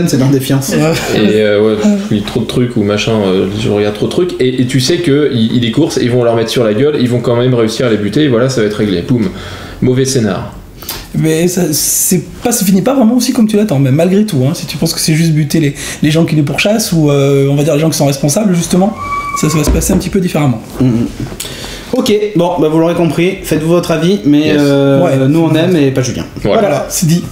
c'est dans Défiance. Et il y a trop de trucs ou machin, je regarde trop de trucs, et tu sais que les courses, ils vont leur mettre sur la gueule, ils vont quand même réussir à les buter, et voilà, ça va être réglé. Boum, mauvais scénar. Mais ça finit pas vraiment aussi comme tu l'attends, mais malgré tout, hein, si tu penses que c'est juste buter les gens qui les pourchassent, ou on va dire les gens qui sont responsables, justement, ça va se passer un petit peu différemment. Ok, bon, vous l'aurez compris, faites-vous votre avis, mais nous on aime et pas Julien. Voilà, c'est dit.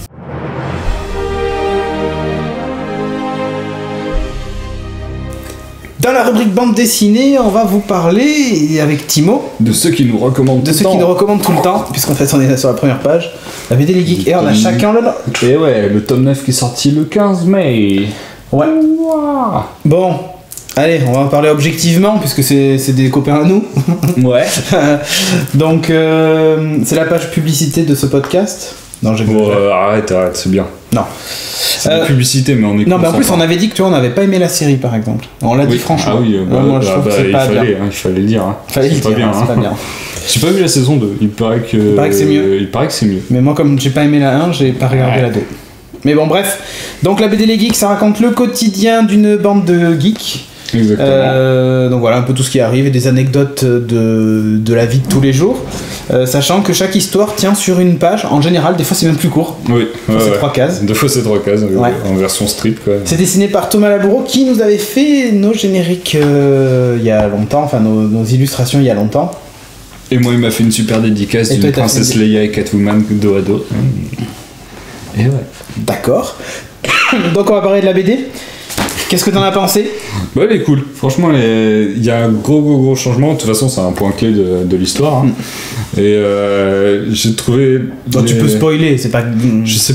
Dans la rubrique bande dessinée, on va vous parler avec Timo de ceux qui nous recommandent tout le temps, puisqu'en fait on est sur la première page. La BD Les Geeks, et on a chacun le nom. Et ouais, le tome 9 qui est sorti le 15 mai. Ouais. Wow. Bon, allez, on va en parler objectivement, puisque c'est des copains à nous. Ouais. Donc, c'est la page publicité de ce podcast. Non, j'ai arrête, c'est bien. Non. C'est une publicité, mais on est. Non, mais en plus, on avait dit que on n'avait pas aimé la série, par exemple. On l'a dit franchement. Ah oui, moi je trouve que c'est pas bien. Il fallait le dire. Fallait le dire, c'est pas bien. J'ai pas vu la saison 2. Il paraît que c'est mieux. Il paraît que c'est mieux. Mais moi, comme j'ai pas aimé la 1, j'ai pas regardé la 2. Mais bon, bref. Donc, la BD Les Geeks, ça raconte le quotidien d'une bande de geeks. Exactement. Donc voilà un peu tout ce qui arrive et des anecdotes de la vie de tous les jours, sachant que chaque histoire tient sur une page. En général, des fois c'est même plus court. Oui, c'est 3 cases. Des fois c'est 3 cases en version strip quoi. C'est dessiné par Thomas Laboureau qui nous avait fait nos génériques il y a longtemps, enfin nos illustrations il y a longtemps. Et moi il m'a fait une super dédicace d'une princesse Leia et Catwoman dos à dos. Et ouais. D'accord. Donc on va parler de la BD. Qu'est-ce que t'en as pensé? Bah, elle est cool. Franchement, il y a un gros changement. De toute façon, c'est un point clé de l'histoire. Hein. Et j'ai trouvé. Tu peux spoiler, c'est pas. Je sais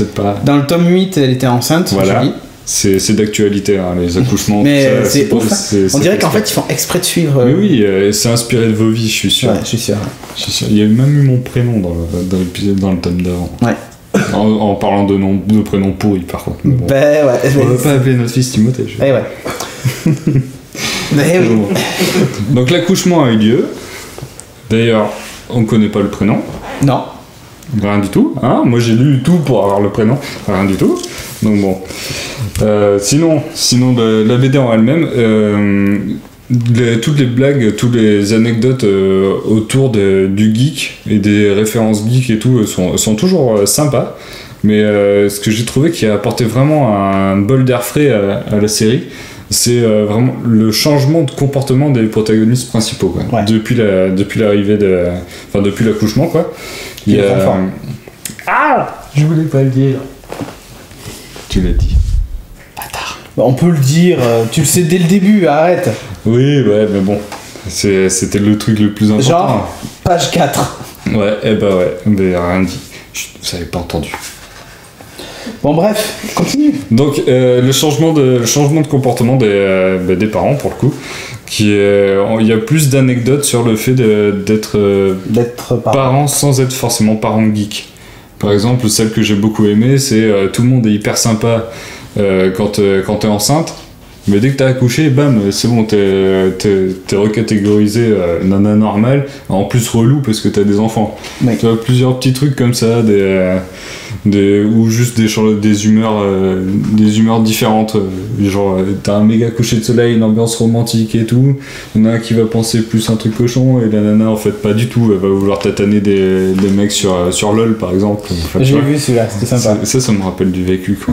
pas. Dans le tome 8, elle était enceinte. Voilà. C'est d'actualité, hein, les accouchements. Mais tout ça, c'est ouf. On dirait qu'en fait, ils font exprès de suivre. Mais oui, c'est inspiré de vos vies, je suis sûr. Ouais, je suis sûr. Il y a même eu mon prénom dans le tome d'avant. Ouais. En parlant de prénoms pourris, par contre. Mais bon. Ouais. On va pas appeler notre fils Timothée. Eh ouais. Mais oui. Donc l'accouchement a eu lieu. D'ailleurs, on connaît pas le prénom. Non. Rien du tout. Hein, moi j'ai lu tout pour avoir le prénom. Rien du tout. Donc bon. Sinon la BD en elle-même, toutes les blagues, toutes les anecdotes autour du geek et des références geek et tout sont toujours sympas. Mais ce que j'ai trouvé qui a apporté vraiment un bol d'air frais à la série, c'est vraiment le changement de comportement des protagonistes principaux, quoi. Ouais. Depuis l'arrivée depuis l'accouchement, quoi. Il est fort. Je voulais pas le dire. Tu l'as dit. Bâtard. Bah, on peut le dire, tu le sais dès le début, arrête. Oui, ouais, mais bon. C'était le truc le plus important. Genre, page 4. Ouais, mais rien dit. Vous avez pas entendu. Bon, bref, continue. Donc, le changement de comportement des parents, pour le coup, il y a plus d'anecdotes sur le fait d'être parent sans être forcément parent geek. Par exemple, celle que j'ai beaucoup aimée, c'est tout le monde est hyper sympa quand t'es enceinte, mais dès que t'as accouché, bam, c'est bon, t'es recatégorisé nana normale, en plus relou parce que t'as des enfants. Oui. Tu vois, plusieurs petits trucs comme ça, ou juste des humeurs différentes. Genre, t'as un méga coucher de soleil, une ambiance romantique et tout. Il y en a un qui va penser plus un truc cochon, et la nana, en fait, pas du tout. Elle va vouloir tataner des mecs sur LOL, par exemple. Enfin, J'ai vu celui-là, c'était sympa. Ça me rappelle du vécu, quoi.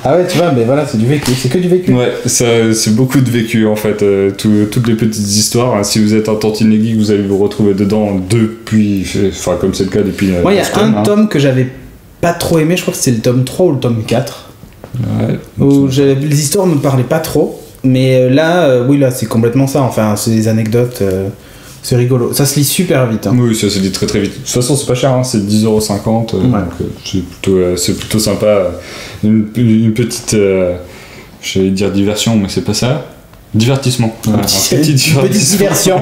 Ah ouais, tu vois, mais voilà, c'est du vécu, c'est que du vécu. Ouais, c'est beaucoup de vécu en fait. Toutes les petites histoires, hein. Si vous êtes un tantinet geek, vous allez vous retrouver dedans depuis. Enfin, comme c'est le cas depuis. Moi, il y a un tome que j'avais pas trop aimé, je crois que c'était le tome 3 ou le tome 4. Ouais. Où les histoires me parlaient pas trop, mais là, oui, là, c'est complètement ça. Enfin, c'est des anecdotes. C'est rigolo, ça se lit super vite. Hein. Oui, ça se lit très très vite. De toute façon, c'est pas cher, hein. C'est 10,50 €. Ouais. Donc, c'est plutôt sympa. Une petite. J'allais dire diversion, mais c'est pas ça. Divertissement. Voilà, Une petite diversion.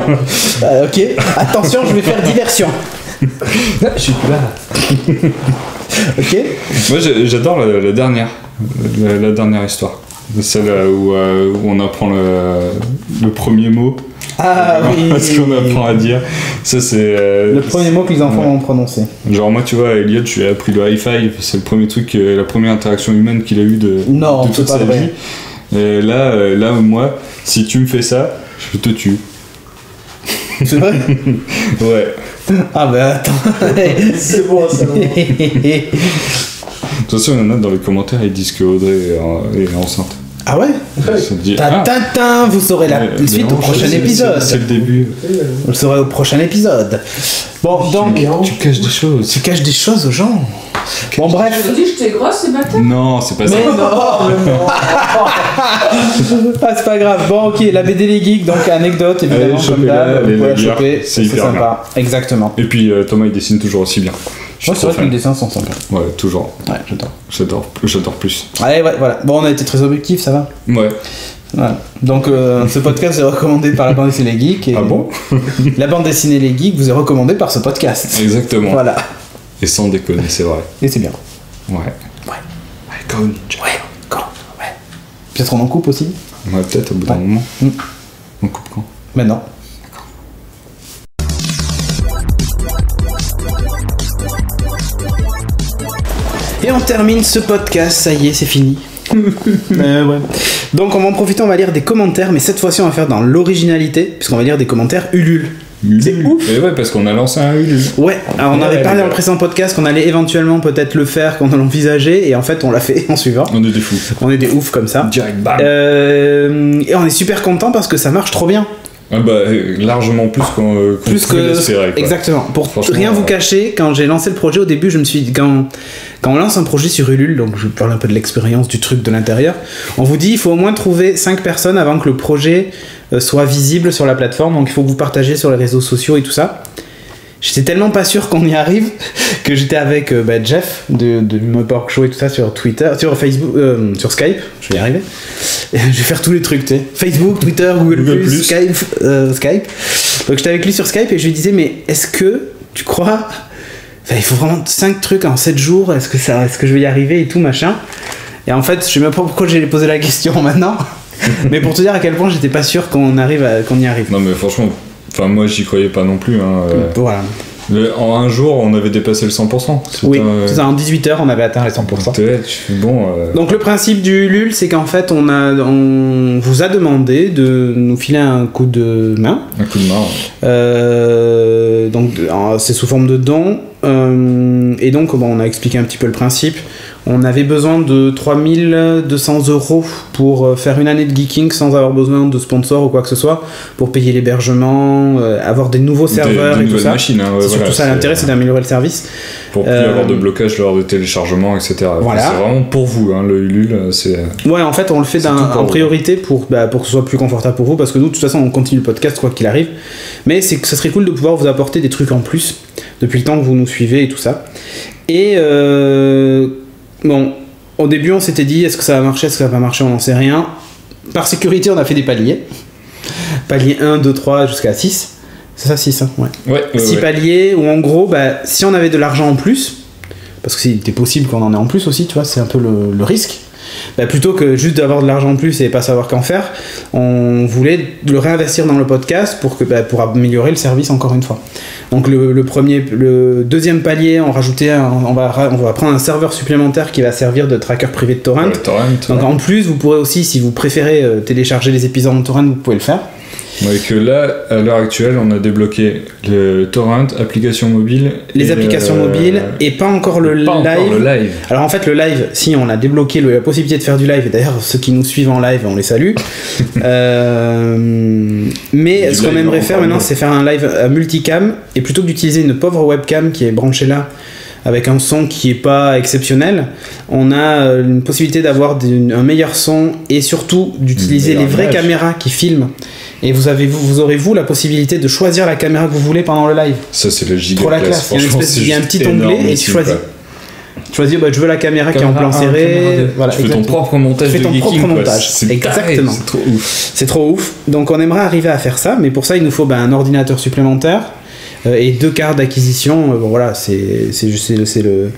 Ok, attention, je vais faire diversion. Je suis plus là. Ok. Moi, j'adore la dernière. La dernière histoire. Celle où on apprend le premier mot. Ah oui. Ce qu'on apprend à dire. Ça, c'est. Le premier mot que les enfants ont prononcé. Genre, moi, tu vois, Elliot, je lui ai appris le high five. C'est le premier truc, la première interaction humaine qu'il a eue de toute sa vie. Et là, moi, si tu me fais ça, je te tue. C'est vrai? Ouais. Ah bah attends. C'est bon, ça. De toute façon, il y en a dans les commentaires, ils disent que Audrey est enceinte. Ah ouais? Tintin, vous saurez la suite au prochain épisode. C'est le début. Vous le saurez au prochain épisode. Bon, donc. Tu caches des choses. Tu caches des choses aux gens. Bon, bref. Je te dis, j'étais grosse ce matin. Non, c'est pas ça. Mais non. Ah, c'est pas grave. Bon, ok, la BD Les Geeks, donc anecdote évidemment, comme d'hab. Vous pouvez la choper, c'est sympa. Exactement. Et puis Thomas, il dessine toujours aussi bien. Moi, c'est vrai que les dessins sont sympas. Ouais, toujours. Ouais, J'adore plus. Allez, ouais, voilà. Bon, on a été très objectifs, ça va. Ouais. Voilà. Donc, ce podcast est recommandé par la bande dessinée Les Geeks. Et ah bon? La bande dessinée Les Geeks vous est recommandée par ce podcast. Exactement. Voilà. Et sans déconner, c'est vrai. Et c'est bien. Ouais. Go. Ouais. Peut-être on en coupe aussi. Ouais, peut-être au bout d'un moment. On coupe quand? Maintenant. Et on termine ce podcast, ça y est, c'est fini. Ouais. Donc on va en profiter, on va lire des commentaires, mais cette fois-ci on va faire dans l'originalité, puisqu'on va lire des commentaires Ulule. C'est ouf. Et ouais, parce qu'on a lancé un Ulule. Ouais, alors on avait parlé dans le précédent podcast qu'on allait éventuellement peut-être le faire, qu'on allait l'envisager, et en fait on l'a fait en suivant. On est des fous. On est des oufs comme ça. Direct, bam. Et on est super content parce que ça marche trop bien. Ah bah, largement plus qu'on pouvait l'espérer, quoi. Exactement. Pour rien vous cacher, quand j'ai lancé le projet au début, je me suis dit, quand on lance un projet sur Ulule, donc je parle un peu de l'expérience du truc de l'intérieur, on vous dit il faut au moins trouver 5 personnes avant que le projet soit visible sur la plateforme, donc il faut que vous partagiez sur les réseaux sociaux et tout ça. J'étais tellement pas sûr qu'on y arrive que j'étais avec Jeff de Mopork Show et tout ça sur Twitter, sur Facebook, sur Skype, je vais y arriver. Je vais faire tous les trucs, tu sais. Facebook, Twitter, Google+, Skype. Donc j'étais avec lui sur Skype et je lui disais mais est-ce que tu crois il faut vraiment 5 trucs en 7 jours, est-ce que je vais y arriver et tout machin. Et en fait, je sais même pas pourquoi j'ai posé la question maintenant. Mais pour te dire à quel point j'étais pas sûr qu'on y arrive. Non mais franchement, moi j'y croyais pas non plus. Voilà. En un jour, on avait dépassé le 100%. Oui, c'est ça, en 18 heures, on avait atteint les 100%. Donc le principe du Ulule, c'est qu'en fait, on vous a demandé de nous filer un coup de main. Un coup de main, ouais. Donc c'est sous forme de don. Et donc, on a expliqué un petit peu le principe. On avait besoin de 3200 € pour faire une année de geeking sans avoir besoin de sponsors ou quoi que ce soit, pour payer l'hébergement, avoir des nouveaux serveurs et tout ça. Machines, hein, c'est surtout ça l'intérêt, c'est d'améliorer le service. Pour plus avoir de blocage lors de téléchargement, etc. Voilà. C'est vraiment pour vous, hein, le Ulule. Ouais, en fait, on le fait en priorité pour que ce soit plus confortable pour vous, parce que nous, de toute façon, on continue le podcast quoi qu'il arrive. Mais c'est que ça serait cool de pouvoir vous apporter des trucs en plus depuis le temps que vous nous suivez et tout ça. Et bon, au début on s'était dit est-ce que ça va marcher, est-ce que ça va pas marcher, on n'en sait rien. Par sécurité on a fait des paliers. Palier 1, 2, 3 jusqu'à 6. C'est ça 6 hein, ouais. 6 paliers où en gros si on avait de l'argent en plus, parce que c'était possible qu'on en ait en plus aussi, tu vois, c'est un peu le risque. Plutôt que juste d'avoir de l'argent en plus et pas savoir qu'en faire, on voulait le réinvestir dans le podcast pour améliorer le service encore une fois. Donc le deuxième palier, on va prendre un serveur supplémentaire qui va servir de tracker privé de torrent. Donc en plus, vous pourrez aussi, si vous préférez télécharger les épisodes en torrent, vous pouvez le faire. Ouais, que là, à l'heure actuelle, on a débloqué le torrent, application mobile. Les applications mobiles et pas encore le live. Alors en fait, le live, si on a débloqué la possibilité de faire du live, et d'ailleurs ceux qui nous suivent en live, on les salue. Mais ce qu'on aimerait faire maintenant, c'est faire un live à multicam, et plutôt que d'utiliser une pauvre webcam qui est branchée là, avec un son qui est pas exceptionnel, on a une possibilité d'avoir un meilleur son et surtout d'utiliser les vraies caméras qui filment. Et vous aurez la possibilité de choisir la caméra que vous voulez pendant le live. Ça c'est le giga trop la classe. Il y a un petit onglet et tu choisis. Tu choisis, je veux la caméra qui est en plan serré. Voilà, tu fais ton propre montage. Tu fais ton propre montage. Exactement. C'est trop ouf. C'est trop ouf. Donc on aimerait arriver à faire ça, mais pour ça il nous faut un ordinateur supplémentaire et 2 cartes d'acquisition. Voilà, c'est le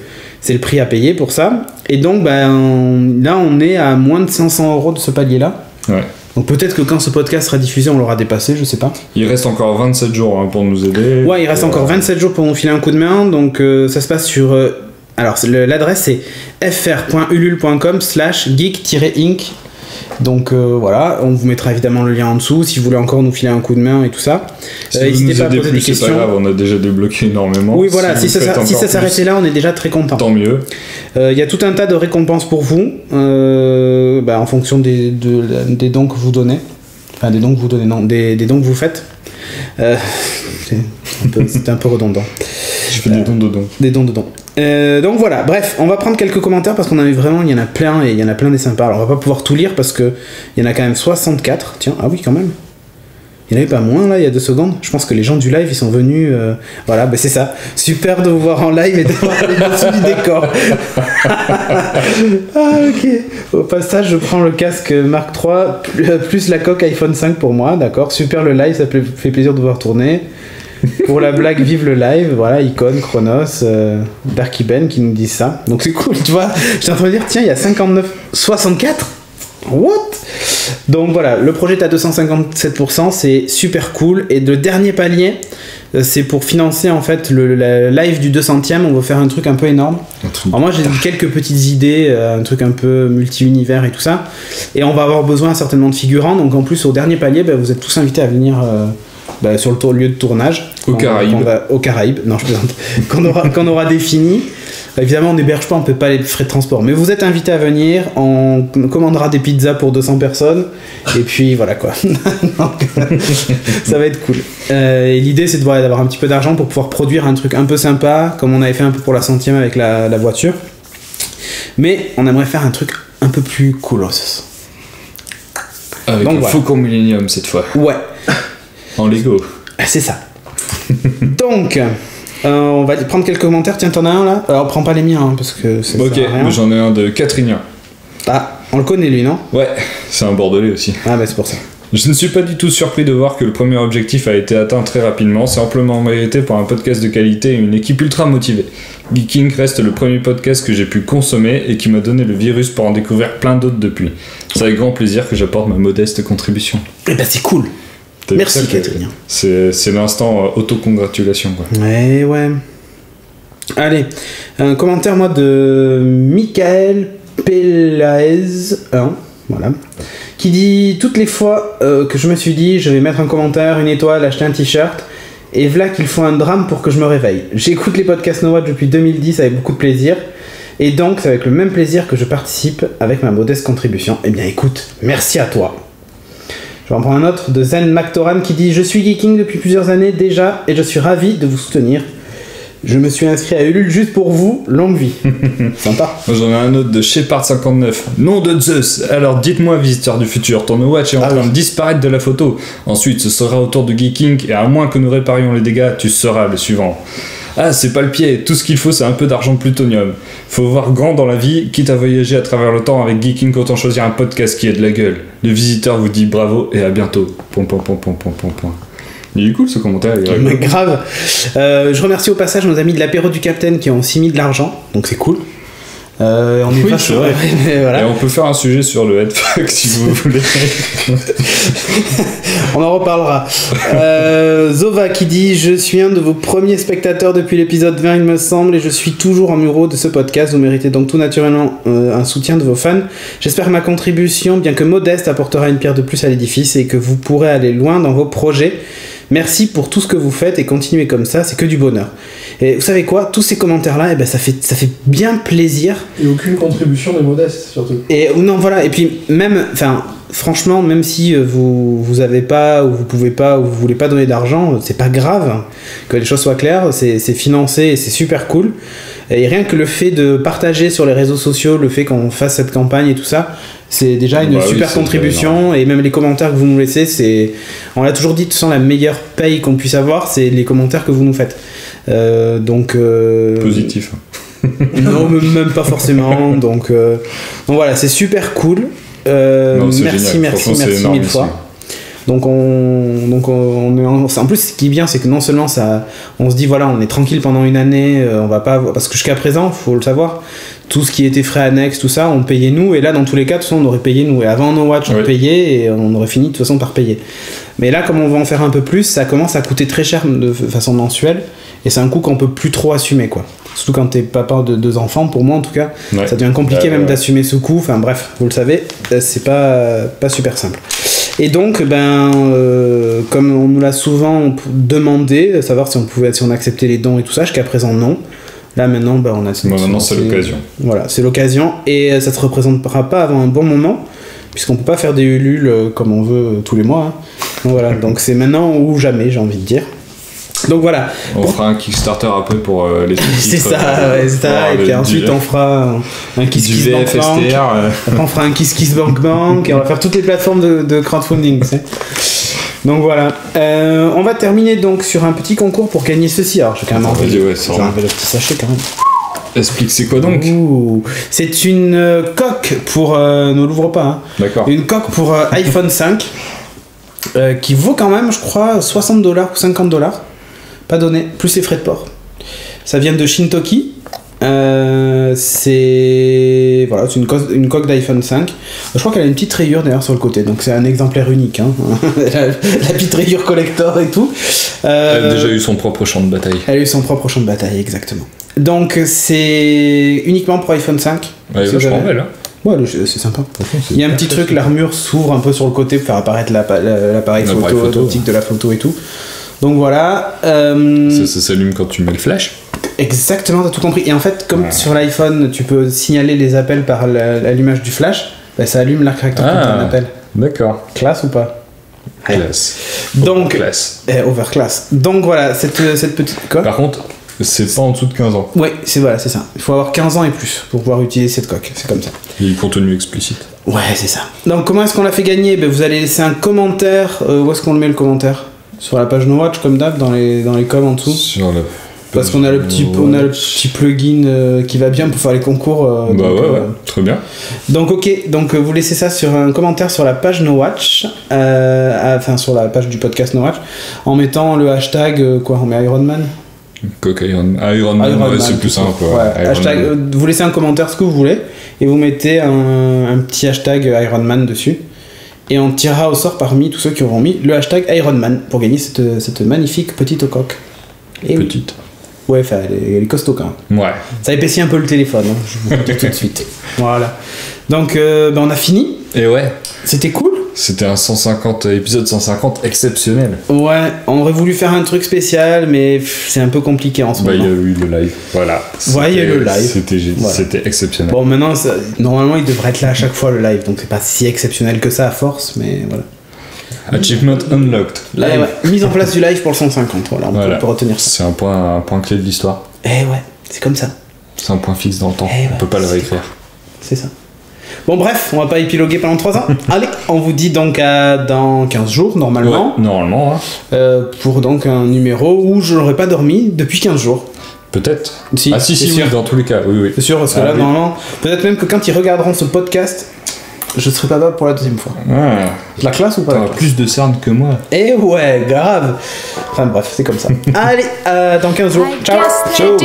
prix à payer pour ça. Et donc là on est à moins de 500 € de ce palier là. Ouais. Donc peut-être que quand ce podcast sera diffusé, on l'aura dépassé, je sais pas. Il reste encore 27 jours pour nous aider. Ouais, il reste encore 27 jours pour nous filer un coup de main. Donc ça se passe sur... alors l'adresse c'est fr.ulule.com/geek-inc. Donc voilà, on vous mettra évidemment le lien en dessous si vous voulez encore nous filer un coup de main et tout ça. N'hésitez pas à poser des questions. C'est pas grave, on a déjà débloqué énormément. Oui, voilà, si ça s'arrêtait là, on est déjà très content. Tant mieux. Il y a tout un tas de récompenses pour vous, en fonction des dons que vous donnez. Enfin, des dons que vous donnez, non, des dons que vous faites. C'est un peu redondant. Je fais des dons de dons. Des dons de dons. Donc voilà, bref, on va prendre quelques commentaires parce qu'on a eu vraiment, il y en a plein et il y en a plein des sympas. Alors on va pas pouvoir tout lire parce que il y en a quand même 64. Tiens, ah oui quand même. Il n'y en avait pas moins là il y a 2 secondes. Je pense que les gens du live ils sont venus. Voilà, c'est ça. Super de vous voir en live et d'avoir les dessous du décor. Ah ok. Au passage, je prends le casque Mark III plus la coque iPhone 5 pour moi. D'accord. Super le live, ça fait plaisir de vous voir tourner. Pour la blague, vive le live, voilà, Icon, Chronos, Darky Ben qui nous disent ça. Donc c'est cool, tu vois. J'étais en train de dire, tiens, il y a 64 What? Donc voilà, le projet est à 257%, c'est super cool. Et le dernier palier, c'est pour financer en fait le live du 200e. On va faire un truc un peu énorme. Alors moi j'ai quelques petites idées, un truc un peu multi-univers et tout ça. Et on va avoir besoin certainement de figurants. Donc en plus au dernier palier, vous êtes tous invités à venir... sur le lieu de tournage au Caraïbes. Non, je plaisante. qu'on aura défini. Évidemment, on n'héberge pas, on peut pas les frais de transport. Mais vous êtes invités à venir, on commandera des pizzas pour 200 personnes, et puis voilà quoi. Donc, ça va être cool. Et l'idée, c'est d'avoir un petit peu d'argent pour pouvoir produire un truc un peu sympa, comme on avait fait un peu pour la 100e avec la voiture. Mais on aimerait faire un truc un peu plus coolos. Avec le Faucon Millennium cette fois. Ouais. En Lego. C'est ça. Donc, on va prendre quelques commentaires. Tiens, t'en as un là? Alors, prends pas les miens, hein, parce que c'est ok, mais j'en ai un de Catrinien. Ah, on le connaît lui, non? Ouais, c'est un Bordelais aussi. Ah, bah c'est pour ça. Je ne suis pas du tout surpris de voir que le premier objectif a été atteint très rapidement. C'est amplement mérité pour un podcast de qualité et une équipe ultra motivée. Geeking reste le premier podcast que j'ai pu consommer et qui m'a donné le virus pour en découvrir plein d'autres depuis. C'est avec grand plaisir que j'apporte ma modeste contribution. Eh ben c'est cool. Merci Catherine. C'est l'instant autocongratulation quoi. Ouais. Allez, un commentaire moi de Michael Pelaez 1, voilà, qui dit toutes les fois que je me suis dit je vais mettre un commentaire, une étoile, acheter un t-shirt, et voilà qu'il faut un drame pour que je me réveille. J'écoute les podcasts No Watch depuis 2010 avec beaucoup de plaisir, et donc c'est avec le même plaisir que je participe avec ma modeste contribution. Eh bien écoute, merci à toi. Je vais en prendre un autre de Zen Mactoran qui dit « Je suis geeking depuis plusieurs années déjà et je suis ravi de vous soutenir. Je me suis inscrit à Ulule juste pour vous, longue vie. » Sympa. J'en ai un autre de Shepard59. Nom de Zeus. Alors dites-moi, visiteur du futur, ton Watch est en train de disparaître de la photo. Ensuite, ce sera au tour de Geeking et à moins que nous réparions les dégâts, tu seras le suivant. Ah, c'est pas le pied, tout ce qu'il faut c'est un peu d'argent de plutonium. Faut voir grand dans la vie, quitte à voyager à travers le temps avec Geeking, autant choisir un podcast qui a de la gueule. Le visiteur vous dit bravo et à bientôt. Il est cool ce commentaire. Mais grave. Je remercie au passage nos amis de l'apéro du Capitaine qui ont aussi mis de l'argent, donc c'est cool. On est oui, c'est vrai. Voilà. Et on peut faire un sujet sur le headfuck si vous voulez. On en reparlera. Zova qui dit « Je suis un de vos premiers spectateurs depuis l'épisode 20 il me semble et je suis toujours en muro de ce podcast. Vous méritez donc tout naturellement un soutien de vos fans. J'espère que ma contribution, bien que modeste, apportera une pierre de plus à l'édifice et que vous pourrez aller loin dans vos projets. Merci pour tout ce que vous faites et continuez comme ça, c'est que du bonheur. » Et vous savez quoi, tous ces commentaires-là, eh ben, ça fait bien plaisir. Et aucune contribution de modeste, surtout. Et non, voilà, et puis même, enfin, franchement, même si vous avez pas, ou vous pouvez pas, ou vous voulez pas donner d'argent, c'est pas grave, que les choses soient claires, c'est financé et c'est super cool. Et rien que le fait de partager sur les réseaux sociaux, le fait qu'on fasse cette campagne et tout ça, c'est déjà une super contribution. Et même les commentaires que vous nous laissez, on l'a toujours dit, de toute façon, la meilleure paye qu'on puisse avoir, c'est les commentaires que vous nous faites. Donc positif. Non, même pas forcément. Donc voilà, c'est super cool. Merci mille fois. Donc on est en plus ce qui est bien, c'est que non seulement ça, on se dit voilà, on est tranquille pendant une année, on va pas, parce que jusqu'à présent, faut le savoir, tout ce qui était frais annexes, tout ça, on payait nous, et là dans tous les cas, de toute façon, on aurait payé nous, et avant No Watch on payait et on aurait fini de toute façon par payer. Mais là, comme on va en faire un peu plus, ça commence à coûter très cher de façon mensuelle, et c'est un coût qu'on peut plus trop assumer quoi. Surtout quand t'es papa de 2 enfants, pour moi en tout cas, ça devient compliqué même d'assumer ce coût. Enfin bref, vous le savez, c'est pas super simple. Et donc, comme on nous l'a souvent demandé, savoir si on acceptait les dons et tout ça, jusqu'à présent non. Là maintenant, on a. Maintenant c'est l'occasion. Voilà, c'est l'occasion et ça se représentera pas avant un bon moment, puisqu'on peut pas faire des Ulule comme on veut tous les mois. Hein. Donc voilà, donc c'est maintenant ou jamais, j'ai envie de dire. Donc voilà. On fera un Kickstarter après pour les sous-titres. C'est ça, ouais, c'est ça. Et puis ensuite on fera un KissKissBankBank. Après on fera un KissKissBankBank et on va faire toutes les plateformes de crowdfunding. Tu sais. Donc voilà. On va terminer donc sur un petit concours pour gagner ceci. Alors je vais quand même enlever le petit sachet quand même. Explique, c'est quoi donc? C'est une coque pour... ne l'ouvre pas. Hein. D'accord. Une coque pour iPhone 5 qui vaut quand même, je crois, $60 ou $50. Pas donné, plus les frais de port. Ça vient de Shintoki. C'est une coque d'iPhone 5. Je crois qu'elle a une petite rayure d'ailleurs sur le côté, donc c'est un exemplaire unique. Hein. la petite rayure collector et tout. Elle a déjà eu son propre champ de bataille. Elle a eu son propre champ de bataille, exactement. Donc c'est uniquement pour iPhone 5. Elle est vachement belle. Hein. Ouais, c'est sympa. Il y a un petit truc, l'armure s'ouvre un peu sur le côté pour faire apparaître l'appareil photo, l'optique de la photo et tout. Donc voilà. Ça s'allume quand tu mets le flash. Exactement, t'as tout compris. Et en fait, comme sur l'iPhone, tu peux signaler les appels par l'allumage du flash, bah, ça allume l'air correcteur quand t'as un appel. D'accord. Classe ou pas? Classe. Donc, Overclass. Overclass. Donc voilà, cette petite coque. Par contre, c'est pas en dessous de 15 ans. Ouais, c'est ça. Il faut avoir 15 ans et plus pour pouvoir utiliser cette coque. C'est comme ça. Et contenu explicite. Ouais, c'est ça. Donc comment est-ce qu'on l'a fait gagner? Ben, vous allez laisser un commentaire. Où est-ce qu'on le met le commentaire? Sur la page No Watch comme d'hab, dans les coms en dessous. Sur la... Parce qu'on a le petit plugin qui va bien pour faire les concours. Bah donc, ouais, très bien. Donc ok, donc vous laissez ça sur un commentaire sur la page No Watch, enfin sur la page du podcast No Watch, en mettant le hashtag on met Ironman. Coq Ironman, ouais, c'est plus simple. Ouais, hashtag, vous laissez un commentaire ce que vous voulez et vous mettez un petit hashtag Ironman dessus. Et on tirera au sort parmi tous ceux qui auront mis le hashtag Ironman pour gagner cette magnifique petite coque. Et petite. Oui. Ouais, enfin, elle est costaud quand même. Ouais. Ça épaissit un peu le téléphone, hein, je vous le dis tout de suite. Voilà. Donc, on a fini. Et ouais. C'était cool. C'était un épisode 150 exceptionnel. Ouais, on aurait voulu faire un truc spécial, mais c'est un peu compliqué en ce moment. Il y a eu le live. Voilà. Ouais, il y a eu le live. C'était exceptionnel. Bon, maintenant, normalement, il devrait être là à chaque fois le live, donc c'est pas si exceptionnel que ça à force, mais voilà. Achievement unlocked. Live. Ouais. Mise en place du live pour le 150, voilà, on peut retenir ça. C'est un point clé de l'histoire. Eh ouais, c'est comme ça. C'est un point fixe dans le temps, on peut pas le réécrire. C'est ça. Bon bref, on va pas épiloguer pendant 3 ans. Allez, on vous dit donc dans 15 jours normalement. Ouais, normalement. Hein. Pour donc un numéro où je n'aurais pas dormi depuis 15 jours. Peut-être. Si, oui, dans tous les cas, oui. C'est sûr, parce que là, normalement, peut-être même que quand ils regarderont ce podcast, je serai pas là pour la deuxième fois. La classe ou pas la classe? Plus de cernes que moi. Eh ouais, grave. Enfin bref, c'est comme ça. Allez, dans 15 jours. Ciao. Ciao.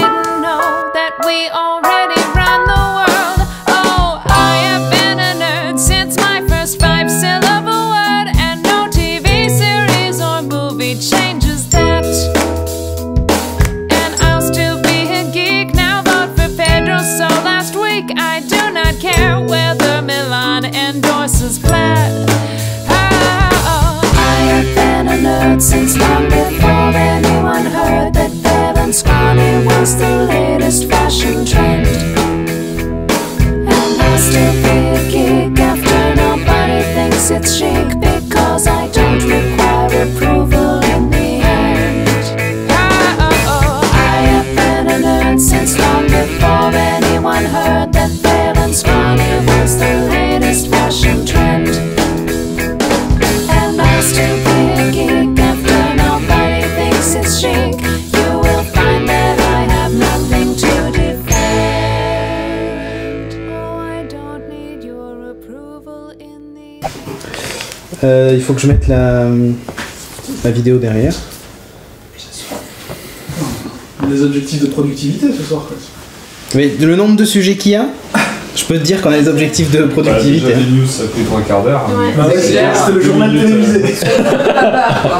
Since long before anyone heard that fair and scrawny was the latest fashion trend. And I'll still be a geek after nobody thinks it's chic, because I don't require approval in the end. I have been a nerd since long before anyone heard that fair and scrawny was the latest fashion trend. And I'll still be a geek it's chic, you will find that I have nothing to defend. Oh, I don't need your approval in the... Il faut que je mette la vidéo derrière. Les objectifs de productivité ce soir. Mais le nombre de sujets qu'il y a, je peux te dire qu'on a des objectifs de productivité. Déjà, les news, ça fait 3 quarts d'heure. Ouais. C'était le journal télévisé.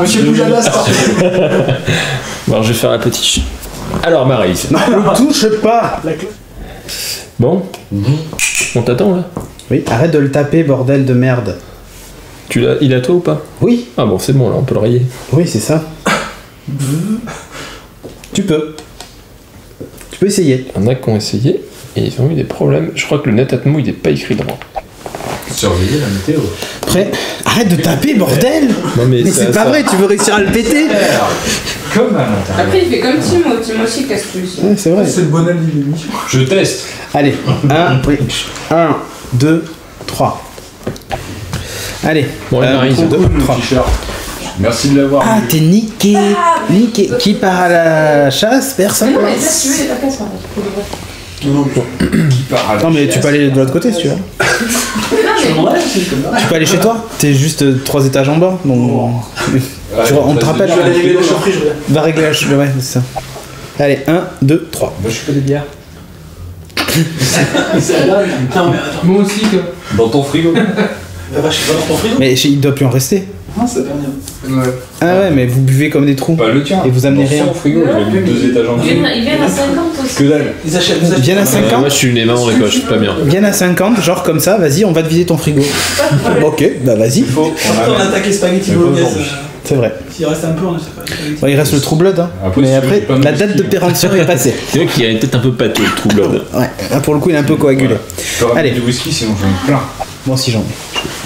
Monsieur Boujadas. Bon, alors je vais faire la petite. Alors, Maryse. Non, ne touche pas. Bon, on t'attend là. Oui, arrête de le taper, bordel de merde. Il a toi ou pas? Oui. Ah bon, c'est bon là, on peut le rayer. Oui, c'est ça. Tu peux essayer. Il y en a qui ont essayé et ils ont eu des problèmes. Je crois que le Netatmo il est pas écrit droit. Surveiller la météo. Après, arrête de taper, bordel. Non mais c'est pas vrai, tu veux réussir à le péter. Comme à l'intérieur. Après il fait comme Timo aussi casse plus. Ouais, c'est vrai. C'est le bonheur de l'émission. Je teste. Allez, 1, 2, 3. Allez, bon, 1, 2, 3. Merci de l'avoir. Ah, t'es niqué. Niqué. Qui part à la chasse? Personne. Non, mais ça, tu veux, il y a pas place par là. Non, mais tu peux aller de l'autre côté si tu veux. Tu peux aller chez toi. T'es juste 3 étages en bas. Donc, on te rappelle. Je vais aller régler la chaufferie, Va régler la chaufferie, ouais, c'est ça. Allez, 1, 2, 3. Moi, je fais des bières. Non, mais attends. Moi aussi, que. Dans ton frigo. Va chez toi dans ton frigo. Mais il doit plus en rester. Non, c'est dernier. Ouais. Ah ouais, mais vous buvez comme des trous. Pas le tien. Et vous amenez Dans rien. son frigo, il a mis 2 étages en dessous. Ils viennent à 50 aussi. Que dalle. Ils achètent. Ils viennent à 50. moi je suis une main dans les poches, pas bien. Viens à 50, genre comme ça, vas-y, on va te vider ton frigo. Ok, bah vas-y. On attaque les spaghettis bolognaise. C'est vrai. S'il reste un peu, on est pas. Bon, il reste le True Blood, hein. Après, Mais si tu après, veux pas la de date de whisky, péremption est passée. C'est vrai qu'il est peut-être un peu pâteux, le True Blood. Ouais, là, pour le coup, il est un peu coagulé. Je peux ramener Allez. du whisky, sinon j'en ai plein. Moi aussi, j'en ai.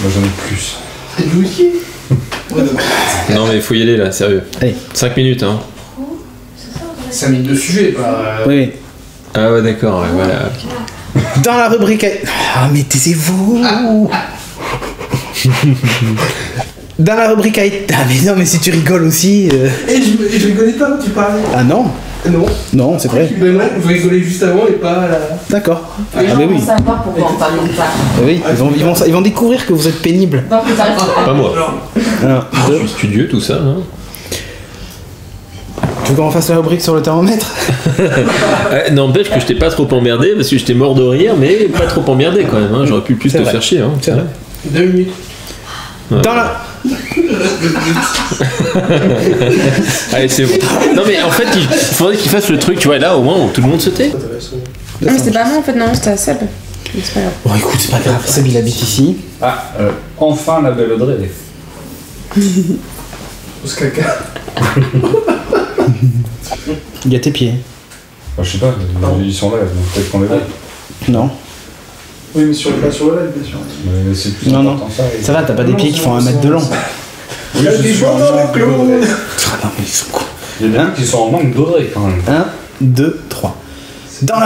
Moi j'en ai plus. Du whisky. Non, mais il faut y aller là, sérieux. Allez. 5 minutes, hein. 5 minutes de sujet, pas. Oui, oui. Ah ouais, d'accord, ouais, voilà. Dans la rubrique. Ah, mais taisez-vous. Dans la rubrique. Ah, mais non, mais si tu rigoles aussi. Et je rigolais pas quand tu parlais. Ah non. Non. Non, c'est vrai. Mais non, vous rigolez juste avant et pas là. D'accord. Les Ah, gens mais vont oui. savoir pourquoi on parle de ça. Ah oui, ils vont découvrir que vous êtes pénible. Non, que t'arrives pas. Pas moi. Un, Je deux. suis studieux, tout ça. Hein. Tu veux qu'on fasse la rubrique sur le thermomètre? N'empêche que je t'ai pas trop emmerdé parce que j'étais mort de rire, mais pas trop emmerdé quand même. Hein. J'aurais pu plus C'est te vrai. faire chier. Hein. C'est vrai. 2 minutes. Dans la. Allez, c'est bon. Non, mais en fait, il faudrait qu'il fasse le truc, tu vois, là au moins où tout le monde se tait. Non, mais c'était pas moi en fait, non, c'était à Seb. Mais c'est pas grave. Bon, écoute, c'est pas grave. Seb, il habite ici. Ah, enfin la belle Audrey. Pose caca. Il y a tes pieds. Enfin, je sais pas, ils sont là, donc peut-être qu'on les voit. Non. Oui, mais sur le live, bien sûr. Mais c'est plus Non, non. important ça. Ça va, t'as pas des pieds qui font 1 mètre de long. Oui, je suis en manque d'Audrey. Ah non, mais ils sont cons. Il y en a qui sont en manque d'Audrey quand même. 1, 2, 3. Dans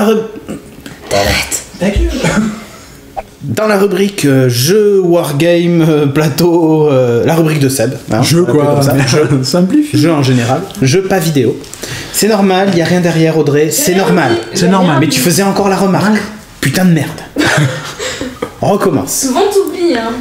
la rubrique jeu, wargame, plateau, la rubrique de Seb. Hein, Jeu on l'appelle quoi, comme ça. mais jeu. Simplifie. Jeu en général. Jeu pas vidéo. C'est normal, y a rien derrière Audrey, c'est normal. C'est normal. Mais tu faisais encore la remarque. Putain de merde. On recommence. Souvent t'oublies, hein.